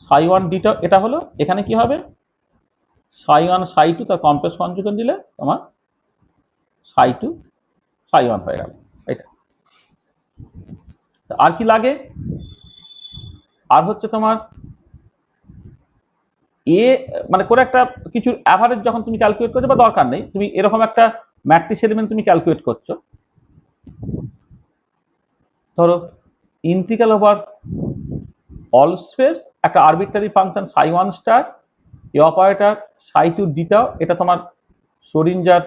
[SPEAKER 1] সাই ওয়ান ডিটাও, এটা হলো এখানে কি হবে সাই ওয়ান সাই টু তার কমপ্লেক্স কনজুগেট দিলে তোমার সাই টু সাই ওয়ান হয়ে গেল, এটা। আর কি লাগে, আর হচ্ছে তোমার এ মানে করে একটা কিছু অ্যাভারেজ যখন তুমি ক্যালকুলেট করছো বা দরকার নেই, তুমি এরকম একটা ম্যাট্রিক্স এলিমেন্ট তুমি ক্যালকুলেট করছো, ধরো ইন্টিগ্রাল ওভার অল স্পেস একটা arbitrary function psi one star A operator psi two d tau, এটা তোমার সরিঞ্জার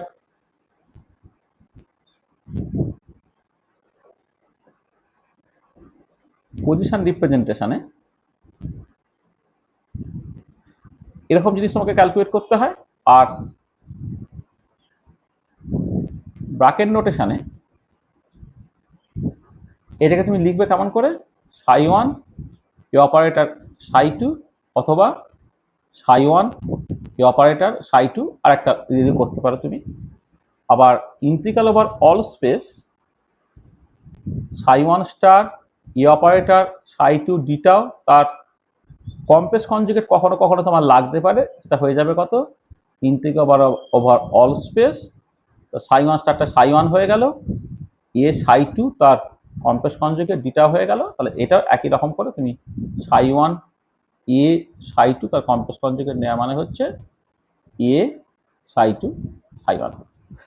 [SPEAKER 1] পজিশন রিপ্রেজেন্টেশনে এরকম জিনিস তোমাকে ক্যালকুলেট করতে হয়। আর ব্রাকেট নোটেশনে এটাকে তুমি লিখবে কেমন করে psi one A operator psi two অথবা psi one A operator psi two, আর একটা করতে পারো তুমি আবার integral over all space psi one star A operator psi two d tau তার কমপ্লেক্স কনজুগেট কখনো কখনো তোমার লাগতে পারে, সেটা হয়ে যাবে কত integral over all space psi one স্টারটা সাই ওয়ান হয়ে গেল, এ সাই টু তার কমপ্লেক্স কনজুগেট ডিটা হয়ে গেল, তাহলে এটাও একই রকম করে তুমি সাই ওয়ান এ সাই টু তার কমপ্লেক্স কনজুগেট নেওয়া মানে হচ্ছে এ সাই টু সাই ওয়ান।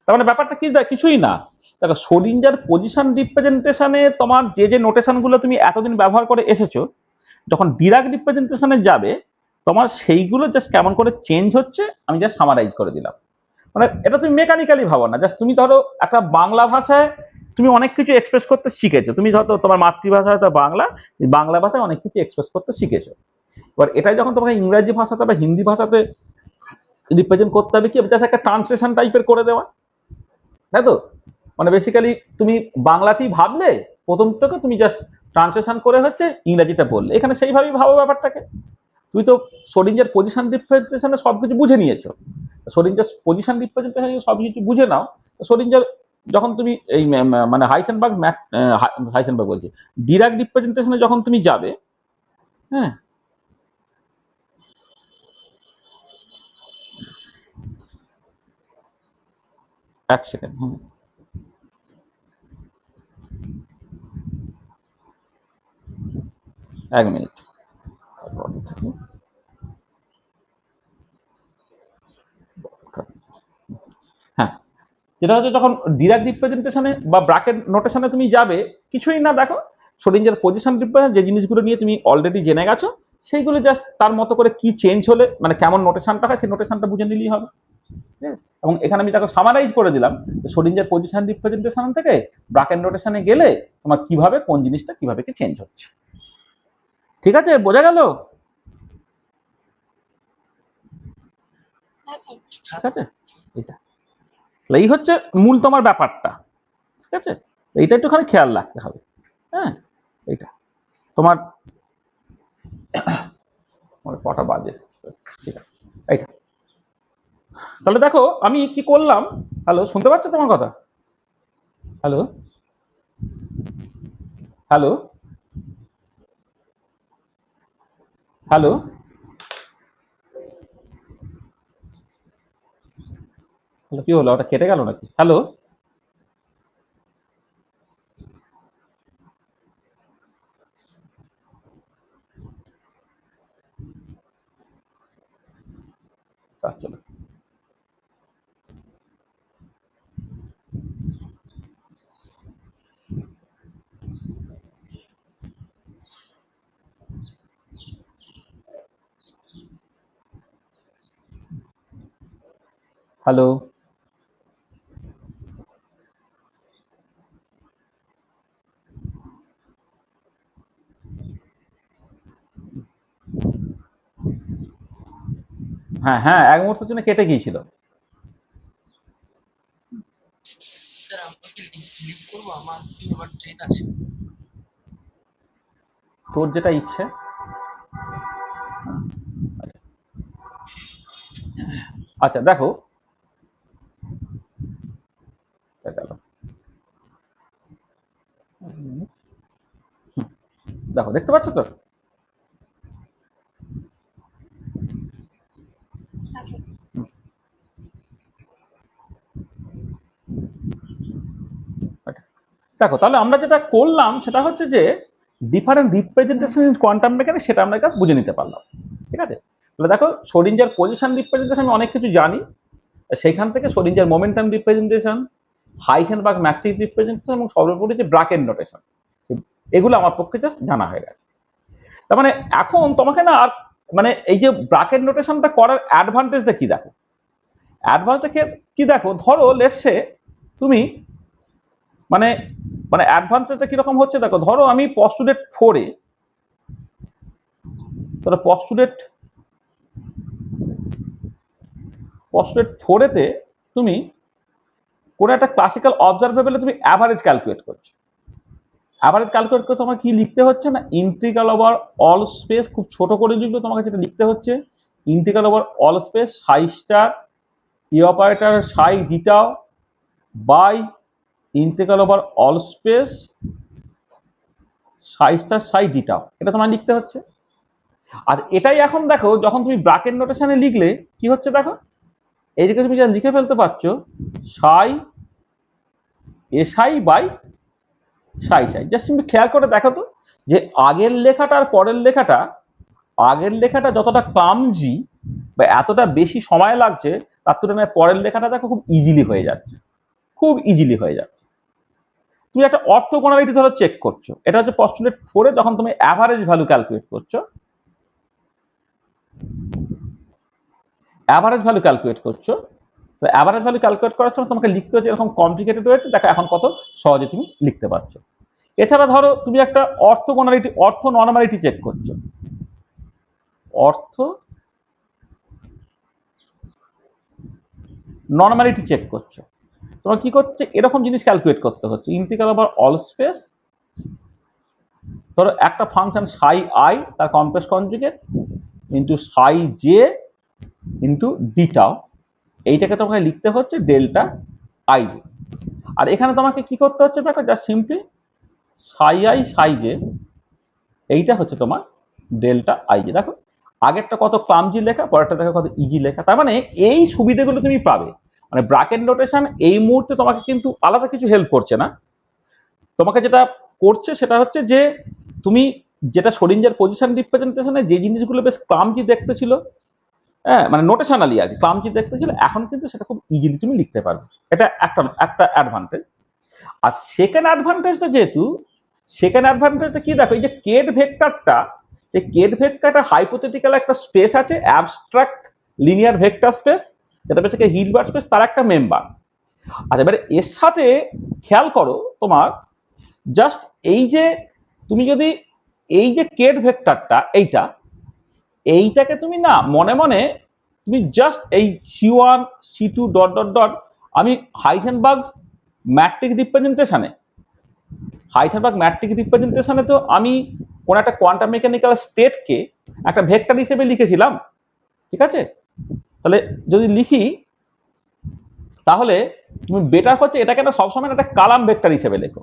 [SPEAKER 1] তার মানে ব্যাপারটা কি, কিছুই না, দেখো সরিঞ্জার পজিশন রিপ্রেজেন্টেশনে তোমার যে যে নোটেশনগুলো তুমি এতদিন ব্যবহার করে এসেছো, যখন ডিরাক রিপ্রেজেন্টেশনে যাবে তোমার সেইগুলো জাস্ট কেমন করে চেঞ্জ হচ্ছে আমি জাস্ট সামারাইজ করে দিলাম। মানে এটা তুমি মেকানিক্যালি ভাবো না, জাস্ট তুমি ধরো একটা বাংলা ভাষায় তুমি অনেক কিছু এক্সপ্রেস করতে শিখেছো, তুমি ধরো তোমার মাতৃভাষা হয়তো বাংলা, বাংলা ভাষায় অনেক কিছু এক্সপ্রেস করতে শিখেছো, এবার এটাই যখন তোমাকে ইংরাজি ভাষাতে বা হিন্দি ভাষাতে রিপ্রেজেন্ট করতে হবে কি জাস্ট একটা ট্রান্সলেশন টাইপের করে দেওয়া, তাই তো। মানে বেসিক্যালি তুমি বাংলাতেই ভাবলে প্রথম থেকে তুমি জাস্ট ট্রান্সলেশন করে হচ্ছে ইংরাজিতে বললে, এখানে সেইভাবেই ভাবো ব্যাপারটাকে। তুমি তো সরিঞ্জার পজিশন রিপ্রেজেন্টেশনে সবকিছু বুঝে নিয়েছো, সরিঞ্জার পজিশন রিপ্রেজেন্টেশনে সব কিছু বুঝে নাও, সরিঞ্জার যখন তুমি এই মানে হাইসেনবার্গ বলছি ডিরাক রিপ্রেজেন্টেশনে যখন তুমি যাবে, হ্যাঁ এক সেকেন্ড, এক মিনিট, হ্যাঁ যেটা হচ্ছে যখন ডিরাক রিপ্রেজেন্টেশনে বা ব্র্যাকেট নোটেশনে তুমি যাবে, কিছুই না, দেখো শোডিঞ্জার পজিশন রিপ্রেজেন্ট যে জিনিসগুলো নিয়ে তুমি অলরেডি জেনে গেছো সেইগুলো জাস্ট তার মতো করে কি চেঞ্জ হলে মানে কেমন নোটেশনটা হয় সেই নোটেশনটা বুঝে নিলেই হবে। এবং এখানে আমি তাকে সামারাইজ করে দিলাম যে শোডিঞ্জার পজিশন রিপ্রেজেন্টেশন থেকে ব্র্যাকেট নোটেশনে গেলে তোমার কিভাবে কোন জিনিসটা কিভাবে কি চেঞ্জ হচ্ছে। ঠিক আছে, বোঝা গেল?
[SPEAKER 3] হ্যাঁ স্যার।
[SPEAKER 1] ঠিক আছে, এটা এই হচ্ছে মূল তোমার ব্যাপারটা। ঠিক আছে, এইটা একটুখানি খেয়াল রাখতে হবে। হ্যাঁ, এইটা তোমার কটা বাজে, ঠিক আছে এইটা। তাহলে দেখো আমি কি করলাম। হ্যালো, শুনতে পাচ্ছ তোমার কথা? হ্যালো হ্যালো হ্যালো হ্যালো, কি হলো, ওটা কেটে গেল নাকি? হ্যালো, চলো। হ্যালো, হ্যাঁ হ্যাঁ, এক মুহূর্তের জন্য কেটে গিয়েছিল।
[SPEAKER 2] স্যার আপনাকে লিভ করবো, আমার আবার ট্রেন আছে।
[SPEAKER 1] তোর যেটা ইচ্ছে। আচ্ছা দেখো, দেখো দেখতে পাচ্ছ তো?
[SPEAKER 3] হ্যাঁ স্যার।
[SPEAKER 1] দেখো তাহলে আমরা যেটা করলাম সেটা হচ্ছে যে different representation in quantum mechanics সেটা আমরা কাজ বুঝে নিতে পারলাম। ঠিক আছে, তাহলে দেখো শোডিঞ্জার পজিশন রিপ্রেজেন্টেশন আমি অনেক কিছু জানি, সেইখান থেকে Schrodinger momentum representation, Heisenberg matrix representation এবং সর্বোপরি যে ব্র্যাকেট নোটেশন, এগুলো আমার পক্ষে জাস্ট জানা হয়ে গেছে। তার মানে এখন তোমাকে না আর মানে এই যে ব্র্যাকেট নোটেশনটা করার অ্যাডভান্টেজটা কি দেখো। অ্যাডভান্টেজটা কি দেখো, ধরো লেটসে তুমি মানে মানে অ্যাডভান্টেজটা কিরকম হচ্ছে দেখো, ধরো আমি পস্টুলেট 4-এ, ধরো পস্টুলেট 4-এতে তুমি কোনো একটা ক্লাসিক্যাল অবজারভেবলে তুমি অ্যাভারেজ ক্যালকুলেট করছো। অ্যাভারেজ ক্যালকুলেট করে তোমার কি লিখতে হচ্ছে না, ইন্টিগ্রাল ওভার অল স্পেস, খুব ছোট করে লিখলে তোমাকে যেটা লিখতে হচ্ছে integral over all space psi star E operator psi d tau by integral over all space psi star psi d tau, এটা তোমার লিখতে হচ্ছে। আর এটাই এখন দেখো যখন তুমি ব্র্যাকেট নোটেশনে লিখলে কি হচ্ছে দেখো, এইদিকে তুমি যা লিখে ফেলতে পারছো সাই SI by Sai Sai. Just তুমি খেয়াল করে দেখো তো যে আগের লেখাটা আর পরের লেখাটা, আগের লেখাটা যতটা ক্লামজি বা এতটা বেশি সময় লাগছে তার তুলনায় পরের লেখাটা দেখো খুব ইজিলি হয়ে যাচ্ছে, খুব ইজিলি হয়ে যাচ্ছে। তুমি একটা অর্থগোনালিটি ধরো চেক করছো, এটা হচ্ছে পস্টুলেট 4-এ যখন তুমি অ্যাভারেজ ভ্যালু ক্যালকুলেট করছো, অ্যাভারেজ ভ্যালু ক্যালকুলেট করছো, তো অ্যাভারেজ ভ্যালু ক্যালকুলেট করার সময় তোমাকে লিখতে হচ্ছে এরকম কমপ্লিকেটেড ওয়েতে, দেখো এখন কত সহজে তুমি লিখতে পারছো। এছাড়া ধরো তুমি একটা অর্থগোনালিটি অর্থ নর্মালিটি চেক করছো, অর্থ নর্মালিটি চেক করছো, তোমার কি করছে এরকম জিনিস ক্যালকুলেট করতে হচ্ছে ইন্টিগ্রাল ওভার অল স্পেস, ধরো একটা ফাংশন সাই আই তার কমপ্লেক্স কনজুগেট ইন্টু সাই জে ইন্টু ডিটাও, এইটাকে তোমাকে লিখতে হচ্ছে ডেল্টা আই জে। আর এখানে তোমাকে কি করতে হচ্ছে দেখো, just simply Sai I Sai J, এইটা হচ্ছে তোমার ডেল্টা আই জে। দেখো আগেরটা কত ক্লামজি লেখা, পরেরটা দেখো কত ইজি লেখা। তার মানে এই সুবিধাগুলো তুমি পাবে। মানে ব্র্যাকেট নোটেশন এই মুহূর্তে তোমাকে কিন্তু আলাদা কিছু হেল্প করছে না, তোমাকে যেটা করছে সেটা হচ্ছে যে তুমি যেটা শোডিঞ্জার পজিশন রিপ্রেজেন্টেশনে যে জিনিসগুলো বেশ ক্লামজি দেখতে ছিল হ্যাঁ, মানে নোটেশনালি আর কি ক্লামজি দেখতে ছিল, এখন কিন্তু সেটা খুব ইজিলি তুমি লিখতে পারবে। এটা একটা অ্যাডভান্টেজ। আর সেকেন্ড অ্যাডভান্টেজটা কি দেখো, এই যে কেট ভেক্টরটা, সেই কেট ভেক্টরটা হাইপোথেটিক্যাল একটা স্পেস আছে, অ্যাবস্ট্রাক্ট লিনিয়ার ভেক্টর স্পেস, যেটা হচ্ছে হিলবার্ট স্পেস, তার একটা মেম্বার। আর এবারে এর সাথে খেয়াল করো তোমার জাস্ট এই যে তুমি যদি এই যে কেট ভেক্টরটা এইটাকে তুমি না মনে মনে তুমি জাস্ট এই C1 C2 dot dot dot, আমি হাইজেনবার্গ ম্যাট্রিক রিপ্রেজেন্টেশনে তো আমি কোন একটা কোয়ান্টাম মেকানিক্যাল স্টেটকে একটা ভেক্টর হিসেবে লিখেছিলাম, ঠিক আছে? তাহলে যদি লিখি তাহলে তুমি বেটার হচ্ছে এটাকে একটা সবসময় একটা কালাম ভেক্টর হিসেবে লেখো,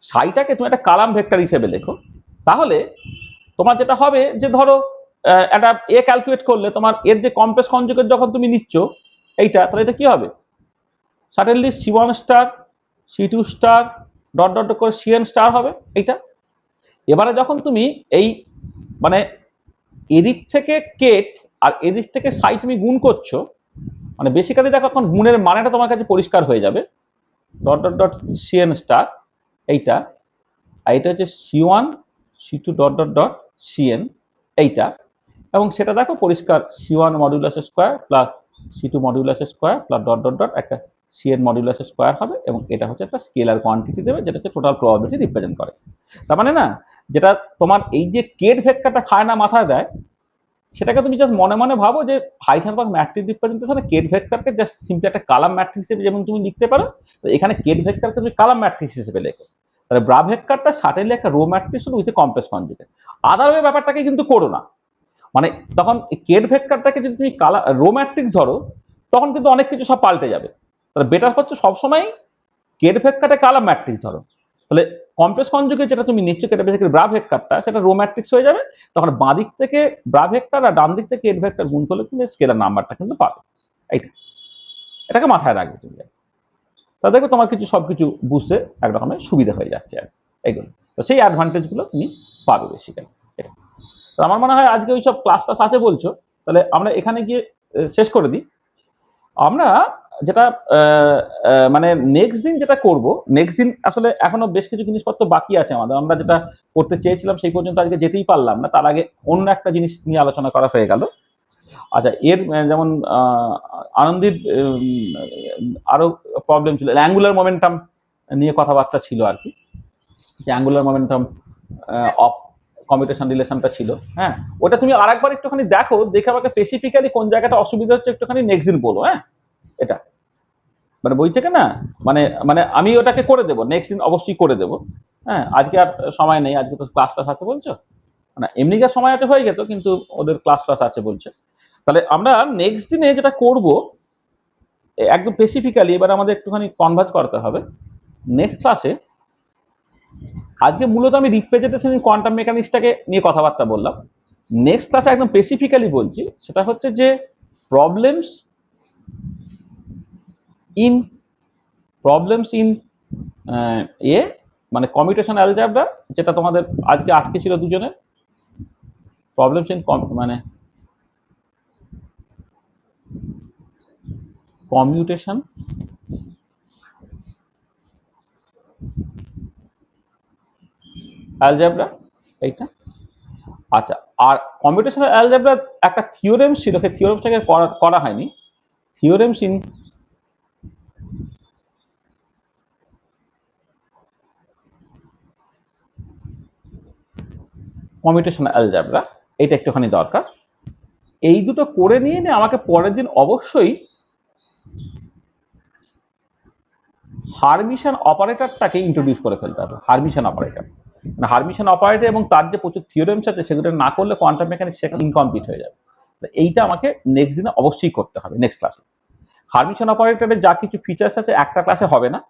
[SPEAKER 1] সাইটাকে তুমি একটা কালাম ভেক্টর হিসেবে লেখো। তাহলে তোমার যেটা হবে যে ধরো একটা ক্যালকুলেট করলে তোমার এর যে কমপ্লেক্স কনজুগেট যখন তুমি নিচ্ছ এইটা, তাহলে এটা কি হবে, suddenly C1 star C2 star dot dot করে Cn স্টার হবে এইটা। এবারে যখন তুমি এই মানে এদিক থেকে কেট আর এদিক থেকে সাই তুমি গুণ করছো, মানে বেসিক্যালি দেখো এখন গুণের মানেটা তোমার কাছে পরিষ্কার হয়ে যাবে, dot dot dot Cn star এইটা, আর এটা হচ্ছে C1 C2 dot dot dot Cn এইটা, এবং সেটা দেখো পরিষ্কার C1 modulus square plus C2 modulus square plus dot dot dot একটা Cn মডিউলাস স্কোয়ার হবে, এবং এটা হচ্ছে একটা স্কেলার কোয়ান্টিটি দেবে যেটা হচ্ছে টোটাল প্রবাবিলিটি রিপ্রেজেন্ট করে। তার মানে না, যেটা তোমার এই যে কেট ভেক্টরটা খায় না মাথায় দেয়, সেটাকে তুমি জাস্ট মনে মনে ভাবো যে হাইজেনবার্গ ম্যাট্রিক্স রিপ্রেজেন্টেশনে কেট ভেক্টরকে জাস্ট সিম্পলি একটা কালাম ম্যাট্রিক্স হিসেবে যেমন তুমি লিখতে পারো, তো এখানে কেট ভেক্টরকে তুমি কালাম ম্যাট্রিক্স হিসেবে লেখো। তাহলে ব্রা ভেক্টরটা সার্টেনলি একটা রো ম্যাট্রিক্স হলো উইথ কমপ্লেক্স কনজুগেট। আদারওয়ে ব্যাপারটাকে কিন্তু করো না, মানে তখন কেট ভেক্টরটাকে যদি তুমি রো ম্যাট্রিক্স ধরো, তখন কিন্তু অনেক কিছু সব পাল্টে যাবে। তাহলে বেটার হচ্ছে সবসময় কেট ভেক্টরটা কালাম ম্যাট্রিক্স ধরো। তাহলে কমপ্লেক্স কনজুগেট যেটা তুমি নিচ্ছ, যেটা বেসিক্যালি ব্রা ভেক্টরটা, সেটা রো ম্যাট্রিক্স হয়ে যাবে। তখন বাঁ দিক থেকে ব্রা ভেক্টর আর ডান দিক থেকে কেট ভেক্টর গুণ করলে তুমি স্কেলার নাম্বারটা কিন্তু পাবে। এইটা, এটাকে মাথায় রাখবে তুমি। তা দেখো তোমার কিছু সবকিছু বুঝতে একরকমের সুবিধা হয়ে যাচ্ছে আর এইগুলো। তো সেই অ্যাডভান্টেজগুলো তুমি পাবে বেসিক্যালি। এটা তো আমার মনে হয় আজকে ওই সব ক্লাসটা সাথে বলছো, তাহলে আমরা এখানে গিয়ে শেষ করে দিই। আমরা যেটা মানে নেক্সট দিন যেটা করব, নেক্সট দিন আসলে এখনো বেশ কিছু জিনিসপত্র বাকি আছে আমাদের, আমরা যেটা করতে চেয়েছিলাম সেই পর্যন্ত আজকে যেতেই পারলাম না, তার আগে অন্য একটা জিনিস নিয়ে আলোচনা করা হয়ে গেল। আচ্ছা, এর যেমন আনন্দিত আরো প্রবলেম ছিল, অ্যাঙ্গুলার মোমেন্টাম নিয়ে কথাবার্তা ছিল আর কি, যে অ্যাঙ্গুলার মোমেন্টাম অফ কমিউটেশন রিলেশনটা ছিল। হ্যাঁ, ওটা তুমি আরেকবার একটুখানি দেখো, দেখে আমাকে স্পেসিফিক্যালি কোন জায়গাটা অসুবিধা হচ্ছে একটুখানি নেক্সট দিন বলো। হ্যাঁ, এটা মানে বই থেকে না, মানে মানে আমি ওটাকে করে দেবো নেক্সট দিন, অবশ্যই করে দেবো। হ্যাঁ, আজকে আর সময় নেই, আজকে তো ক্লাসটা আছে বলছো না, এমনিকার সময় আছে হয়ে যেত, কিন্তু ওদের ক্লাস আছে বলছে। তাহলে আমরা নেক্সট দিনে যেটা করব একদম স্পেসিফিক্যালি, এবার আমাদের একটুখানি কনভার্ট করতে হবে নেক্সট ক্লাসে। আজকে মূলত আমি রিপ্রেজেন্টেশন কোয়ান্টাম মেকানিক্সটাকে নিয়ে কথাবার্তা বললাম। নেক্সট ক্লাসে একদম স্পেসিফিক্যালি বলছি, সেটা হচ্ছে যে প্রবলেমস ইন মানে কমিউটেশন অ্যালজেব্রা, যেটা তোমাদের আজকে আটকে ছিল দুজনের, প্রবলেমস ইন মানে কমিউটেশন অ্যালজেব্রা এইটা। আচ্ছা, আর কম্পিউটেশনাল অ্যালজেব্রা একটা থিওরেম ছিল, সেই থিওরেমটাকে করা হয়নি, থিওরেমস ইন কম্পিউটেশনাল অ্যালজেব্রা, এটা একটুখানি দরকার। এই দুটো করে নিয়ে আমাকে পরের দিন অবশ্যই হারমিশন অপারেটরটাকে ইন্ট্রোডিউস করে ফেলতে হবে। হারমিশন অপারেটর, মানে হারমিশন অপারেটর এবং তার যে প্রচুর থিওরেমস আছে সেগুলো না করলে কোয়ান্টাম মেকানিক্স সেখানে ইনকমপ্লিট হয়ে যাবে। এইটা আমাকে নেক্সট দিনে অবশ্যই করতে হবে নেক্সট ক্লাসে। হারমিশন অপারেটরের যা কিছু ফিচার্স আছে একটা ক্লাসে হবে না,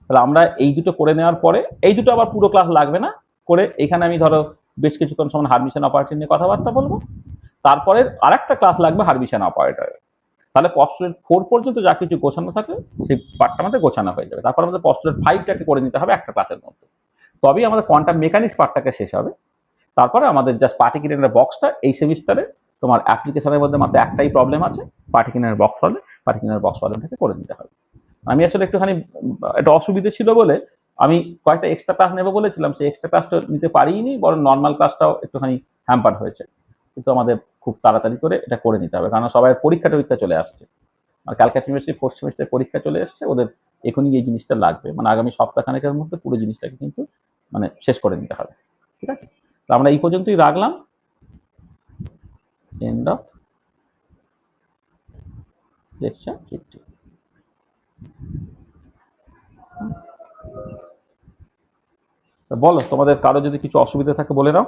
[SPEAKER 1] তাহলে আমরা এই দুটো করে নেওয়ার পরে, এই দুটো আবার পুরো ক্লাস লাগবে না করে, এখানে আমি ধরো বেশ কিছুক্ষণ সময় হারমিশন অপারেটর নিয়ে কথাবার্তা বলবো, তারপরে আরেকটা ক্লাস লাগবে হারমিশন অপারেটরের। তাহলে পস্টুলেট 4 পর্যন্ত যা কিছু গোছানো থাকে সেই পার্টটা আমাদের গোছানো হয়ে যাবে। তারপর আমাদের পস্টুলেট 5টাকে করে নিতে হবে একটা ক্লাসের মধ্যে, তবেই আমাদের কোয়ান্টাম মেকানিক্স পার্টটাকে শেষ হবে। তারপরে আমাদের জাস্ট পার্টিকুলার বক্সটা এই সেমিস্টারে তোমার অ্যাপ্লিকেশনের মধ্যে মাত্র একটাই প্রবলেম আছে, particular box problem, particular box প্রবলেমটাকে করে দিতে হবে। আমি আসলে একটুখানি একটা অসুবিধে ছিল বলে আমি কয়েকটা এক্সট্রা ক্লাস নেবো বলেছিলাম, সেই এক্সট্রা ক্লাসটা নিতে পারিনি, বরং নর্মাল ক্লাসটাও একটুখানি হ্যাম্পার হয়েছে। কিন্তু আমাদের খুব তাড়াতাড়ি করে এটা করে নিতে হবে, কারণ সবাই পরীক্ষা টরীক্ষা চলে আসছে, আর ক্যালকাটা ইউনিভার্সিটি 4th সেমিস্টার পরীক্ষা চলে এসছে, ওদের এখনই এই জিনিসটা লাগবে, মানে আগামী সপ্তাহখানেকের মধ্যে পুরো জিনিসটাকে কিন্তু মানে শেষ করে নিতে হবে। ঠিক আছে, তো আমরা এই পর্যন্তই রাখলাম। End of lecture 50। বলো, তোমাদের কারো যদি কিছু অসুবিধা থাকে বলে নাও।